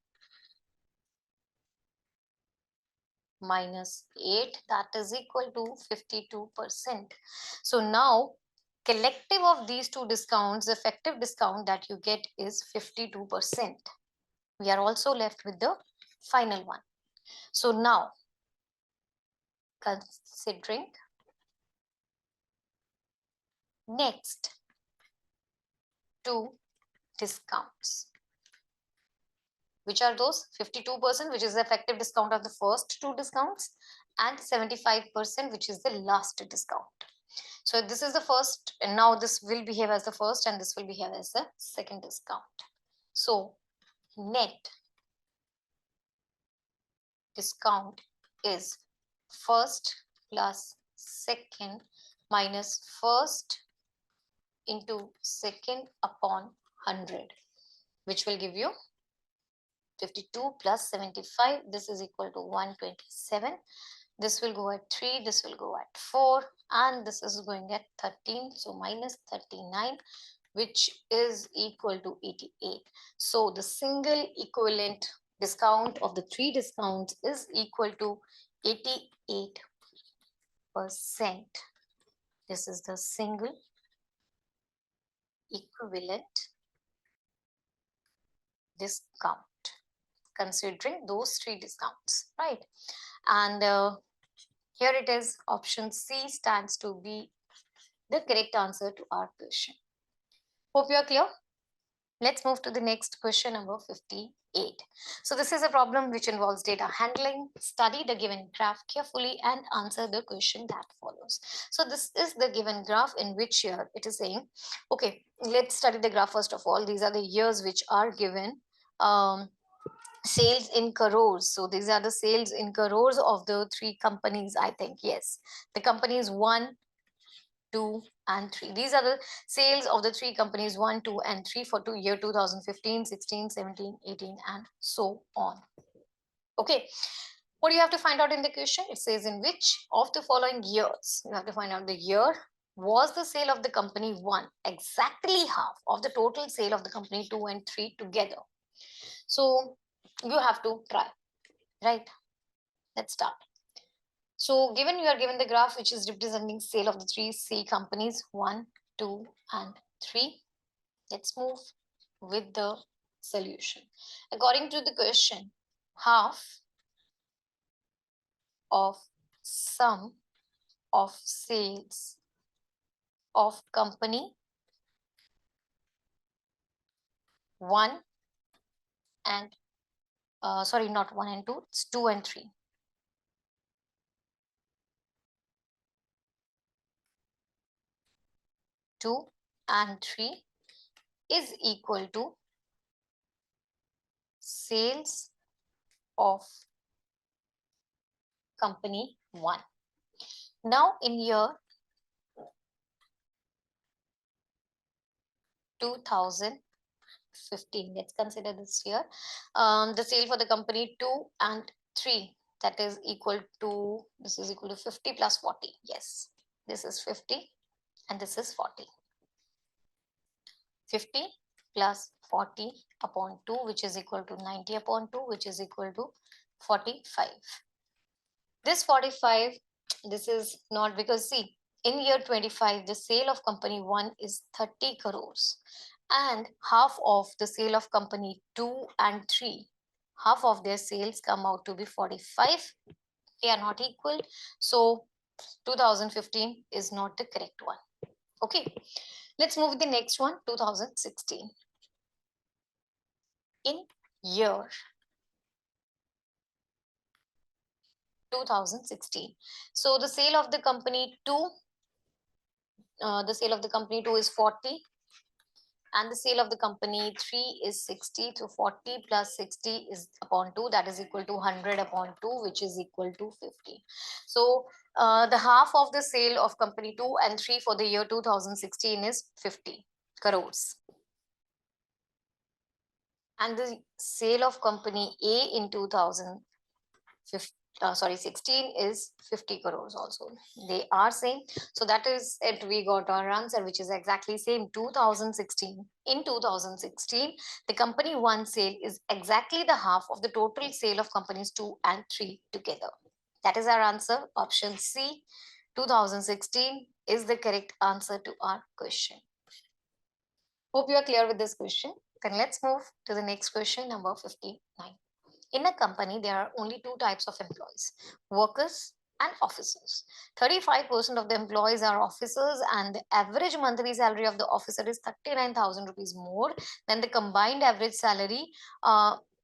minus 8, that is equal to 52%. So now collective of these 2 discounts, effective discount that you get is 52%. We are also left with the final one. So now considering next 2 discounts, which are those 52%, which is the effective discount of the first 2 discounts, and 75%, which is the last discount. So this is the first, and now this will behave as the first and this will behave as the second discount. So net discount is first plus second minus first into second upon 100, which will give you 52 plus 75. This is equal to 127. This will go at 3, this will go at 4, and this is going at 13. So minus 39, which is equal to 88. So the single equivalent discount of the 3 discounts is equal to 88%. This is the single equivalent discount, considering those 3 discounts, right? And here it is, option C stands to be the correct answer to our question. Hope you are clear. Let's move to the next question, number 58. So this is a problem which involves data handling. Study the given graph carefully and answer the question that follows. So this is the given graph, in which here it is saying, okay, let's study the graph first of all. These are the years which are given. Sales in crores. So these are the sales in crores of the three companies, I think. Yes, the companies 1, 2 and 3. These are the sales of the three companies 1, 2 and 3 for year 2015, 16, 17, 18 and so on. Okay, what do you have to find out in the question? It says in which of the following years, you have to find out the year, was the sale of the company 1 exactly half of the total sale of the company 2 and 3 together. So you have to try, right? Let's start. So given you are given the graph which is representing sale of the three C companies 1, 2 and 3. Let's move with the solution. According to the question, half of sum of sales of company 1 and sorry, not 1 and 2, it's 2 and 3. 2 and 3 is equal to sales of company 1. Now in year 2015, let's consider this year, the sale for the company 2 and 3, that is equal to, this is equal to 50 plus 40. Yes, this is 50 and this is 40. 50 plus 40 upon 2, which is equal to 90 upon 2, which is equal to 45. This 45, this is not, because see, in year 25, the sale of company 1 is 30 crores and half of the sale of company 2 and 3, half of their sales come out to be 45. They are not equal. So 2015 is not the correct one. Okay, let's move with the next one, 2016. In year 2016, so the sale of the company 2, the sale of the company 2 is 40 and the sale of the company 3 is 60. So 40 plus 60 is upon 2, that is equal to 100 upon 2, which is equal to 50. So the half of the sale of company 2 and 3 for the year 2016 is 50 crores. And the sale of company A in 16 is 50 crores also. They are same. So that is it. We got our answer, which is exactly same. 2016. In 2016, the company 1 sale is exactly the half of the total sale of companies 2 and 3 together. That is our answer. Option C, 2016 is the correct answer to our question. Hope you are clear with this question. Then let's move to the next question, number 59. In a company, there are only two types of employees, workers and officers. 35% of the employees are officers and the average monthly salary of the officer is 39,000 rupees more than the combined average salary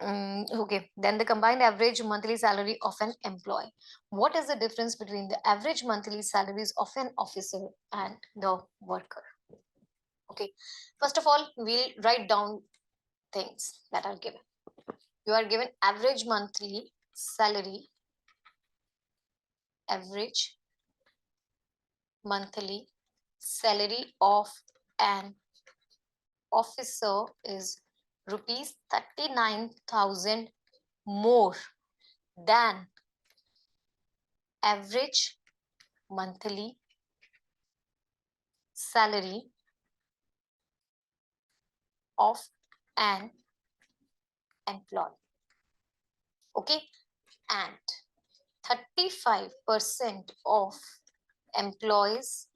then the combined average monthly salary of an employee. What is the difference between the average monthly salaries of an officer and the worker? Okay, first of all, we'll write down things that are given. You are given average monthly salary, average monthly salary of an officer is rupees 39,000 more than average monthly salary of an employee. Okay, and 35% of employees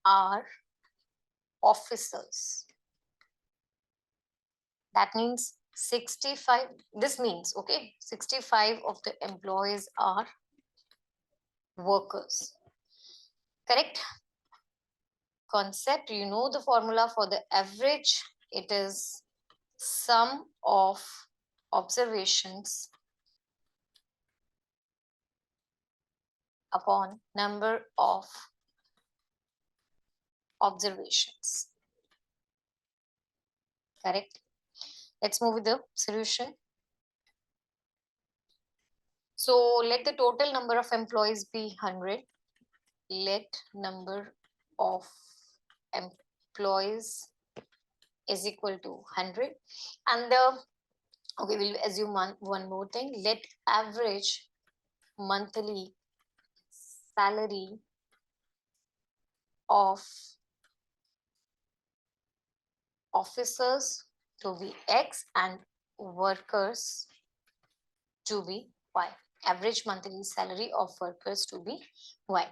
are officers. That means 65, this means, okay, 65 of the employees are workers. Correct? Concept, you know the formula for the average. It is sum of observations upon number of observations. Correct? Let's move with the solution. So let the total number of employees be 100. Let number of employees is equal to 100. And okay, we'll assume one more thing. Let average monthly salary of officers to be X and workers to be Y. Average monthly salary of workers to be Y.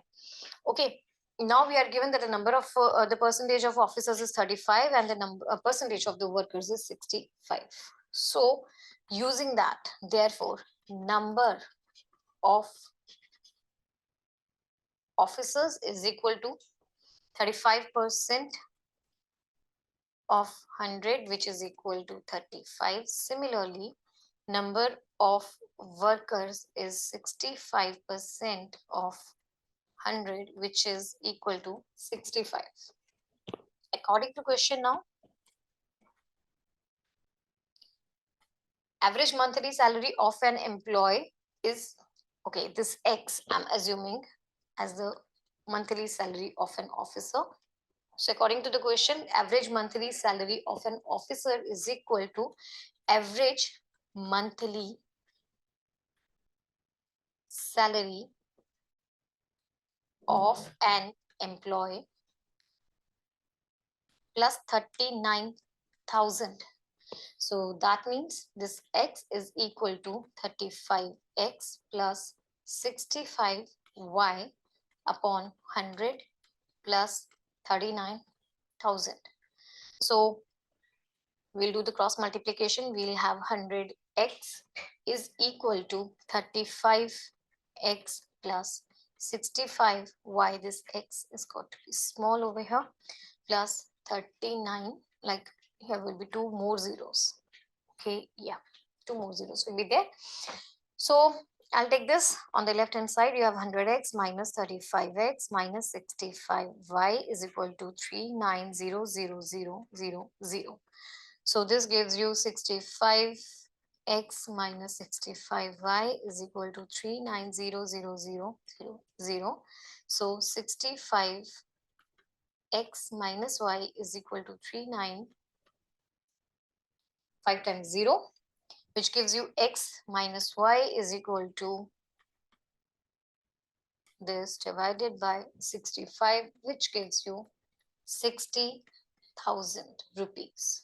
Okay, now we are given that the number of the percentage of officers is 35 and the number percentage of the workers is 65. So using that, therefore, number of officers is equal to 35% of 100, which is equal to 35. Similarly, number of workers is 65% of 100, which is equal to 65. According to question now, average monthly salary of an employee is, okay, this X I'm assuming as the monthly salary of an officer. So according to the question, average monthly salary of an officer is equal to average monthly salary of an employee plus 39,000. So that means this X is equal to 35X plus 65Y upon 100 plus 39,000. So we'll do the cross multiplication. We'll have 100X is equal to 35X plus 65Y. This X is got to be small over here, plus 39, like here will be two more zeros. Okay, yeah, two more zeros will be there. So I'll take this on the left hand side. You have 100x minus 35x minus 65y is equal to 390000. So this gives you 65x minus 65y is equal to 390000. So 65x minus y is equal to 39, 5 times 0, which gives you x minus y is equal to this divided by 65, which gives you 60,000 rupees.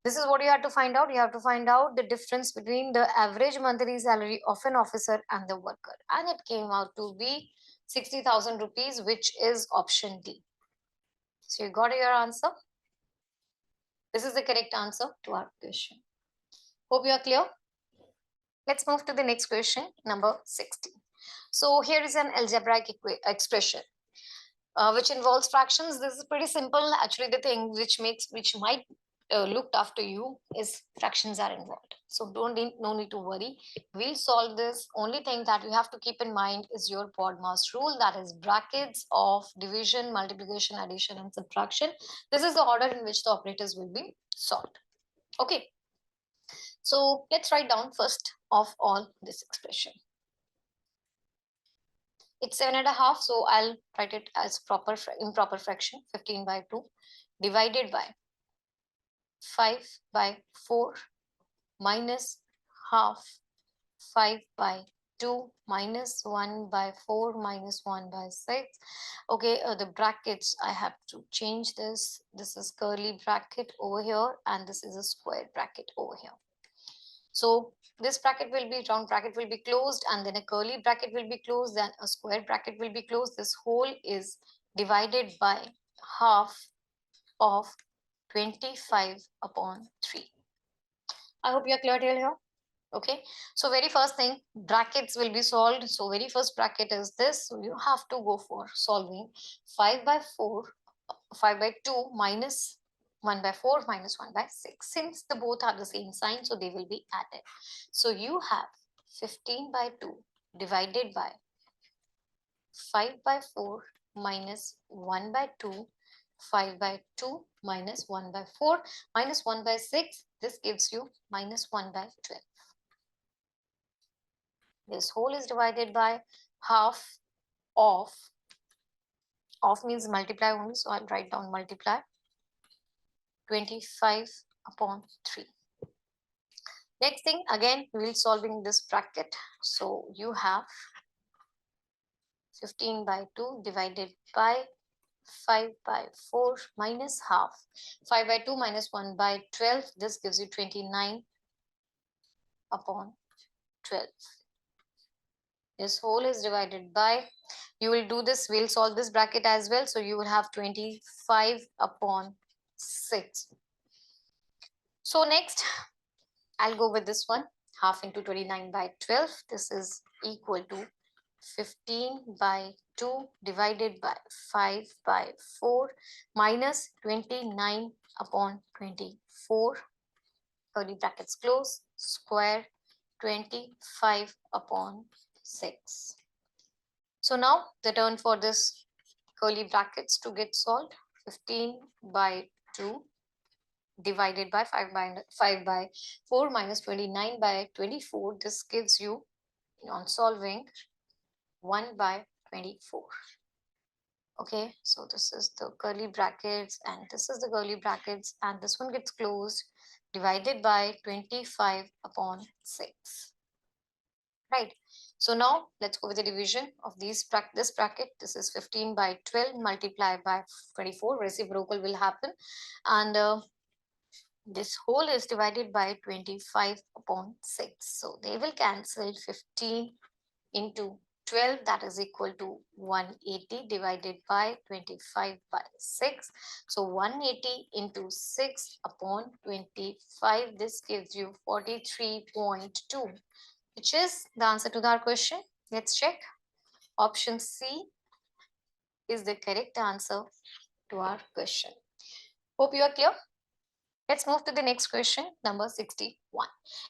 This is what you have to find out. You have to find out the difference between the average monthly salary of an officer and the worker. And it came out to be 60,000 rupees, which is option D. So you got your answer. This is the correct answer to our question. Hope you are clear. Let's move to the next question, number 60. So here is an algebraic expression which involves fractions. This is pretty simple. Actually, the thing which might look after you is fractions are involved. So no need to worry. We'll solve this. Only thing that you have to keep in mind is your BODMAS rule, that is brackets of division, multiplication, addition, and subtraction. This is the order in which the operators will be solved. Okay. So let's write down first of all this expression. It's 7.5, so I'll write it as improper fraction, 15 by 2 divided by 5 by 4 minus half 5 by 2 minus 1 by 4 minus 1 by 6. Okay, the brackets, I have to change this. This is curly bracket over here and this is a square bracket over here. So this bracket will be, round bracket will be closed, and then a curly bracket will be closed, then a square bracket will be closed. This whole is divided by half of 25 upon 3. I hope you are clear till here. Okay, so very first thing, brackets will be solved. So very first bracket is this. So you have to go for solving 5 by 4, 5 by 2 minus 1 by 4 minus 1 by 6. Since the both have the same sign, so they will be added. So you have 15 by 2 divided by 5 by 4 minus 1 by 2, 5 by 2 minus 1 by 4 minus 1 by 6. This gives you minus 1 by 12. This whole is divided by half of means multiply only, so I'll write down multiply 25 upon 3. Next thing, again we will solving this bracket. So you have 15 by 2 divided by 5 by 4 minus half. 5 by 2 minus 1 by 12. This gives you 29 upon 12. This whole is divided by, you will do this, we'll solve this bracket as well. So you will have 25 upon 6. So next, I'll go with this one. Half into 29 by 12. This is equal to 15 by 2 divided by 5 by 4 minus 29 upon 24. Curly brackets close. Square 25 upon 6. So now the turn for this curly brackets to get solved. 15 by 2 divided by 5 by 4 minus 29 by 24. This gives you, on solving, 1 by 24. Okay, so this is the curly brackets and this is the curly brackets, and this one gets closed, divided by 25 upon 6. Right. So now let's go with the division of this bracket. This is 15 by 12 multiplied by 24. Reciprocal will happen, and this whole is divided by 25 upon 6. So they will cancel. 15 into 12, that is equal to 180 divided by 25 by 6. So 180 into 6 upon 25. This gives you 43.2, which is the answer to our question. Let's check. Option C is the correct answer to our question. Hope you are clear. Let's move to the next question, number 61.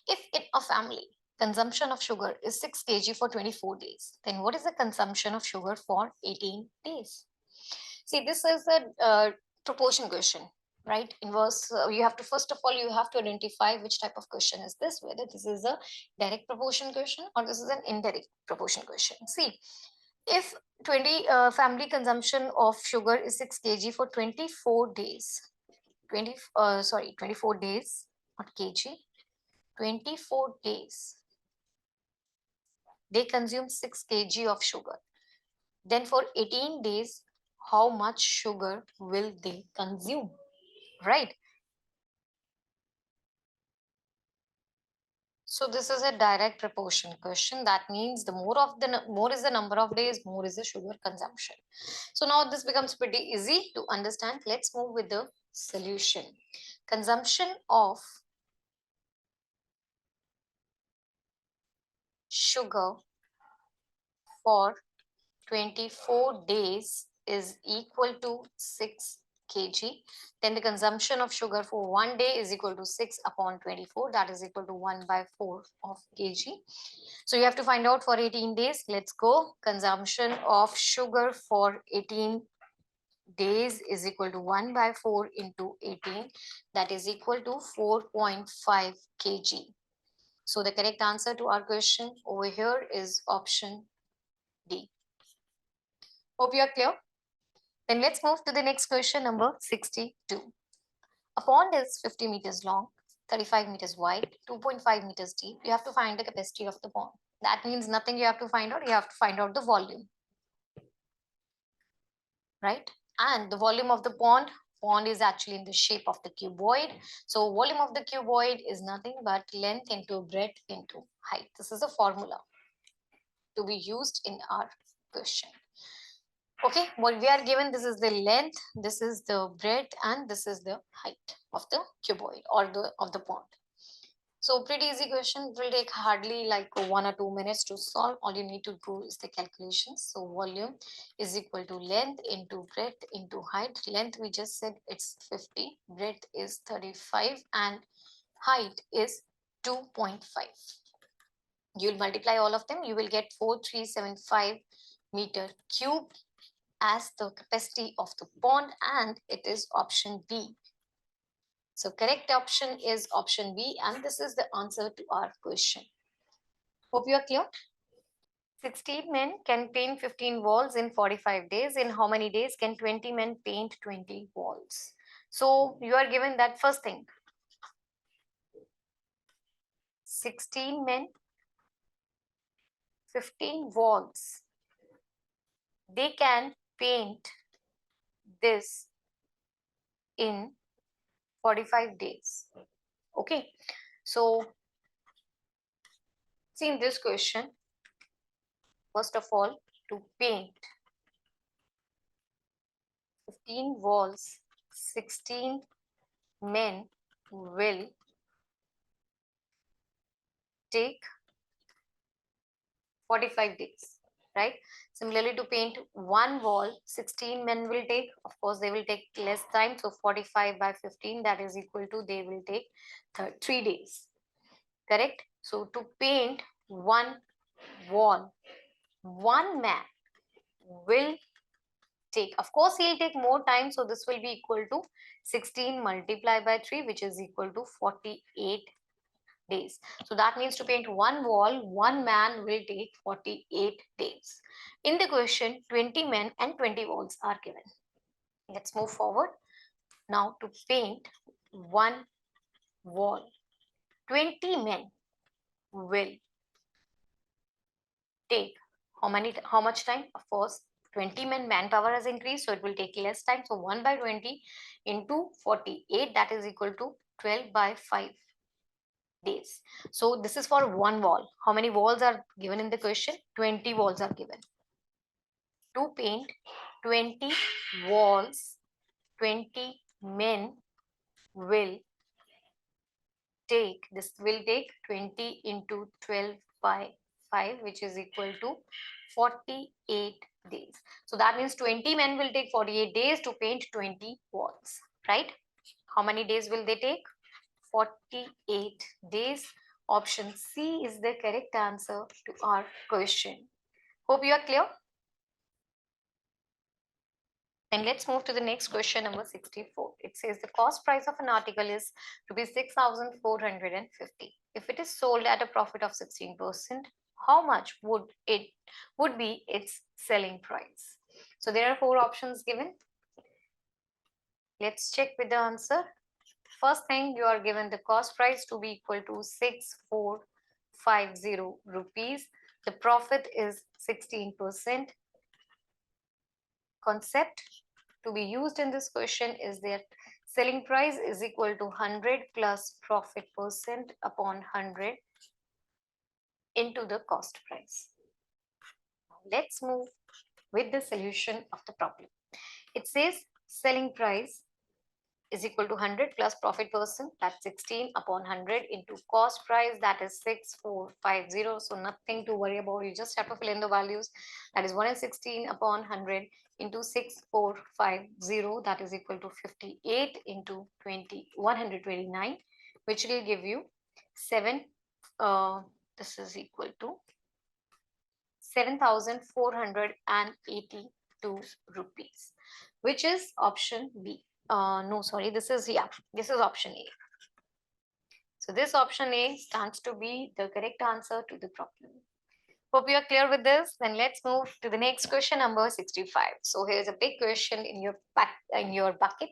If in a family, consumption of sugar is 6 kg for 24 days, then what is the consumption of sugar for 18 days? See, this is a proportion question, right? Inverse, you have to, first of all, you have to identify which type of question is this, whether this is a direct proportion question or this is an indirect proportion question. See, if 20 family consumption of sugar is 6 kg for 24 days, 24 days, not kg, 24 days, they consume 6 kg of sugar. Then for 18 days, how much sugar will they consume, right? So this is a direct proportion question. That means the more is the number of days, more is the sugar consumption. So now this becomes pretty easy to understand. Let's move with the solution. Consumption of sugar for 24 days is equal to 6 kg. Then the consumption of sugar for 1 day is equal to 6 upon 24. That is equal to 1 by 4 of kg. So you have to find out for 18 days. Let's go. Consumption of sugar for 18 days is equal to 1 by 4 into 18. That is equal to 4.5 kg. So the correct answer to our question over here is option D. Hope you are clear. Then let's move to the next question, number 62. A pond is 50 meters long, 35 meters wide, 2.5 meters deep. You have to find the capacity of the pond. That means nothing you have to find out. You have to find out the volume, right? And the volume of the pond is actually in the shape of the cuboid. So volume of the cuboid is nothing but length into breadth into height. This is a formula to be used in our question. Okay, what we are given, this is the length, this is the breadth, and this is the height of the cuboid or of the pond. So pretty easy question. It will take hardly like 1 or 2 minutes to solve. All you need to do is the calculations. So volume is equal to length into breadth into height. Length we just said it's 50, breadth is 35, and height is 2.5. You'll multiply all of them. You will get 4375 meter cube as the capacity of the pond, and it is option B. So correct option is option B, and this is the answer to our question. Hope you are clear. 16 men can paint 15 walls in 45 days. In how many days can 20 men paint 20 walls? So you are given that first thing. 16 men, 15 walls. They can paint this in 45 days. Okay. So see in this question, first of all, to paint 15 walls, 16 men will take 45 days, right? Similarly, to paint one wall, 16 men will take, of course, they will take less time. So 45 by 15, that is equal to, they will take 3 days, correct? So to paint one wall, one man will take, of course, he'll take more time. So this will be equal to 16 multiplied by 3, which is equal to 48 days. So that means to paint one wall, one man will take 48 days. In the question, 20 men and 20 walls are given. Let's move forward. Now to paint one wall, 20 men will take how much time? Of course, 20 men manpower has increased, so it will take less time. So 1 by 20 into 48, that is equal to 12 by 5 days. So this is for one wall. How many walls are given in the question? 20 walls are given. To paint 20 walls, 20 men will take, this will take 20 into 12 by 5, which is equal to 48 days. So that means 20 men will take 48 days to paint 20 walls, right? How many days will they take? 48 days. Option C is the correct answer to our question. Hope you are clear. And let's move to the next question, number 64. It says the cost price of an article is rupees 6,450. If it is sold at a profit of 16%, how much would be its selling price? So there are 4 options given. Let's check with the answer. First thing, you are given the cost price to be equal to 6,450 rupees. The profit is 16%. Concept to be used in this question is that selling price is equal to 100 plus profit percent upon 100 into the cost price. Let's move with the solution of the problem. It says selling price is equal to 100 plus profit percent, that's 16 upon 100 into cost price, that is 6,450. So nothing to worry about, you just have to fill in the values. That is 116 upon 100 into 6,450, that is equal to 58 into 129, which will give you 7. This is equal to 7,482 rupees, which is option B. No, sorry, this is option A. So this option A stands to be the correct answer to the problem. Hope you are clear with this. Then let's move to the next question, number 65. So here's a big question in your bucket.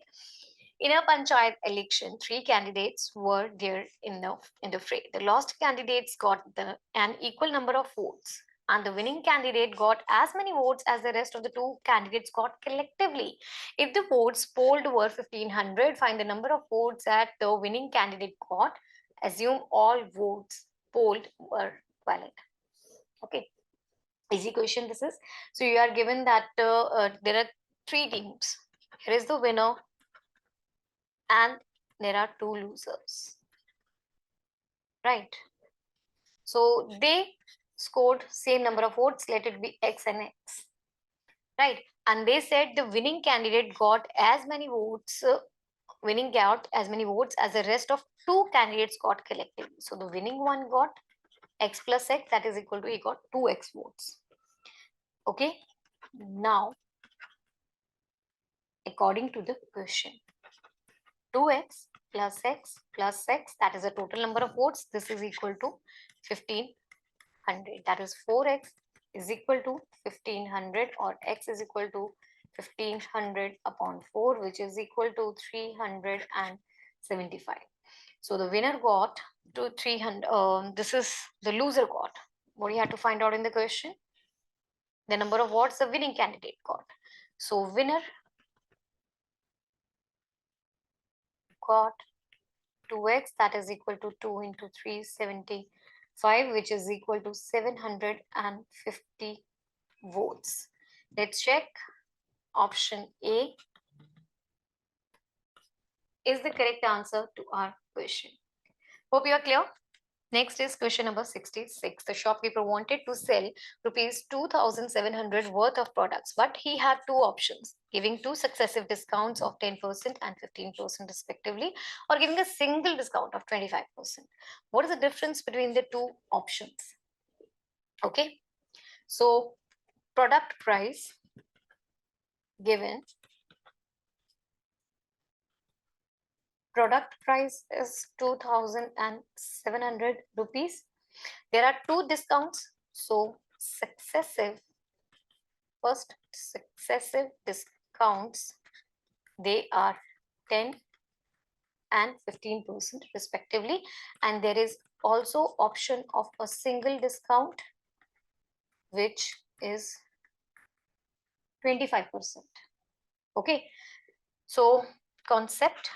In a panchayat election, 3 candidates were there in the fray. The lost candidates got an equal number of votes, and the winning candidate got as many votes as the rest of the 2 candidates got collectively. If the votes polled were 1,500, find the number of votes that the winning candidate got. Assume all votes polled were valid. Okay, easy question this is. So you are given that there are 3 teams. Here is the winner and there are 2 losers, right? So they scored same number of votes, let it be X and X, right? And they said the winning candidate got as many votes, as the rest of 2 candidates got collectively. So the winning one got X plus X, that is equal to, he got 2X votes. Okay, now according to the question, 2x plus x plus x, that is the total number of votes. This is equal to 1,500. That is 4x is equal to 1500, or x is equal to 1500 upon 4, which is equal to 375. So the winner got to 300. This is the loser got. What you have to find out in the question? The number of watts the winning candidate got. So winner got 2x, that is equal to 2 into 375, which is equal to 750 votes. Let's check. Option A is the correct answer to our question. Hope you are clear. Next is question number 66. The shopkeeper wanted to sell rupees 2,700 worth of products, but he had two options: giving two successive discounts of 10% and 15% respectively, or giving a single discount of 25%. What is the difference between the two options? Okay, so product price given, product price is 2,700 rupees. There are two discounts, so first successive discounts, they are 10 and 15% respectively, and there is also option of a single discount, which is 25%. Okay, so concept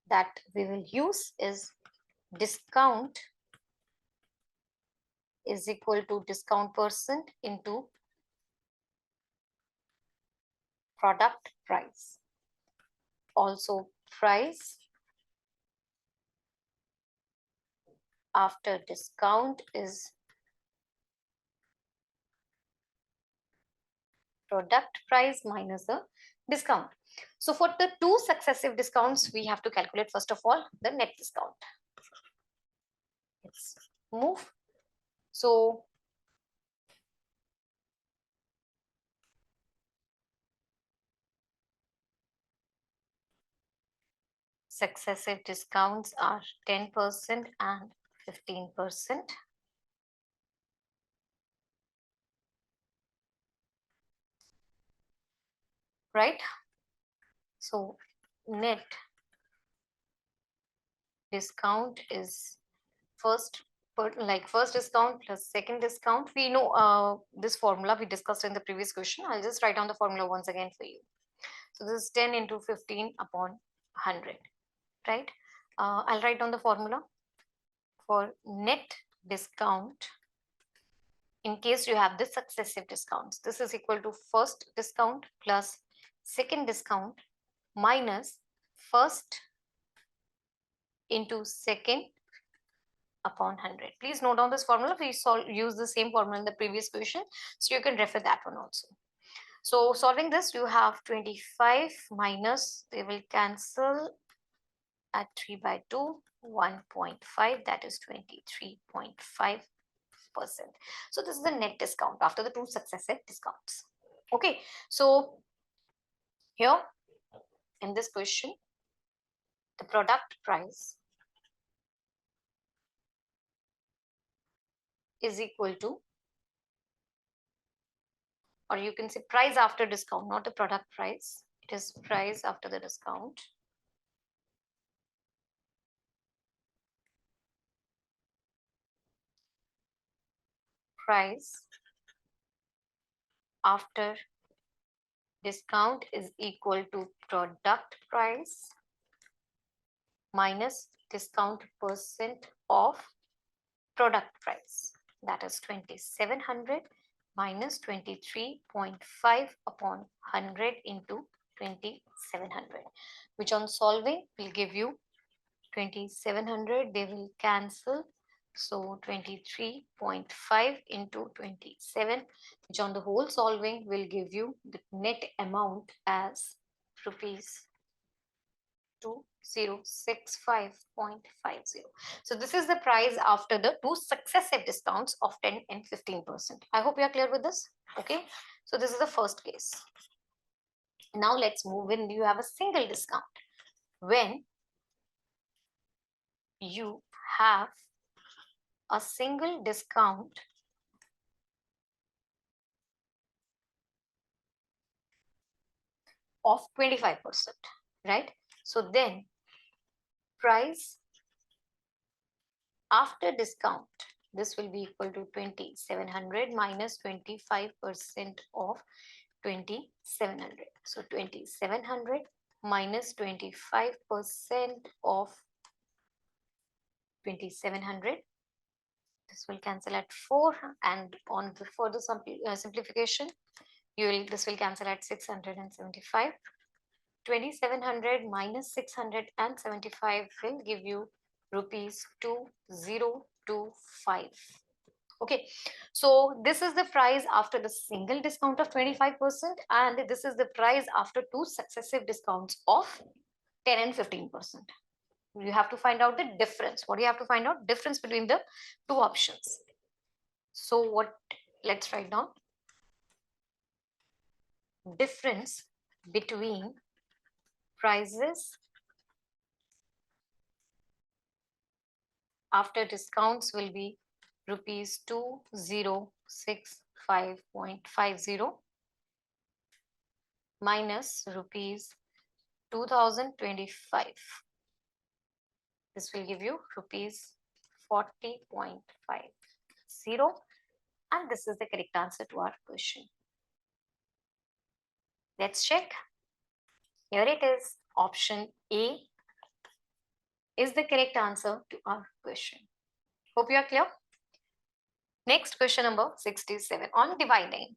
that we will use is discount is equal to discount percent into product price. Also, price after discount is product price minus the discount. So for the two successive discounts, we have to calculate first of all the net discount. Let's move. So successive discounts are 10% and 15%. Right? So net discount is first discount plus second discount. We know this formula we discussed in the previous question. I'll just write down the formula once again for you. So this is 10 into 15 upon 100, right? I'll write down the formula for net discount in case you have the successive discounts. This is equal to first discount plus second discount minus first into second upon 100. Please note down this formula. We use the same formula in the previous question, so you can refer that one also. So solving this, you have 25 minus, they will cancel at 3 by 2, 1.5, that is 23.5%. So this is the net discount after the two successive discounts. Okay, so here in this question, the product price is equal to, or you can say price after discount, not the product price. It is price after the discount. Price after discount is equal to product price minus discount percent of product price. That is 2700 minus 23.5 upon 100 into 2700, which on solving will give you 2700. They will cancel. So 23.5 into 27, which on the whole solving will give you the net amount as rupees 2065.50. So this is the price after the two successive discounts of 10 and 15%. I hope you are clear with this. Okay, so this is the first case. Now let's move when you have a single discount. When you have a single discount of 25%, right? So then price after discount, this will be equal to 2700 minus 25% of 2700. So 2700 minus 25% of 2700. This will cancel at 4, and on the further simplification, this will cancel at 675. 2700 minus 675 will give you rupees 2025. Okay, so this is the price after the single discount of 25%, and this is the price after two successive discounts of 10 and 15%. You have to find out the difference. What do you have to find out? Difference between the two options. So let's write down difference between prices after discounts will be rupees 2065.50 minus rupees 2025. This will give you rupees 40.50, and this is the correct answer to our question. Let's check. Here it is. Option A is the correct answer to our question. Hope you are clear. Next, question number 67. On dividing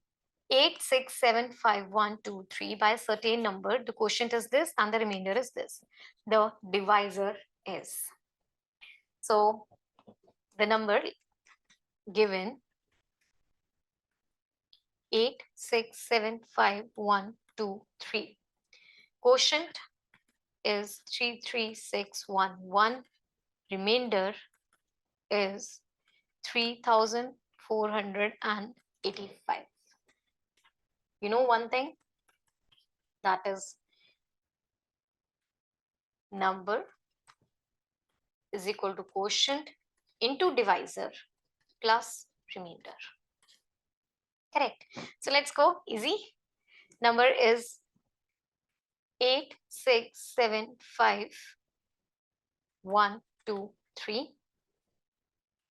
8675123 by a certain number, the quotient is this and the remainder is this. The divisor is. So the number given 8675123. Quotient is 33611. Remainder is 3485. You know one thing, that is number is equal to quotient into divisor plus remainder. Correct. So let's go easy. Number is 8675123.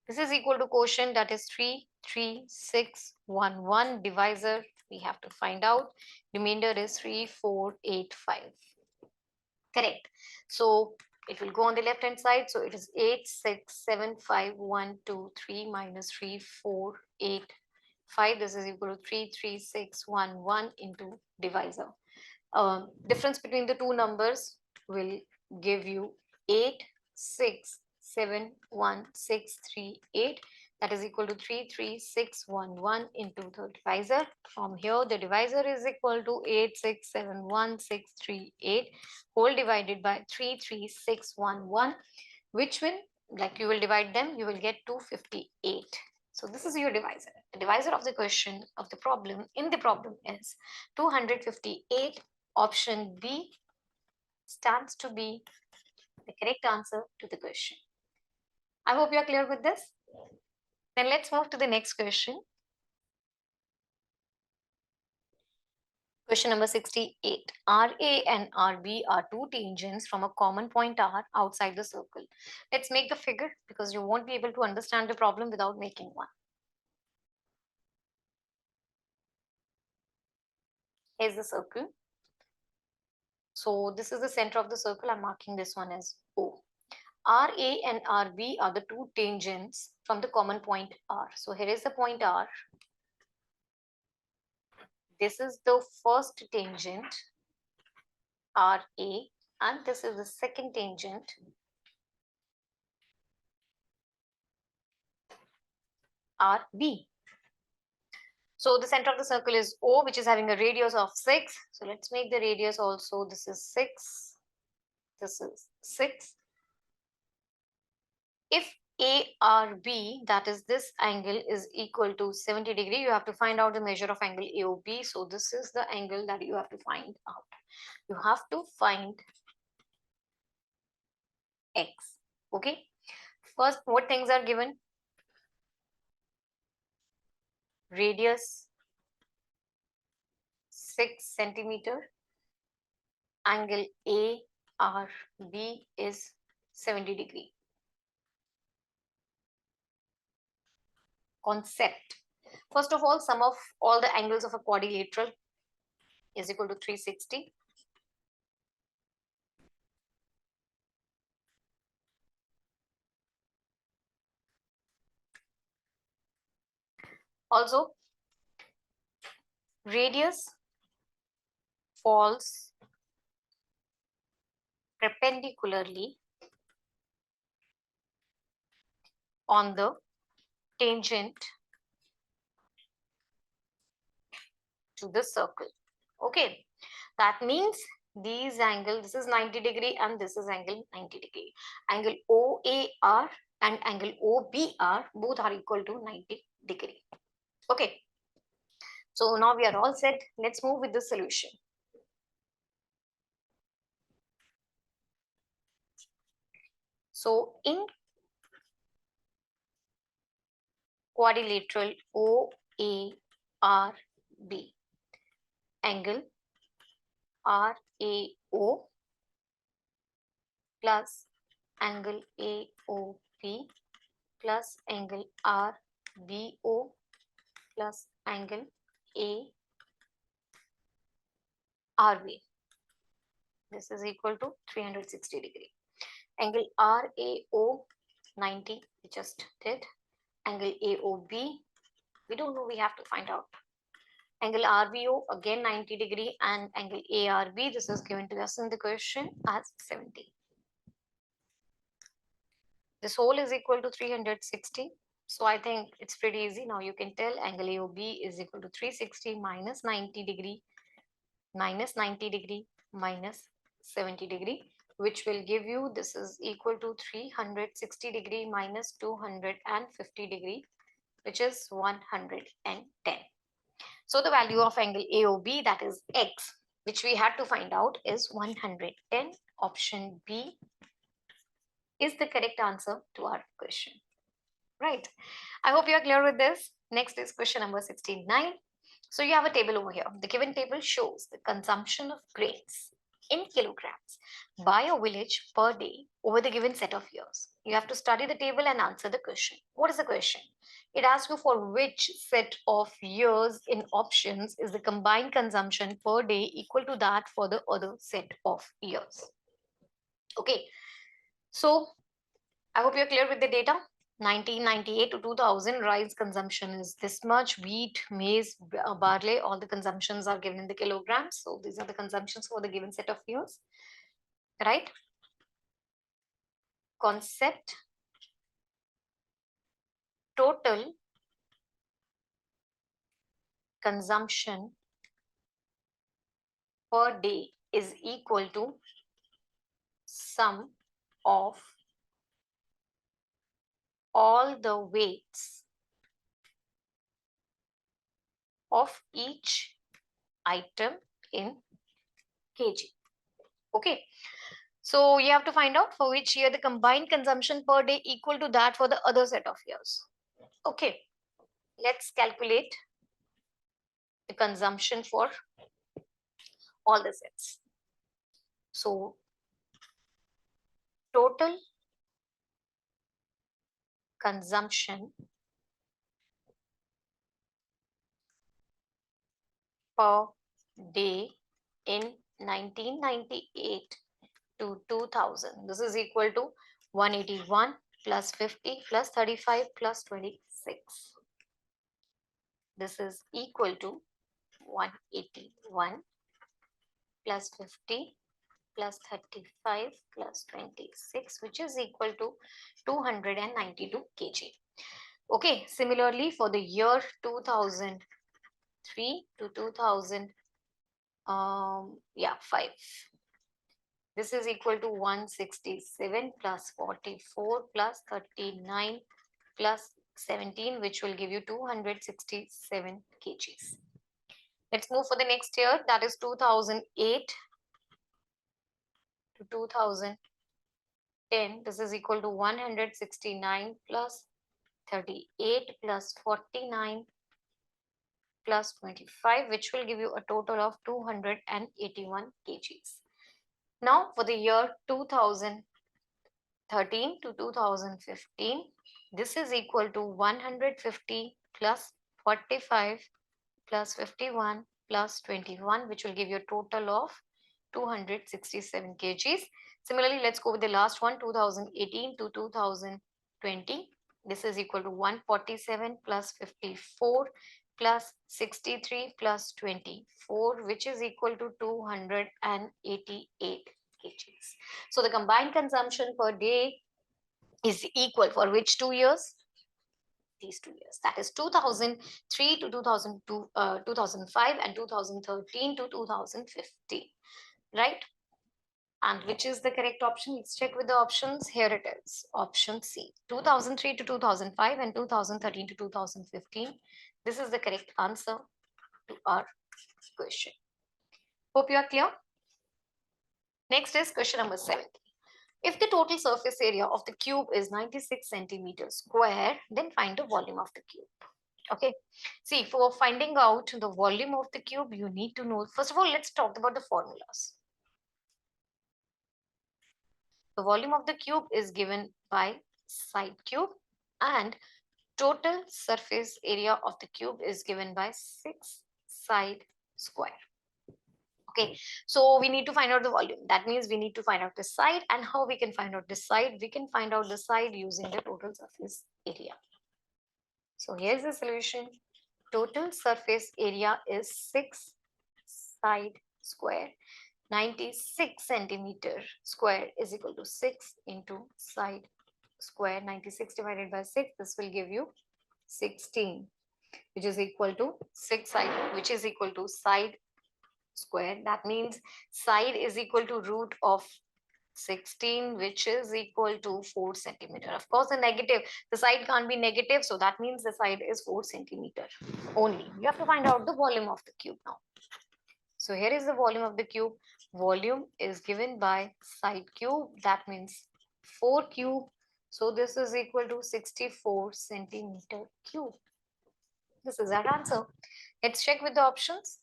This is equal to quotient, that is 33611. Divisor we have to find out. Remainder is 3485. Correct. So it will go on the left hand side. So it is 8675123 minus 3485. This is equal to 33611 into divisor. Difference between the two numbers will give you 8671638. That is equal to 33611 into the divisor. From here, the divisor is equal to 8671638 whole divided by 33611, which will, like you will divide them, you will get 258. So this is your divisor. The divisor of the question of the problem in the problem is 258. Option B stands to be the correct answer to the question. I hope you are clear with this. Then let's move to the next question. Question number 68. RA and RB are two tangents from a common point R outside the circle. Let's make the figure because you won't be able to understand the problem without making one. Here's the circle. So this is the center of the circle. I'm marking this one as O. RA and RB are the two tangents from the common point R. So here is the point R. This is the first tangent, RA, and this is the second tangent, RB. So the center of the circle is O, which is having a radius of 6. So let's make the radius also. This is 6. This is 6. If ARB, that is this angle, is equal to 70 degree, you have to find out the measure of angle AOB. So this is the angle that you have to find out. You have to find X. Okay. First, what things are given? radius 6 centimeter, angle ARB is 70 degree. Concept. First of all, sum of all the angles of a quadrilateral is equal to 360. Also, radius falls perpendicularly on the tangent to the circle. Okay, that means these angle, this is 90 degree and this is angle 90 degree. Angle OAR and angle OBR both are equal to 90 degree. Okay, so now we are all set. Let's move with the solution. So in quadrilateral OARB, angle RAO plus angle AOP plus angle RBO plus angle ARB. This is equal to 360 degree. Angle RAO 90, we just did. Angle AOB, we don't know, we have to find out. Angle RBO again 90 degree and angle ARB, this is given to us in the question as 70. This whole is equal to 360. So I think it's pretty easy. Now you can tell angle AOB is equal to 360 minus 90 degree minus 90 degree minus 70 degree, which will give you, this is equal to 360 degree minus 250 degree, which is 110. So the value of angle AOB, that is X, which we had to find out, is 110. Option B is the correct answer to our question. Right. I hope you are clear with this. Next is question number 69. So you have a table over here. The given table shows the consumption of grains in kilograms by a village per day over the given set of years. You have to study the table and answer the question. What is the question? It asks you for which set of years in options is the combined consumption per day equal to that for the other set of years. Okay. So I hope you're clear with the data. 1998 to 2000, rice consumption is this much. Wheat, maize, barley, all the consumptions are given in the kilograms. So these are the consumptions for the given set of years, right? Concept. Total consumption per day is equal to sum of all the weights of each item in kg. Okay. So you have to find out for which year the combined consumption per day equal to that for the other set of years. Okay. Let's calculate the consumption for all the sets. So total consumption per day in 1998 to 2000. This is equal to 181 plus 50 plus 35 plus 26. This is equal to 181 plus 50 plus 35 plus 26, which is equal to 292 kg. Okay, similarly for the year 2003 to 2005. This is equal to 167 plus 44 plus 39 plus 17, which will give you 267 kgs. Let's move for the next year, that is 2008 to 2010. This is equal to 169 plus 38 plus 49 plus 25, which will give you a total of 281 kgs. Now for the year 2013 to 2015, this is equal to 150 plus 45 plus 51 plus 21, which will give you a total of 267 kgs. Similarly, let's go with the last one, 2018 to 2020. This is equal to 147 plus 54 plus 63 plus 24, which is equal to 288 kgs. So the combined consumption per day is equal for which 2 years? These 2 years, that is 2003 to 2002, 2005 and 2013 to 2015, right? And which is the correct option? Let's check with the options. Here it is, option C, 2003 to 2005 and 2013 to 2015. This is the correct answer to our question. Hope you are clear. Next is question number 7. If the total surface area of the cube is 96 centimeters square, then find the volume of the cube. Okay, see, for finding out the volume of the cube, you need to know, first of all, let's talk about the formulas. The volume of the cube is given by side cube, and total surface area of the cube is given by 6 side square. Okay, so we need to find out the volume. That means we need to find out the side. And how we can find out the side? We can find out the side using the total surface area. So here's the solution. Total surface area is 6 side square. 96 centimeter square is equal to 6 into side square. 96 divided by 6, this will give you 16, which is equal to 6 side, which is equal to side square. That means side is equal to root of 16, which is equal to 4 centimeter. Of course, the side can't be negative, so that means the side is 4 centimeter only. You have to find out the volume of the cube now. So here is the volume of the cube. Volume is given by side cube. That means 4 cube. So this is equal to 64 centimeter cube. This is our answer. Let's check with the options.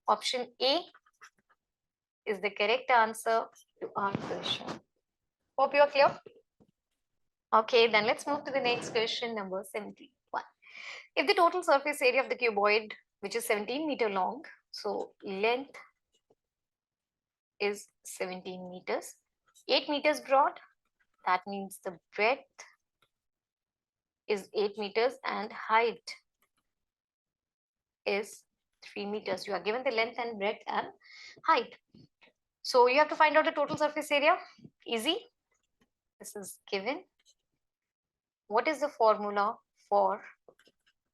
Option A is the correct answer to our question. Hope you are clear. Okay, then let's move to the next question, number 71. If the total surface area of the cuboid, which is 17 meter long, so length is 17 meters, 8 meters broad, that means the breadth is 8 meters and height is 3 meters. You are given the length and breadth and height. So you have to find out the total surface area. Easy. This is given. What is the formula for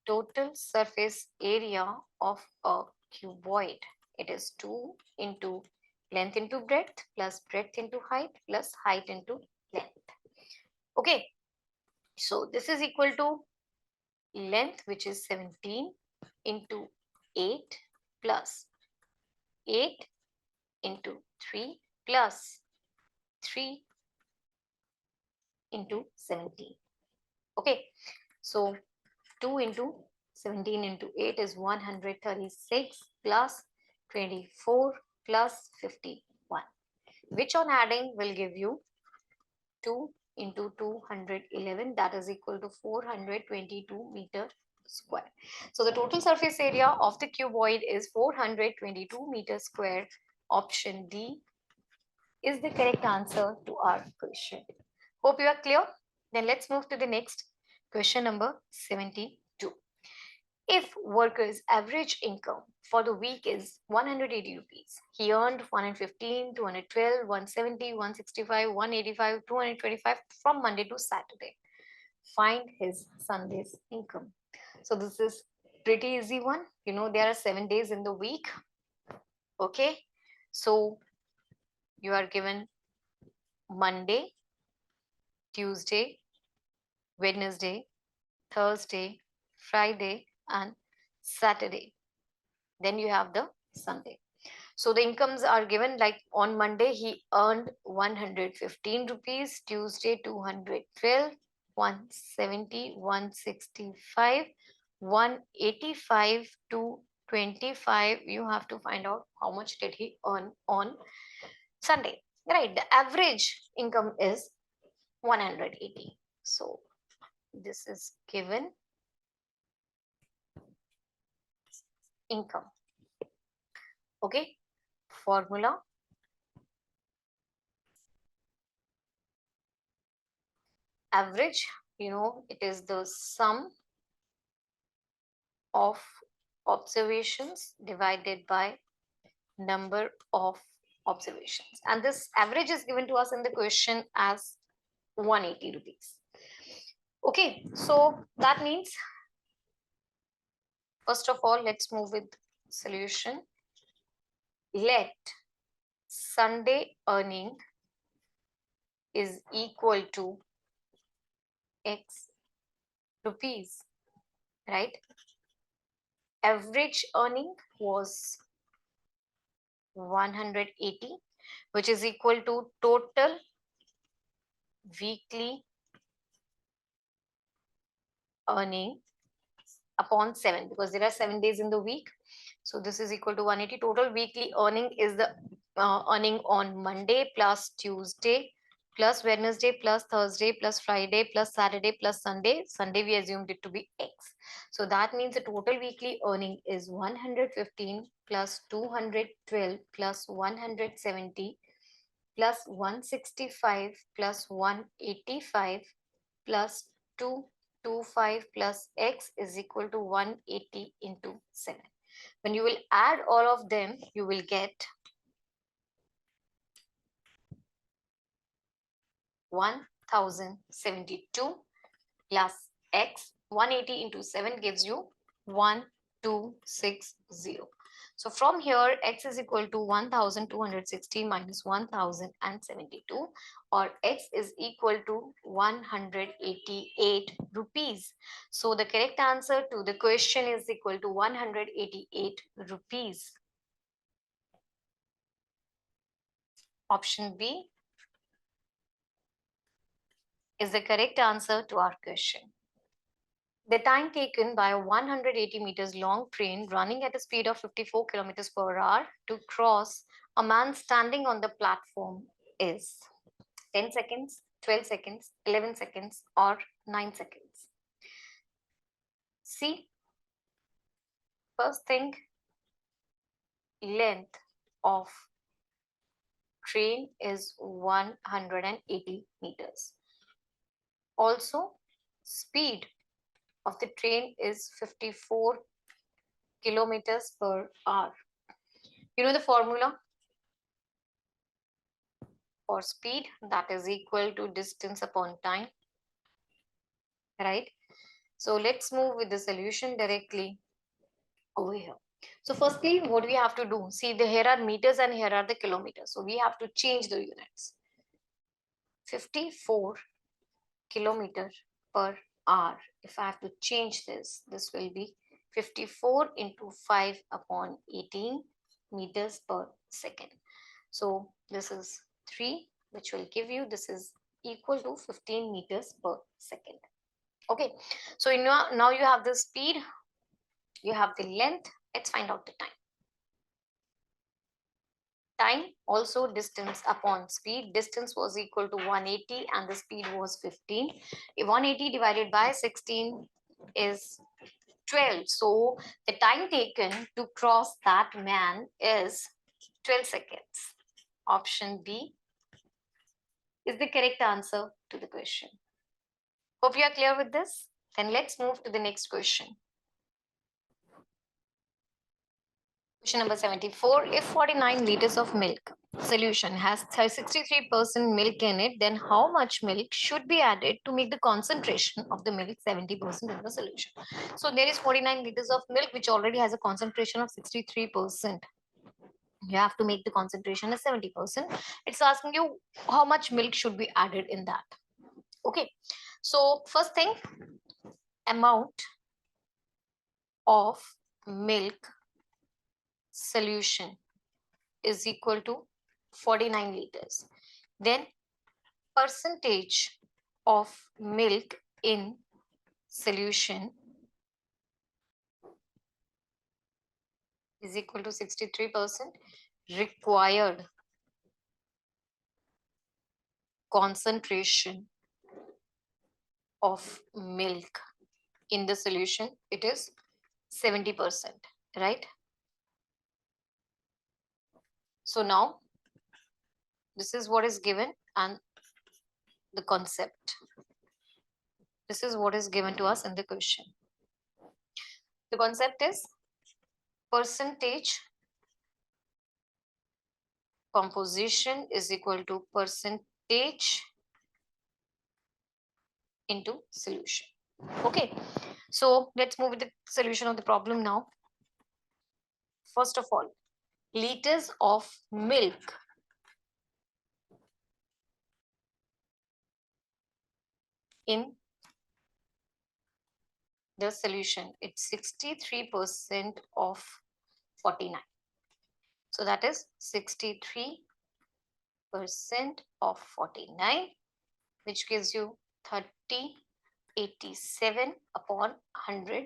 total surface area of a cuboid? It is 2 into length into breadth plus breadth into height plus height into length. Okay, so this is equal to length, which is 17 into 8 plus 8 into 3 plus 3 into 17. Okay, so 2 into 17 into 8 is 136 plus 24 plus 51, which on adding will give you 2 into 211, that is equal to 422 meter square. So the total surface area of the cuboid is 422 meters square. Option D is the correct answer to our question. Hope you are clear. Then let's move to the next question, number 72. If worker's average income for the week is 180 rupees, he earned 115, 212, 170, 165, 185, 225 from Monday to Saturday. Find his Sunday's income. So this is pretty easy one. You know, there are 7 days in the week. Okay, so you are given Monday, Tuesday, Wednesday, Thursday, Friday, and Saturday. Then you have the Sunday. So the incomes are given, like on Monday, he earned 115 rupees, Tuesday 212, 170, 165, 185 to 25, you have to find out how much did he earn on Sunday, right? The average income is 180. So this is given income. Okay, formula. Average, it is the sum of observations divided by number of observations. And this average is given to us in the question as 180 rupees. Okay, so that means, first of all, let's move with solution. Let Sunday earning is equal to X rupees, right? Average earning was 180, which is equal to total weekly earning upon 7, because there are 7 days in the week. So this is equal to 180. Total weekly earning is the earning on Monday plus Tuesday plus Wednesday plus Thursday plus Friday plus Saturday plus Sunday. Sunday we assumed it to be X. So that means the total weekly earning is 115 plus 212 plus 170 plus 165 plus 185 plus 225 plus X is equal to 180 into 7. When you will add all of them, you will get 1072 plus X. 180 into 7 gives you 1260. So from here, X is equal to 1260 minus 1072, or X is equal to 188 rupees. So the correct answer to the question is equal to 188 rupees. Option B is the correct answer to our question. The time taken by a 180 meters long train running at a speed of 54 kilometers per hour to cross a man standing on the platform is 10 seconds, 12 seconds, 11 seconds, or 9 seconds. See, first thing, length of train is 180 meters. Also, speed of the train is 54 kilometers per hour. You know the formula for speed, that is equal to distance upon time, right? So let's move with the solution directly over here. So firstly, what we have to do, see, here are meters and here are the kilometers. So we have to change the units. 54 kilometer per hour. If I have to change this, this will be 54 into 5 upon 18 meters per second. So this is 3, which will give you, this is equal to 15 meters per second. Okay, so now you have the speed, you have the length. Let's find out the time. Time, also distance upon speed. Distance was equal to 180 and the speed was 15. If 180 divided by 16 is 12. So the time taken to cross that man is 12 seconds. Option B is the correct answer to the question. Hope you are clear with this. Then let's move to the next question. Question number 74. If 49 liters of milk solution has 63% milk in it, then how much milk should be added to make the concentration of the milk 70% in the solution? So there is 49 liters of milk which already has a concentration of 63%. You have to make the concentration as 70%. It's asking you how much milk should be added in that. Okay, so first thing, amount of milk solution is equal to 49 liters. Then percentage of milk in solution is equal to 63% required concentration of milk in the solution, it is 70%, right? So now this is what is given, and the concept. This is what is given to us in the question. The concept is percentage composition is equal to percentage into solution. Okay, so let's move with the solution of the problem now. First of all, liters of milk in the solution, it's 63% of 49. So that is 63% of 49, which gives you 3087 upon 100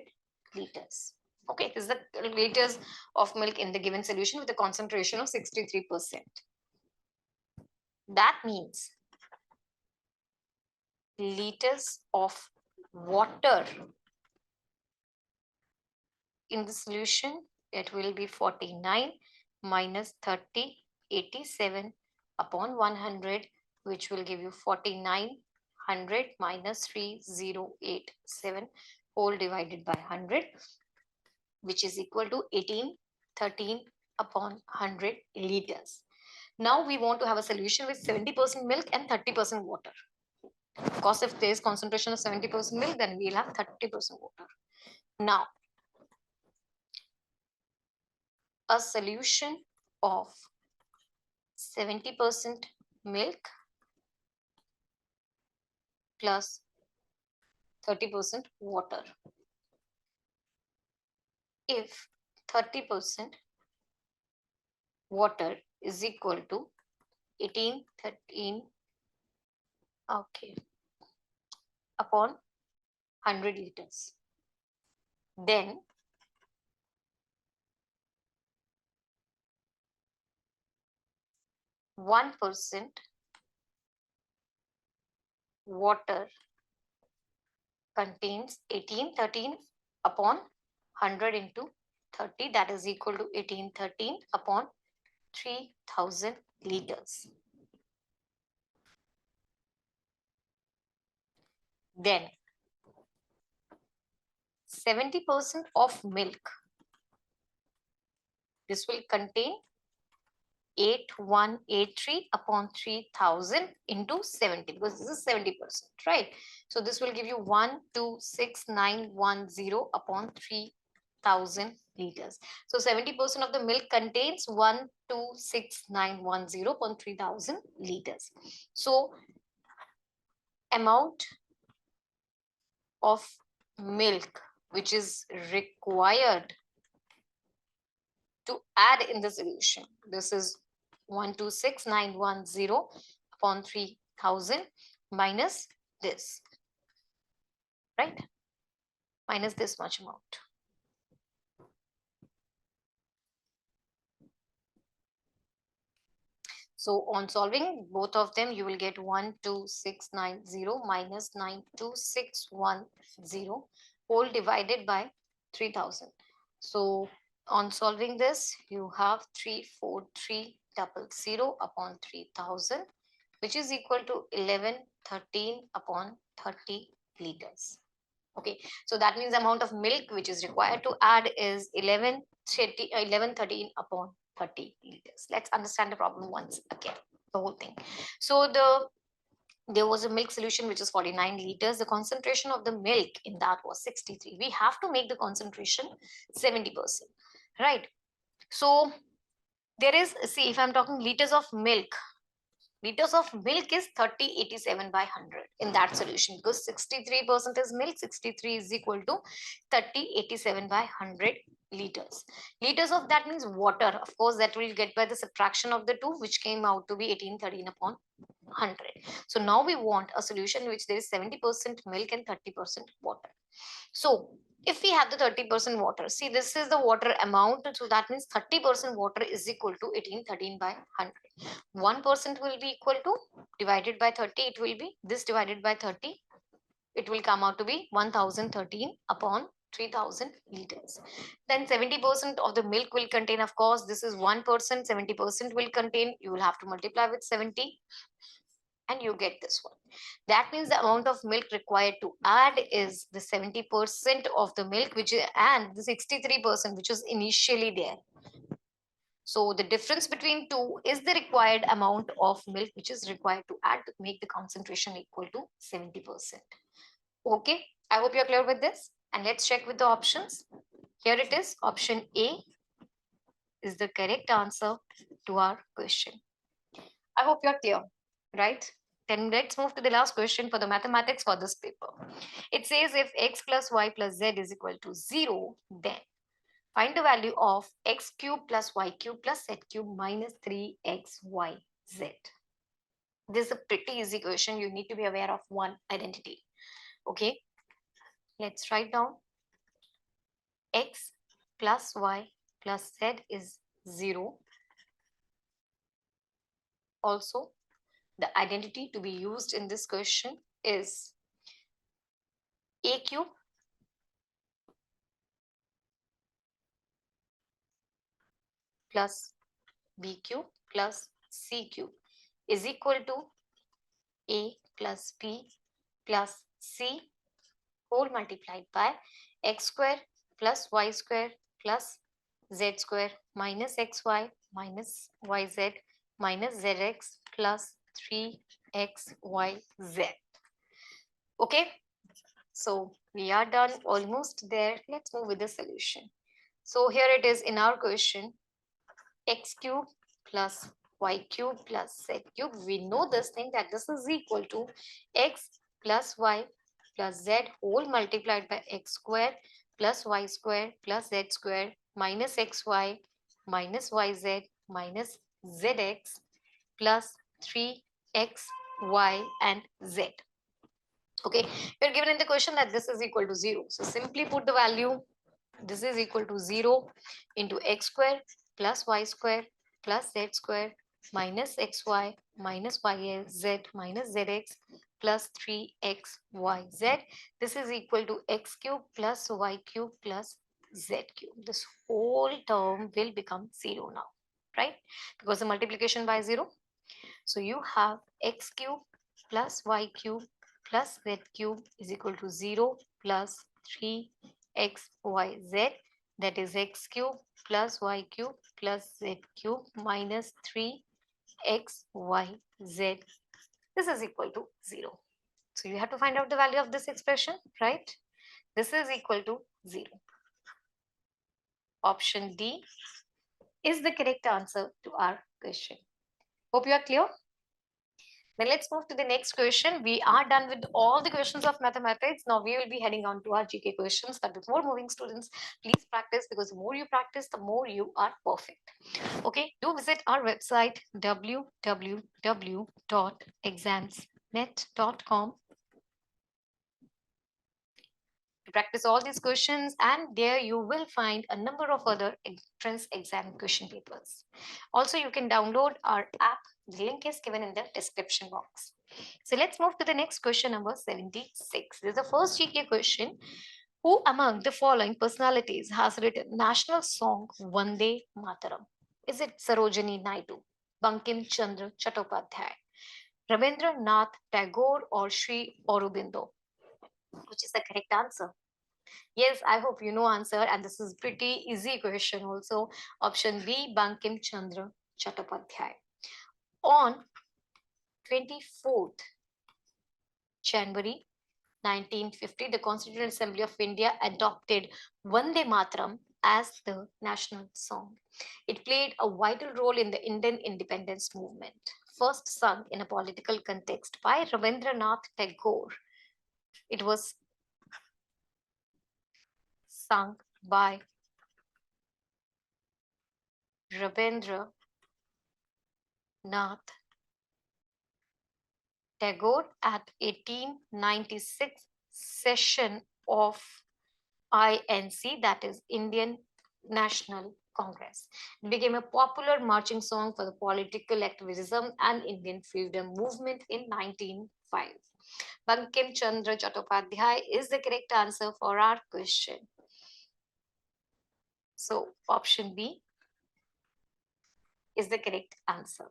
liters. Okay, this is the liters of milk in the given solution with a concentration of 63%. That means liters of water in the solution, it will be 49 minus 3087 upon 100, which will give you 4900 minus 3087 whole divided by 100, which is equal to 1813 upon 100 liters. Now we want to have a solution with 70% milk and 30% water. Of course, if there is concentration of 70% milk, then we'll have 30% water. Now, a solution of 70% milk plus 30% water. If 30% water is equal to 1813 upon 100 liters, then one percent water contains 1813 upon 100 into 30, that is equal to 1813 upon 3000 liters. Then 70% of milk, this will contain 8183 upon 3000 into 70, because this is 70%, right? So this will give you 126,910 upon 3000 liters. So 70% of the milk contains 126,910 upon 3000 liters. So amount of milk which is required to add in the solution, this is 126,910 upon 3000 minus this, right? Minus this much amount. So on solving both of them, you will get 12690 minus 92610 whole divided by 3000. So on solving this, you have 34300 upon 3000, which is equal to 1113 upon 30 liters. Okay, so that means the amount of milk which is required to add is 1113 upon 30 liters. Let's understand the problem once again, the whole thing. So there was a milk solution which is 49 liters. The concentration of the milk in that was 63. We have to make the concentration 70%, right? So there is, see, if I'm talking liters of milk is 3087 by 100 in that solution, because 63% is milk, 63 is equal to 3087 by 100 liters. Liters of that means water, of course, that will get by the subtraction of the two, which came out to be 1813 upon 100. So now we want a solution which there is 70% milk and 30% water. So If we have the 30% water, see this is the water amount, so that means 30% water is equal to 1813 by 100. 1% will be equal to, divided by 30, it will be this divided by 30, it will come out to be 1013 upon 3000 liters. Then 70% of the milk will contain, of course this is 1%, 70% will contain, you will have to multiply with 70 and you get this one. That means the amount of milk required to add is the 70% of the milk, which is, and the 63% which was initially there. So the difference between two is the required amount of milk which is required to add to make the concentration equal to 70%. Okay, I hope you're clear with this. And let's check with the options. Here it is, option A is the correct answer to our question. I hope you're clear, right? Then let's move to the last question for the mathematics for this paper. It says if x plus y plus z is equal to 0, then find the value of x cube plus y cube plus z cube minus 3xyz. This is a pretty easy question. You need to be aware of one identity. Okay, let's write down x plus y plus z is 0. Also, the identity to be used in this question is a cube plus b cube plus c cube is equal to a plus b plus c whole multiplied by x square plus y square plus z square minus xy minus yz minus zx plus 3xyz. Okay, so we are done, almost there. Let's move with the solution. So here it is in our question, x cube plus y cube plus z cube. We know this thing that this is equal to x plus y plus z whole multiplied by x square plus y square plus z square minus xy minus yz minus zx plus 3xy and z. Okay, you're given in the question that this is equal to 0. So simply put the value, this is equal to 0 into x square plus y square plus z square minus xy minus yz minus zx plus 3xyz. This is equal to x cube plus y cube plus z cube. This whole term will become 0 now, right? Because the multiplication by 0. So you have x cube plus y cube plus z cube is equal to 0 plus 3xyz, that is x cube plus y cube plus z cube minus 3xyz. This is equal to 0. So you have to find out the value of this expression, right? This is equal to 0. Option D is the correct answer to our question. Hope you are clear. Then let's move to the next question. We are done with all the questions of mathematics. Now we will be heading on to our GK questions. But before moving, students, please practice, because the more you practice, the more you are perfect. Okay, do visit our website www.examsnet.com to practice all these questions, and there you will find a number of other entrance exam question papers. Also, you can download our app. The link is given in the description box. So let's move to the next question, number 76. This is the first GK question. Who among the following personalities has written national song Vande Mataram? Is it Sarojini Naidu, Bankim Chandra Chattopadhyay, Rabindranath Tagore, or Sri Aurobindo? Which is the correct answer? Yes, I hope you know answer, and this is pretty easy question also. Option B, Bankim Chandra Chattopadhyay. On 24th January 1950, the Constituent Assembly of India adopted Vande Mataram as the national song. It played a vital role in the Indian independence movement. First sung in a political context by Rabindranath Tagore, it was sung by Rabindranath Tagore at 1896 session of INC, that is Indian National Congress. It became a popular marching song for the political activism and Indian freedom movement in 1905. Bankim Chandra Chattopadhyay is the correct answer for our question. So option B is the correct answer.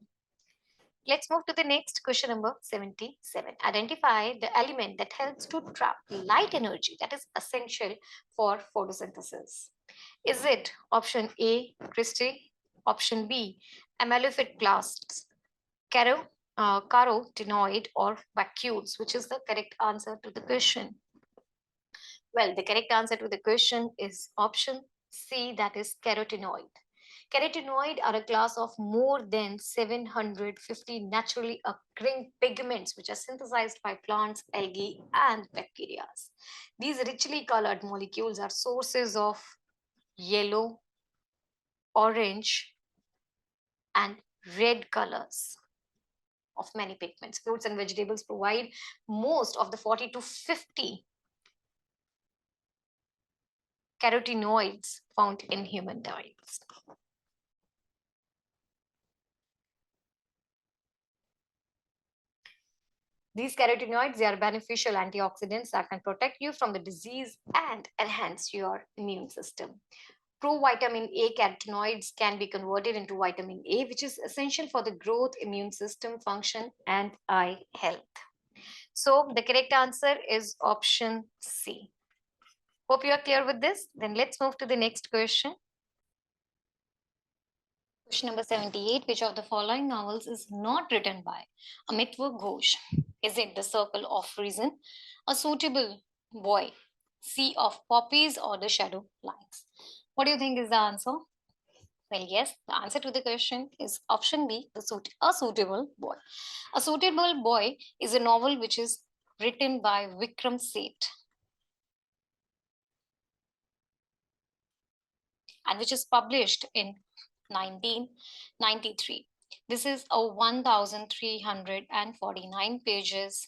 Let's move to the next question number 77. Identify the element that helps to trap light energy that is essential for photosynthesis. Is it option A, crystal, option B, amylopid plasts, carotenoid, or vacuoles? Which is the correct answer to the question? Well, the correct answer to the question is option C, that is carotenoid. Carotenoid are a class of more than 750 naturally occurring pigments which are synthesized by plants, algae, and bacteria. These richly colored molecules are sources of yellow, orange, and red colors of many pigments. Fruits and vegetables provide most of the 40 to 50 carotenoids found in human diets. These carotenoids, they are beneficial antioxidants that can protect you from the disease and enhance your immune system. Provitamin A carotenoids can be converted into vitamin A, which is essential for the growth, immune system function, and eye health. So the correct answer is option C. Hope you are clear with this. Then let's move to the next question. Question number 78. Which of the following novels is not written by Amitwa Ghosh? Is it The Circle of Reason, A Suitable Boy, Sea of Poppies, or The Shadow Lines? What do you think is the answer? Well, yes, the answer to the question is option B, A Suitable Boy. A Suitable Boy is a novel which is written by Vikram Seth and which is published in 1993. This is a 1,349 pages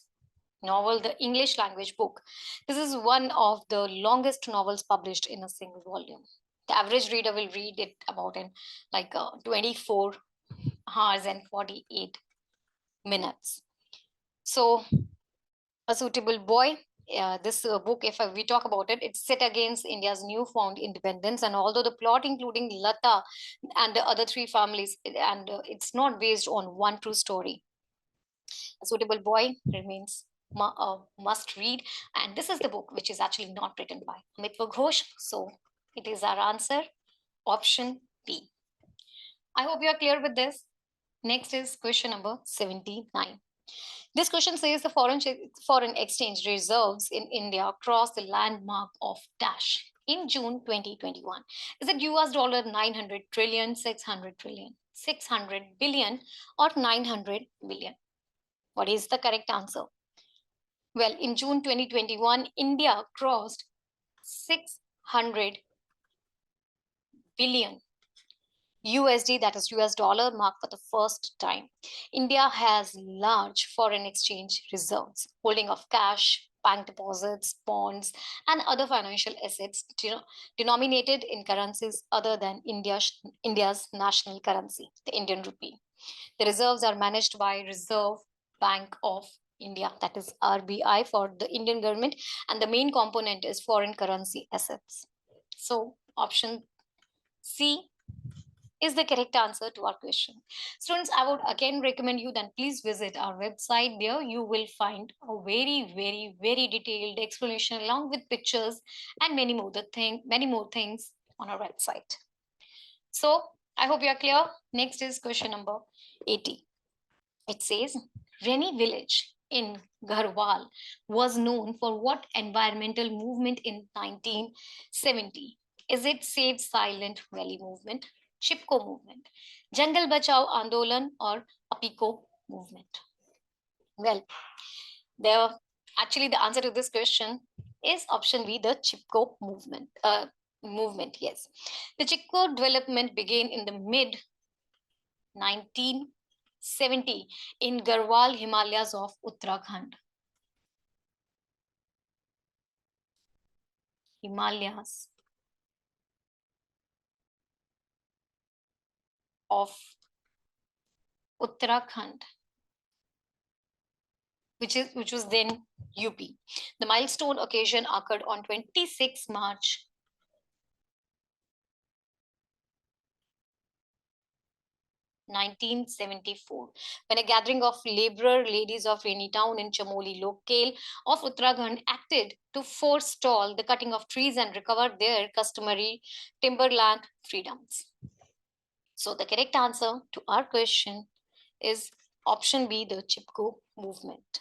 novel, the English language book. This is one of the longest novels published in a single volume. The average reader will read it about in 24 hours and 48 minutes. So, A Suitable Boy, this book, if we talk about it, it's set against India's newfound independence. And although the plot, including Lata and the other three families, and it's not based on one true story. A Suitable Boy remains must read. And this is the book which is actually not written by Amitwa Ghosh. So it is our answer, option B. I hope you are clear with this. Next is question number 79. This question says the foreign exchange reserves in India crossed the landmark of dash in June 2021. Is it US dollar 900 trillion, 600 trillion, 600 billion, or 900 billion? What is the correct answer? Well, in June 2021, India crossed 600 billion USD, that is US dollar mark, for the first time. India has large foreign exchange reserves, holding of cash, bank deposits, bonds, and other financial assets denominated in currencies other than India's national currency, the Indian rupee. The reserves are managed by Reserve Bank of India, that is RBI for the Indian government, and the main component is foreign currency assets. So option C is the correct answer to our question. Students, I would again recommend you then please visit our website. There you will find a very detailed explanation along with pictures and many more things on our website. So I hope you are clear. Next is question number 80. It says, Reni village in Garhwal was known for what environmental movement in 1970? Is it Save Silent Valley movement, Chipko movement, Jangal Bachao Andolan, or Apiko movement? Well, the answer to this question is option B, the Chipko movement. Yes. The Chipko development began in the mid 1970 in Garhwal Himalayas of Uttarakhand. Himalayas of Uttarakhand, which was then UP. The milestone occasion occurred on 26 March 1974, when a gathering of laborer ladies of Rainy Town in Chamoli Lokale of Uttarakhand acted to forestall the cutting of trees and recover their customary timberland freedoms. So the correct answer to our question is option B, the Chipko movement.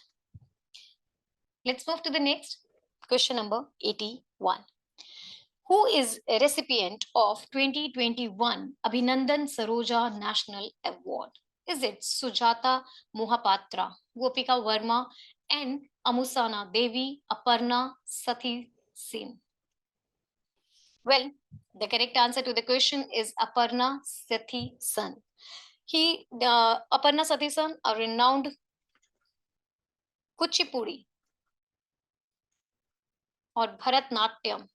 Let's move to the next question, number 81. Who is a recipient of 2021 Abhinandan Saroja National Award? Is it Sujata Mohapatra, Gopika Verma, and Amusana Devi, Aparna Sathi Sen? Well, the correct answer to the question is Aparna Sathi Sen. Aparna Sathi Sen, a renowned Kuchipudi or Bharatnatyam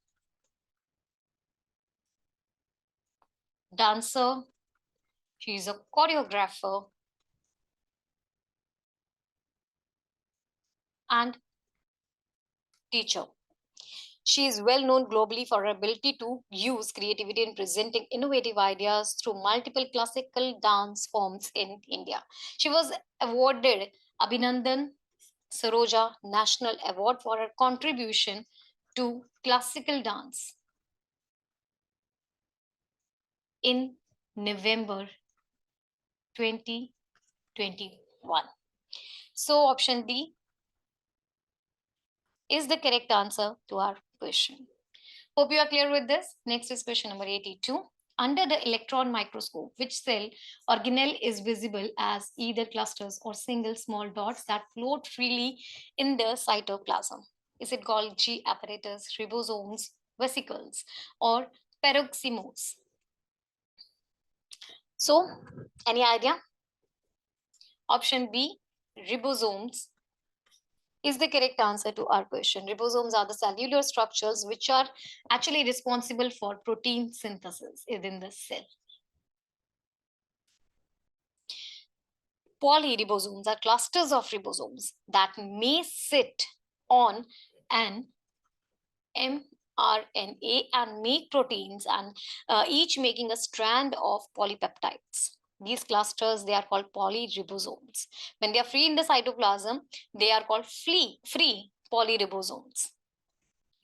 dancer. She is a choreographer and teacher. She is well known globally for her ability to use creativity in presenting innovative ideas through multiple classical dance forms in India. She was awarded Abhinandan Saroja National Award for her contribution to classical dance in November 2021. So option D is the correct answer to our question. Hope you are clear with this. Next is question number 82. Under the electron microscope, which cell organelle is visible as either clusters or single small dots that float freely in the cytoplasm? Is it Golgi apparatus, ribosomes, vesicles, or peroximos? So, any idea? Option B, ribosomes, is the correct answer to our question. Ribosomes are the cellular structures which are actually responsible for protein synthesis within the cell. Polyribosomes are clusters of ribosomes that may sit on an mRNA and make proteins, and each making a strand of polypeptides. These clusters, they are called polyribosomes. When they are free in the cytoplasm, they are called free polyribosomes.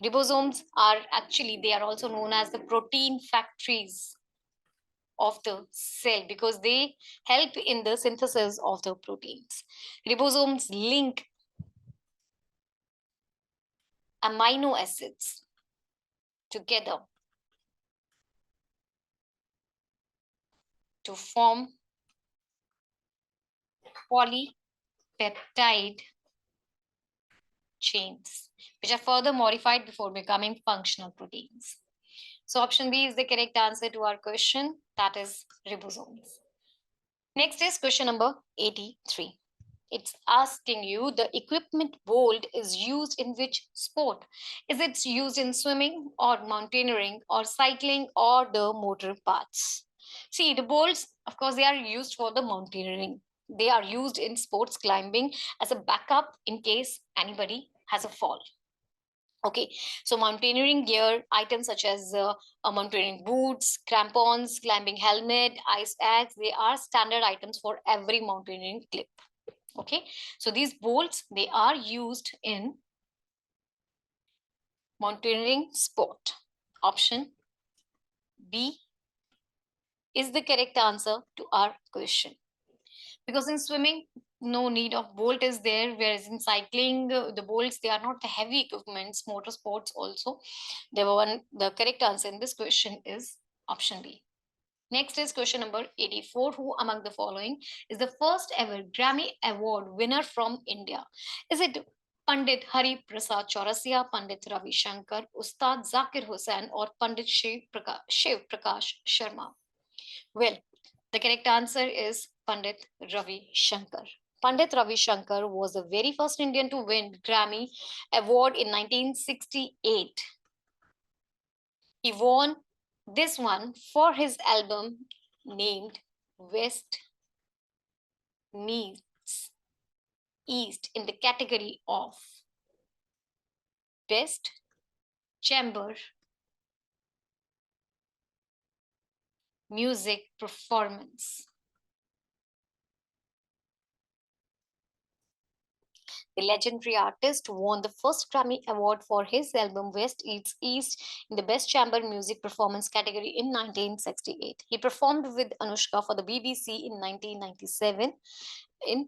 Ribosomes are actually, they are also known as the protein factories of the cell because they help in the synthesis of the proteins. Ribosomes link amino acids together to form polypeptide chains, which are further modified before becoming functional proteins. So option B is the correct answer to our question, that is ribosomes. Next is question number 83. It's asking you the equipment bowled is used in which sport? Is it used in swimming or mountaineering or cycling or the motor parts? See, the bowls, of course, they are used for the mountaineering. They are used in sports climbing as a backup in case anybody has a fall. Okay, so mountaineering gear items such as mountaineering boots, crampons, climbing helmet, ice axe, they are standard items for every mountaineering clip. Okay, so these bolts, they are used in mountaineering sport. Option B is the correct answer to our question. Because in swimming, no need of bolt is there, whereas in cycling, the bolts, they are not the heavy equipments. Motorsports also. The correct answer in this question is option B. Next is question number 84. Who among the following is the first ever Grammy Award winner from India? Is it Pandit Hari Prasad Chaurasia, Pandit Ravi Shankar, Ustad Zakir Hussain, or Pandit Shiv Prakash Sharma? Well, the correct answer is Pandit Ravi Shankar. Pandit Ravi Shankar was the very first Indian to win Grammy Award in 1968. He won this one for his album named West Meets East in the category of Best Chamber Music Performance. The legendary artist won the first Grammy Award for his album West Eats East in the Best Chamber Music Performance category in 1968. He performed with Anushka for the BBC in 1997 in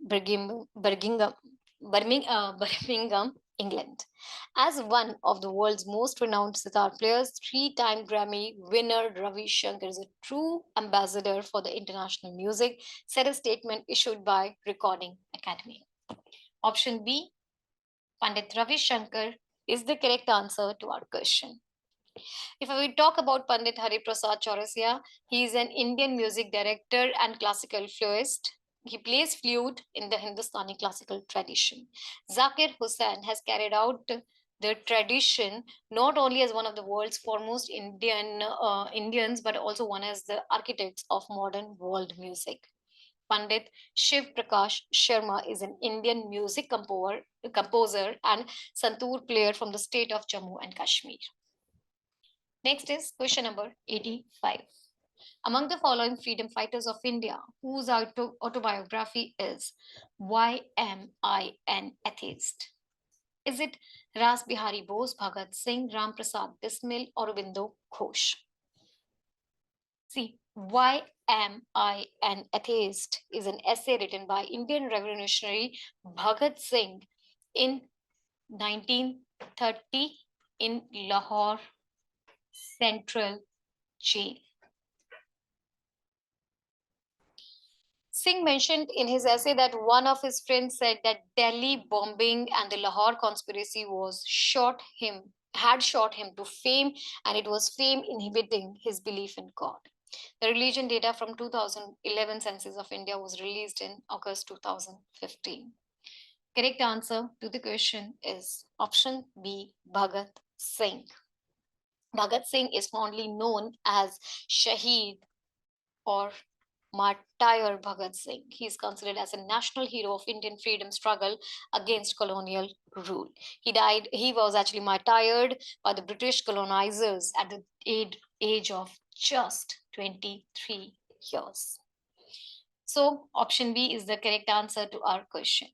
Birmingham, England. As one of the world's most renowned sitar players, three-time Grammy winner Ravi Shankar is a true ambassador for the international music, said a statement issued by Recording Academy. Option B, Pandit Ravi Shankar, is the correct answer to our question. If we talk about Pandit Hari Prasad Chaurasia, he is an Indian music director and classical fluist. He plays flute in the Hindustani classical tradition. Zakir Hussain has carried out the tradition not only as one of the world's foremost Indians, but also one as the architects of modern world music. Pandit Shiv Prakash Sharma is an Indian music composer and santoor player from the state of Jammu and Kashmir. Next is question number 85. Among the following freedom fighters of India, whose autobiography is Why Am I an Atheist? Is it Ras Bihari Bose, Bhagat Singh, Ram Prasad Bismil, or Aurobindo Ghosh? See, Why Am I an Atheist is an essay written by Indian revolutionary Bhagat Singh in 1930 in Lahore Central Jail. Singh mentioned in his essay that one of his friends said that Delhi bombing and the Lahore conspiracy had shot him to fame, and it was fame inhibiting his belief in God. The religion data from 2011 census of India was released in August 2015. Correct answer to the question is option B, Bhagat Singh. Bhagat Singh is fondly known as Shaheed or Martyr Bhagat Singh. He is considered as a national hero of Indian freedom struggle against colonial rule. He was actually martyred by the British colonizers at the age of just 23 years. So option B is the correct answer to our question.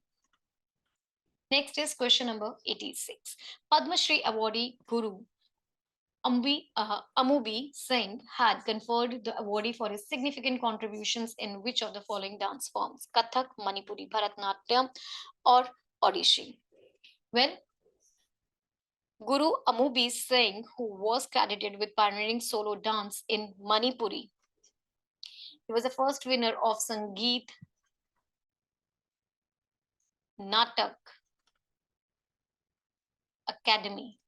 Next is question number 86. Padma Shri awardee Guru Amubi Singh had conferred the awardee for his significant contributions in which of the following dance forms? Kathak, Manipuri, Bharatanatyam, or Odissi? Well, Guru Amubi Singh, who was credited with pioneering solo dance in Manipuri, he was the first winner of Sangeet Natak Academy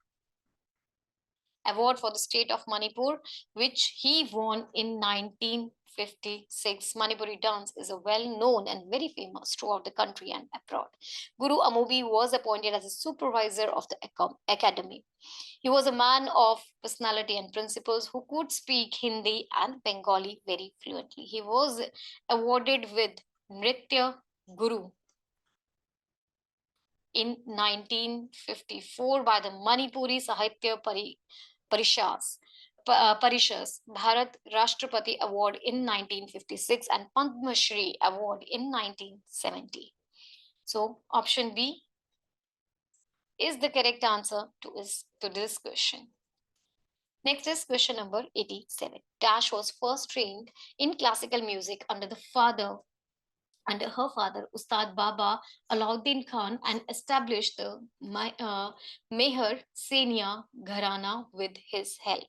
Award for the state of Manipur, which he won in 1956. Manipuri dance is a well-known and very famous throughout the country and abroad. Guru Amubi was appointed as a supervisor of the academy. He was a man of personality and principles who could speak Hindi and Bengali very fluently. He was awarded with Nritya Guru in 1954 by the Manipuri Sahitya Parishas, Bharat Rashtrapati Award in 1956 and Padma Shri Award in 1970. So option B is the correct answer to this question. Next is question number 87. Dash was first trained in classical music under her father, Ustad Baba Alauddin Khan, and established the Meher Senia Gharana with his help.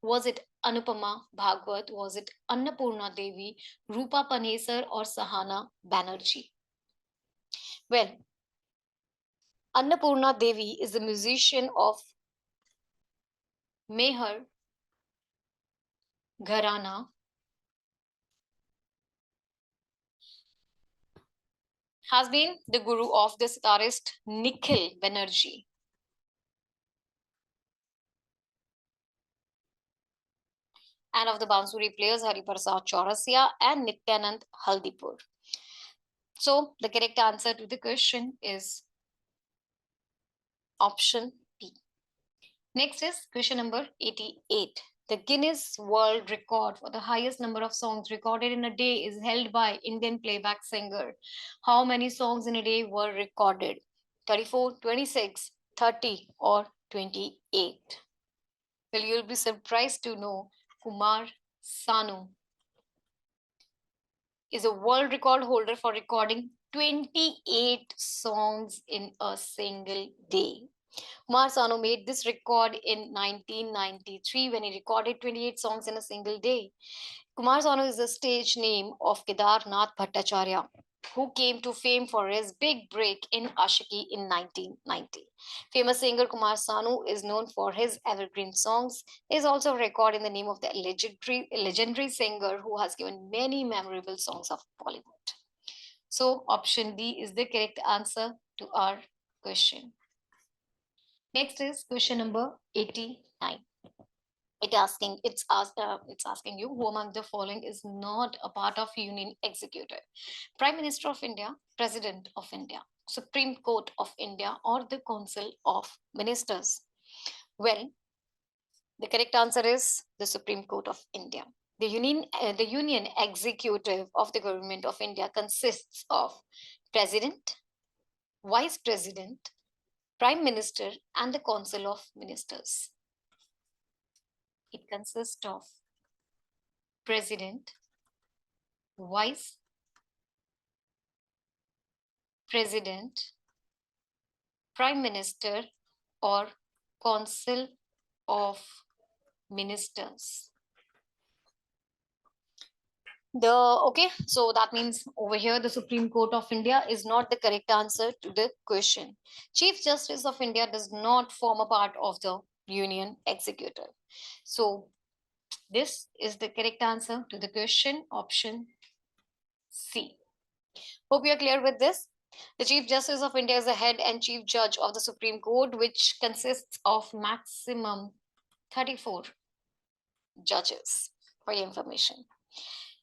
Was it Anupama Bhagwat? Was it Annapurna Devi, Rupa Panesar, or Sahana Banerjee? Well, Annapurna Devi is the musician of Meher Gharana, has been the guru of the sitarist Nikhil Banerjee. and of the Bansuri players Hariprasad Chaurasia and Nityanand Haldipur. So the correct answer to the question is option B. Next is question number 88. The Guinness World Record for the highest number of songs recorded in a day is held by Indian playback singer. How many songs in a day were recorded? 34, 26, 30, or 28? Well, you'll be surprised to know Kumar Sanu is a world record holder for recording 28 songs in a single day. Kumar Sanu made this record in 1993 when he recorded 28 songs in a single day. Kumar Sanu is the stage name of Kedarnath Bhattacharya, who came to fame for his big break in Ashiki in 1990. Famous singer Kumar Sanu is known for his evergreen songs. He is also a record in the name of the legendary singer who has given many memorable songs of Bollywood. So option D is the correct answer to our question. Next is question number 89. It's asking you who among the following is not a part of Union Executive: Prime Minister of India, President of India, Supreme Court of India, or the Council of Ministers. Well, the correct answer is the Supreme Court of India. The Union Executive of the Government of India consists of President, Vice President, Prime Minister, and the Council of Ministers. It consists of President, Vice President, Prime Minister, or Council of Ministers. So that means over here the Supreme Court of India is not the correct answer to the question. Chief Justice of India does not form a part of the Union Executive. So this is the correct answer to the question, option C. Hope you are clear with this. The Chief Justice of India is the head and chief judge of the Supreme Court, which consists of maximum 34 judges, for your information.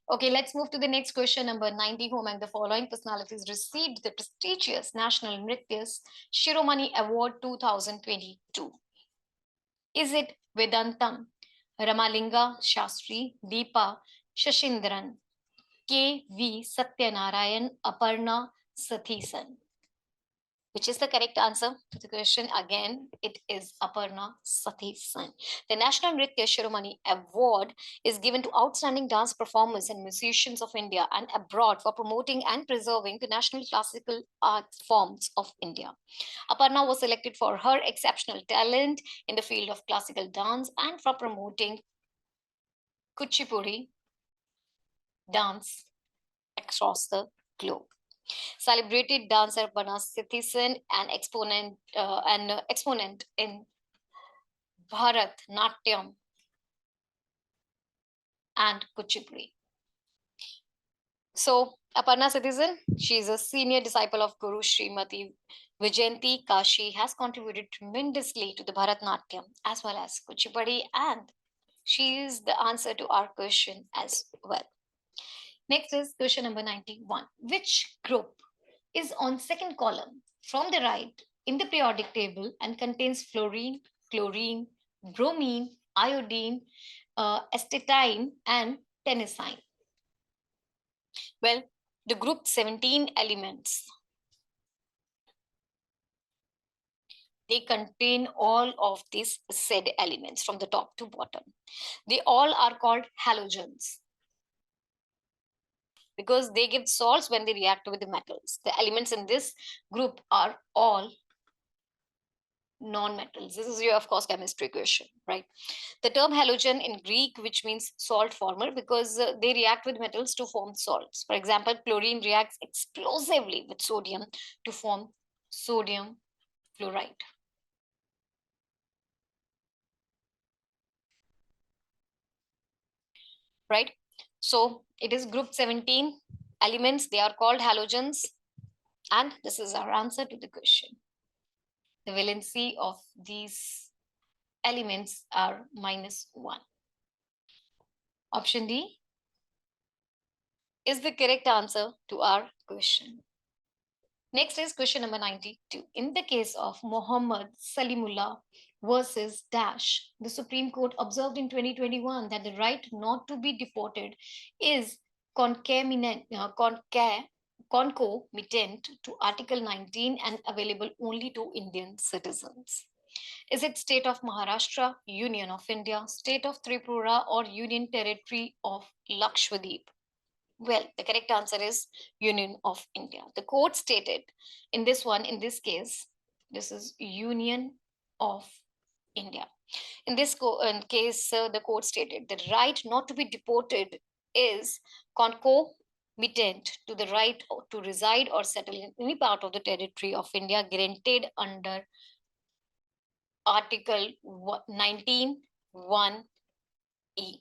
Okay, let's move to the next question, number 90. Who among the following personalities received the prestigious National Nrityas Shiromani Award 2022? Is it Vedantam, Ramalinga Shastri, Deepa Shashindran, K.V. Satyanarayan, Aparna Sathisan? Which is the correct answer to the question? Again, it is Aparna Sathisan. The National Nritya Shiromani Award is given to outstanding dance performers and musicians of India and abroad for promoting and preserving the national classical art forms of India. Aparna was selected for her exceptional talent in the field of classical dance and for promoting Kuchipudi dance across the globe. Celebrated dancer Aparna Sathisan, an exponent in Bharat Natyam and Kuchipudi. So Aparna Sathisan, she is a senior disciple of Guru Srimati Vijayanti Kashi, has contributed tremendously to the Bharatnatyam as well as Kuchipudi, and she is the answer to our question as well. Next is question number 91. Which group is on second column from the right in the periodic table and contains fluorine, chlorine, bromine, iodine, astatine, and tennessine? Well, the group 17 elements, they contain all of these said elements from the top to bottom. They all are called halogens because they give salts when they react with the metals. The elements in this group are all non-metals. This is your, of course, chemistry question, right? The term halogen in Greek, which means salt former, because they react with metals to form salts. For example, chlorine reacts explosively with sodium to form sodium fluoride. Right? So it is group 17 elements. They are called halogens. And this is our answer to the question. The valency of these elements are -1. Option D is the correct answer to our question. Next is question number 92. In the case of Muhammad Salimullah versus Dash, the Supreme Court observed in 2021 that the right not to be deported is concomitant to Article 19 and available only to Indian citizens. Is it state of Maharashtra, Union of India, state of Tripura, or Union Territory of Lakshadweep? Well, the correct answer is Union of India. The court stated in this case, this is Union of India. In this case, the court stated the right not to be deported is concomitant to the right to reside or settle in any part of the territory of India granted under Article 19(1)(e).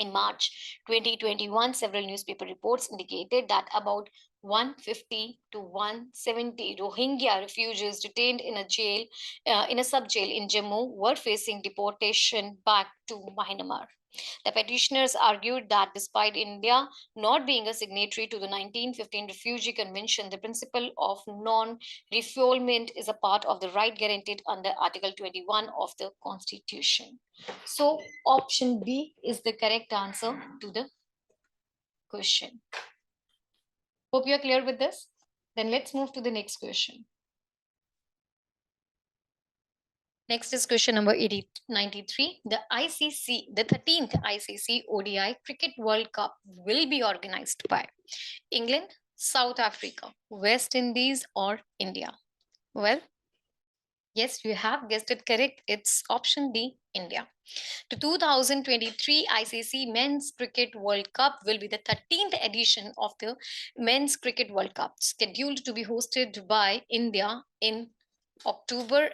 In March 2021, several newspaper reports indicated that about 150 to 170 Rohingya refugees detained in a jail, in a sub-jail in Jammu, were facing deportation back to Myanmar. The petitioners argued that despite India not being a signatory to the 1915 Refugee Convention, the principle of non-refoulement is a part of the right guaranteed under Article 21 of the Constitution. So option B is the correct answer to the question. Hope you are clear with this. Then let's move to the next question. Next is question number 93. The 13th ICC ODI Cricket World Cup will be organized by England, South Africa, West Indies, or India? Well, yes, you have guessed it correct. It's option D, India. The 2023 ICC Men's Cricket World Cup will be the 13th edition of the Men's Cricket World Cup, scheduled to be hosted by India in October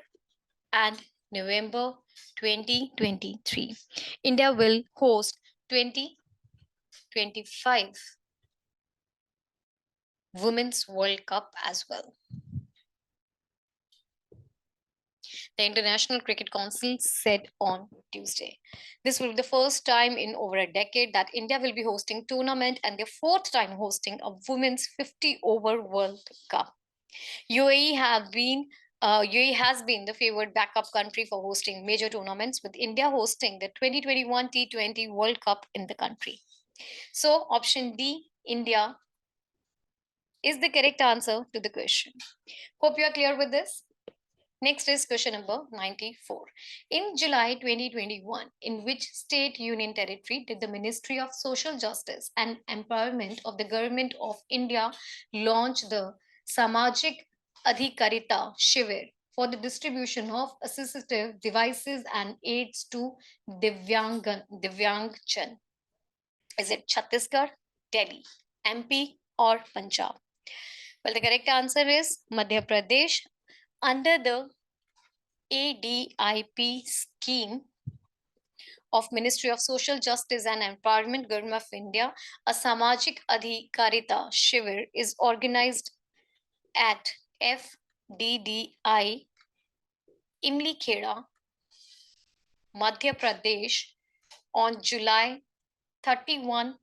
and November 2023. India will host 2025 Women's World Cup as well. The International Cricket Council said on Tuesday. This will be the first time in over a decade that India will be hosting tournament and the fourth time hosting a women's 50-over World Cup. UAE has been the favored backup country for hosting major tournaments, with India hosting the 2021 T20 World Cup in the country. So option D, India, is the correct answer to the question. Hope you are clear with this. Next is question number 94. In July 2021, in which state union territory did the Ministry of Social Justice and Empowerment of the Government of India launch the Samajik Adhikarita Shivir for the distribution of assistive devices and aids to Divyangjan? Is it Chhattisgarh, Delhi, MP, or Punjab? Well, the correct answer is Madhya Pradesh. Under the ADIP scheme of Ministry of Social Justice and Empowerment, Government of India, a Samajik Adhikarita Shivir is organized at FDDI Imli Kheda, Madhya Pradesh on July 31,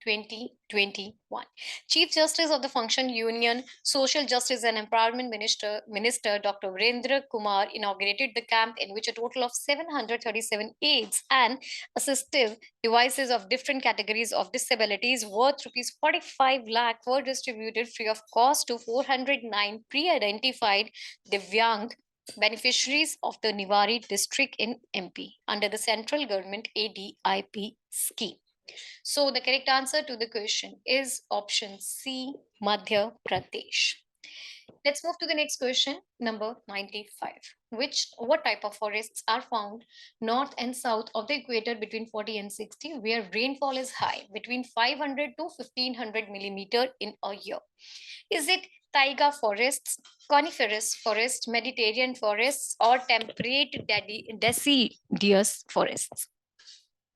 2021. Chief Justice of the Function Union, Social Justice and Empowerment Minister Dr. Virendra Kumar inaugurated the camp, in which a total of 737 aids and assistive devices of different categories of disabilities worth rupees 45 lakh were distributed free of cost to 409 pre-identified Divyang beneficiaries of the Niwari district in MP under the central government ADIP scheme. So the correct answer to the question is option C, Madhya Pradesh. Let's move to the next question, number 95. What type of forests are found north and south of the equator between 40 and 60, where rainfall is high, between 500 to 1500 millimeter in a year? Is it taiga forests, coniferous forests, Mediterranean forests, or temperate deciduous forests?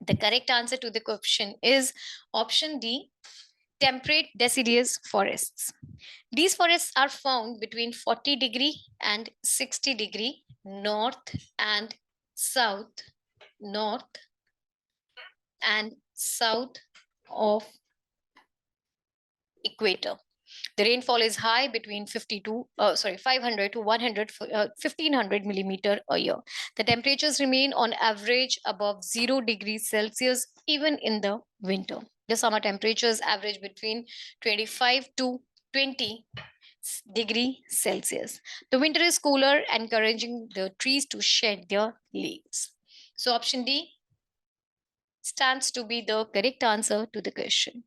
The correct answer to the question is option D, temperate deciduous forests. These forests are found between 40° and 60° north and south, north and south of equator. The rainfall is high between 500 to 1500 millimeter a year. The temperatures remain on average above 0 degrees Celsius even in the winter. The summer temperatures average between 25 to 20 degree Celsius. The winter is cooler, encouraging the trees to shed their leaves. So option D stands to be the correct answer to the question.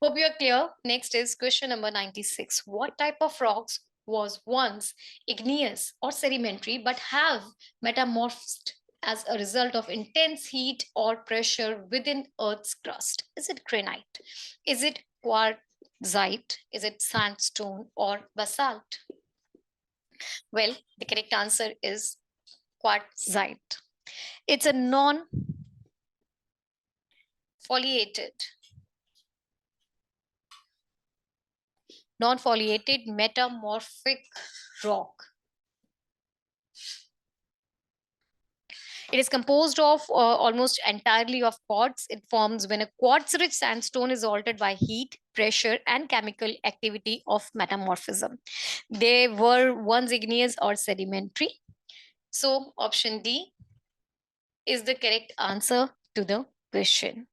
Hope you are clear. Next is question number 96. What type of rocks was once igneous or sedimentary but have metamorphosed as a result of intense heat or pressure within Earth's crust? Is it granite? Is it quartzite? Is it sandstone or basalt? Well, the correct answer is quartzite. It's a non-foliated metamorphic rock. It is composed of almost entirely of quartz. It forms when a quartz-rich sandstone is altered by heat, pressure, and chemical activity of metamorphism. They were once igneous or sedimentary. So option D is the correct answer to the question.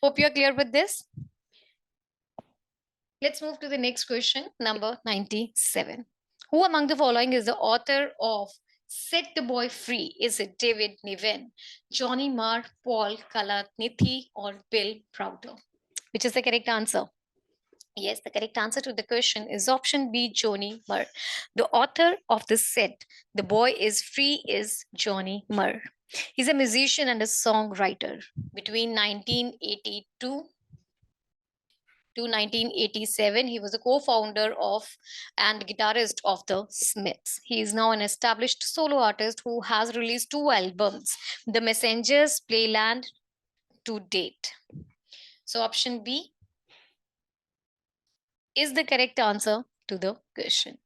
Hope you're clear with this. Let's move to the next question, number 97. Who among the following is the author of Set the Boy Free? Is it David Niven, Johnny Marr, Paul Kalanithi, or Bill Browder? Which is the correct answer? Yes, the correct answer to the question is option B, Johnny Marr. The author of the set, The Boy is Free, is Johnny Marr. He's a musician and a songwriter. Between 1982 to 1987, he was a co-founder of and guitarist of the Smiths. He is now an established solo artist who has released 2 albums, The Messengers, Playland, to date. So option B is the correct answer to the question.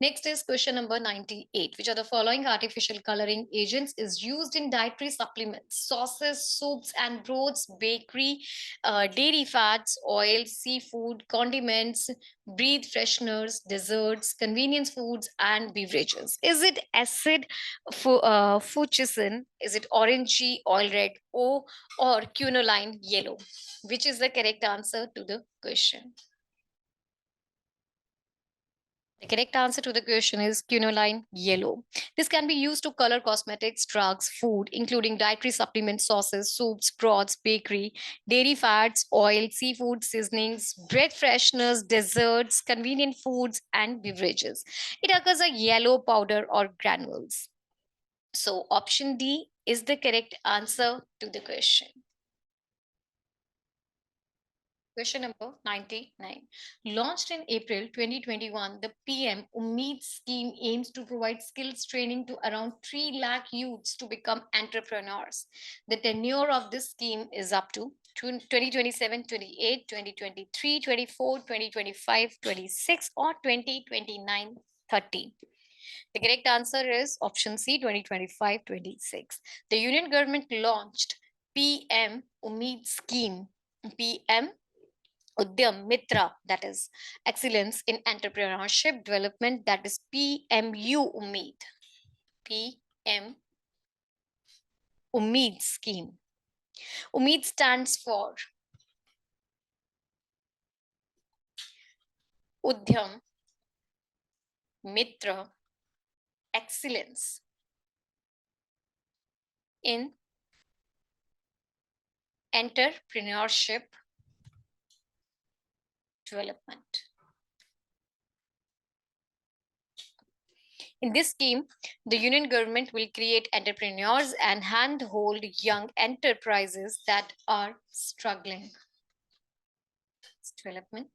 Next is question number 98. Which of the following artificial coloring agents is used in dietary supplements, sauces, soups and broths, bakery, dairy fats, oil, seafood, condiments, breath fresheners, desserts, convenience foods, and beverages? Is it acid fuchsin? Is it orangey oil red O, or quinoline yellow? Which is the correct answer to the question? The correct answer to the question is quinoline yellow. This can be used to color cosmetics, drugs, food, including dietary supplements, sauces, soups, broths, bakery, dairy fats, oil, seafood, seasonings, bread fresheners, desserts, convenient foods, and beverages. It occurs as yellow powder or granules. So option D is the correct answer to the question. Question number 99. Launched in April 2021, the PM Ummeed scheme aims to provide skills training to around 3 lakh youths to become entrepreneurs. The tenure of this scheme is up to 2027, 28, 2023, 24, 2025, 26, or 2029, 30. The correct answer is option C, 2025, 26. The Union government launched PM Ummeed scheme. PM Udyam Mitra, that is Excellence in Entrepreneurship Development, that is PMU Ummeed. PM Ummeed scheme. Ummeed stands for Udyam Mitra Excellence in Entrepreneurship Development. In this scheme, the Union government will create entrepreneurs and handhold young enterprises that are struggling. Development.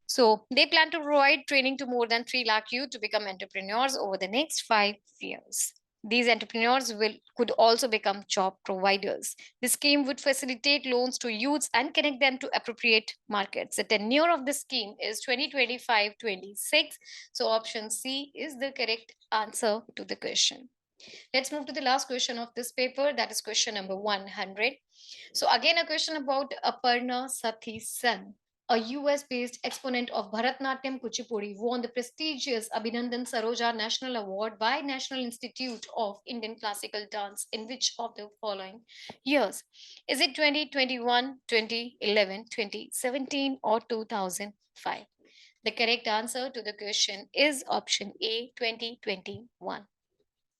So they plan to provide training to more than 3 lakh youth to become entrepreneurs over the next 5 years. These entrepreneurs could also become job providers. The scheme would facilitate loans to youths and connect them to appropriate markets. The tenure of the scheme is 2025-26. So option C is the correct answer to the question. Let's move to the last question of this paper, that is question number 100. So again, a question about Aparna Sathi Sen, a US-based exponent of Bharatnatyam Kuchipudi, won the prestigious Abhinandan Saroja National Award by National Institute of Indian Classical Dance in which of the following years? Is it 2021, 2011, 2017, or 2005? The correct answer to the question is option A, 2021.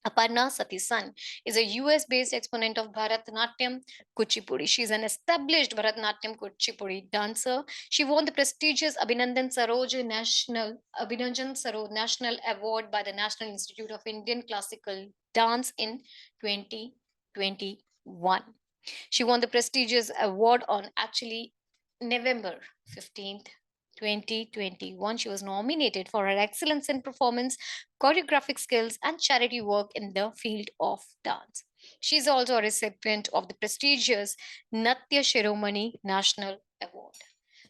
Aparna Satisan is a US based exponent of Bharatanatyam Kuchipudi. She is an established Bharatanatyam Kuchipudi dancer. She won the prestigious Abhinandan Saroj National Award by the National Institute of Indian Classical Dance in 2021. She won the prestigious award on actually November 15th, 2021. She was nominated for her excellence in performance, choreographic skills, and charity work in the field of dance. She is also a recipient of the prestigious Natya Shiromani National Award.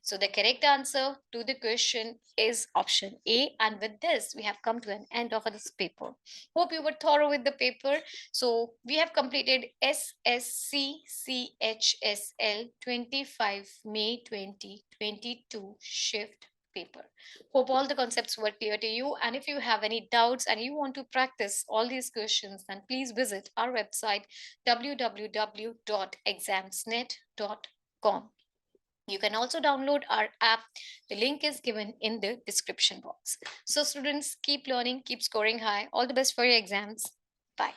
So the correct answer to the question is option A. And with this, we have come to an end of this paper. Hope you were thorough with the paper. So we have completed SSC CHSL 25 May 2022 shift paper. Hope all the concepts were clear to you. And if you have any doubts and you want to practice all these questions, then please visit our website www.examsnet.com. You can also download our app. The link is given in the description box. So, students, keep learning, keep scoring high. All the best for your exams. Bye.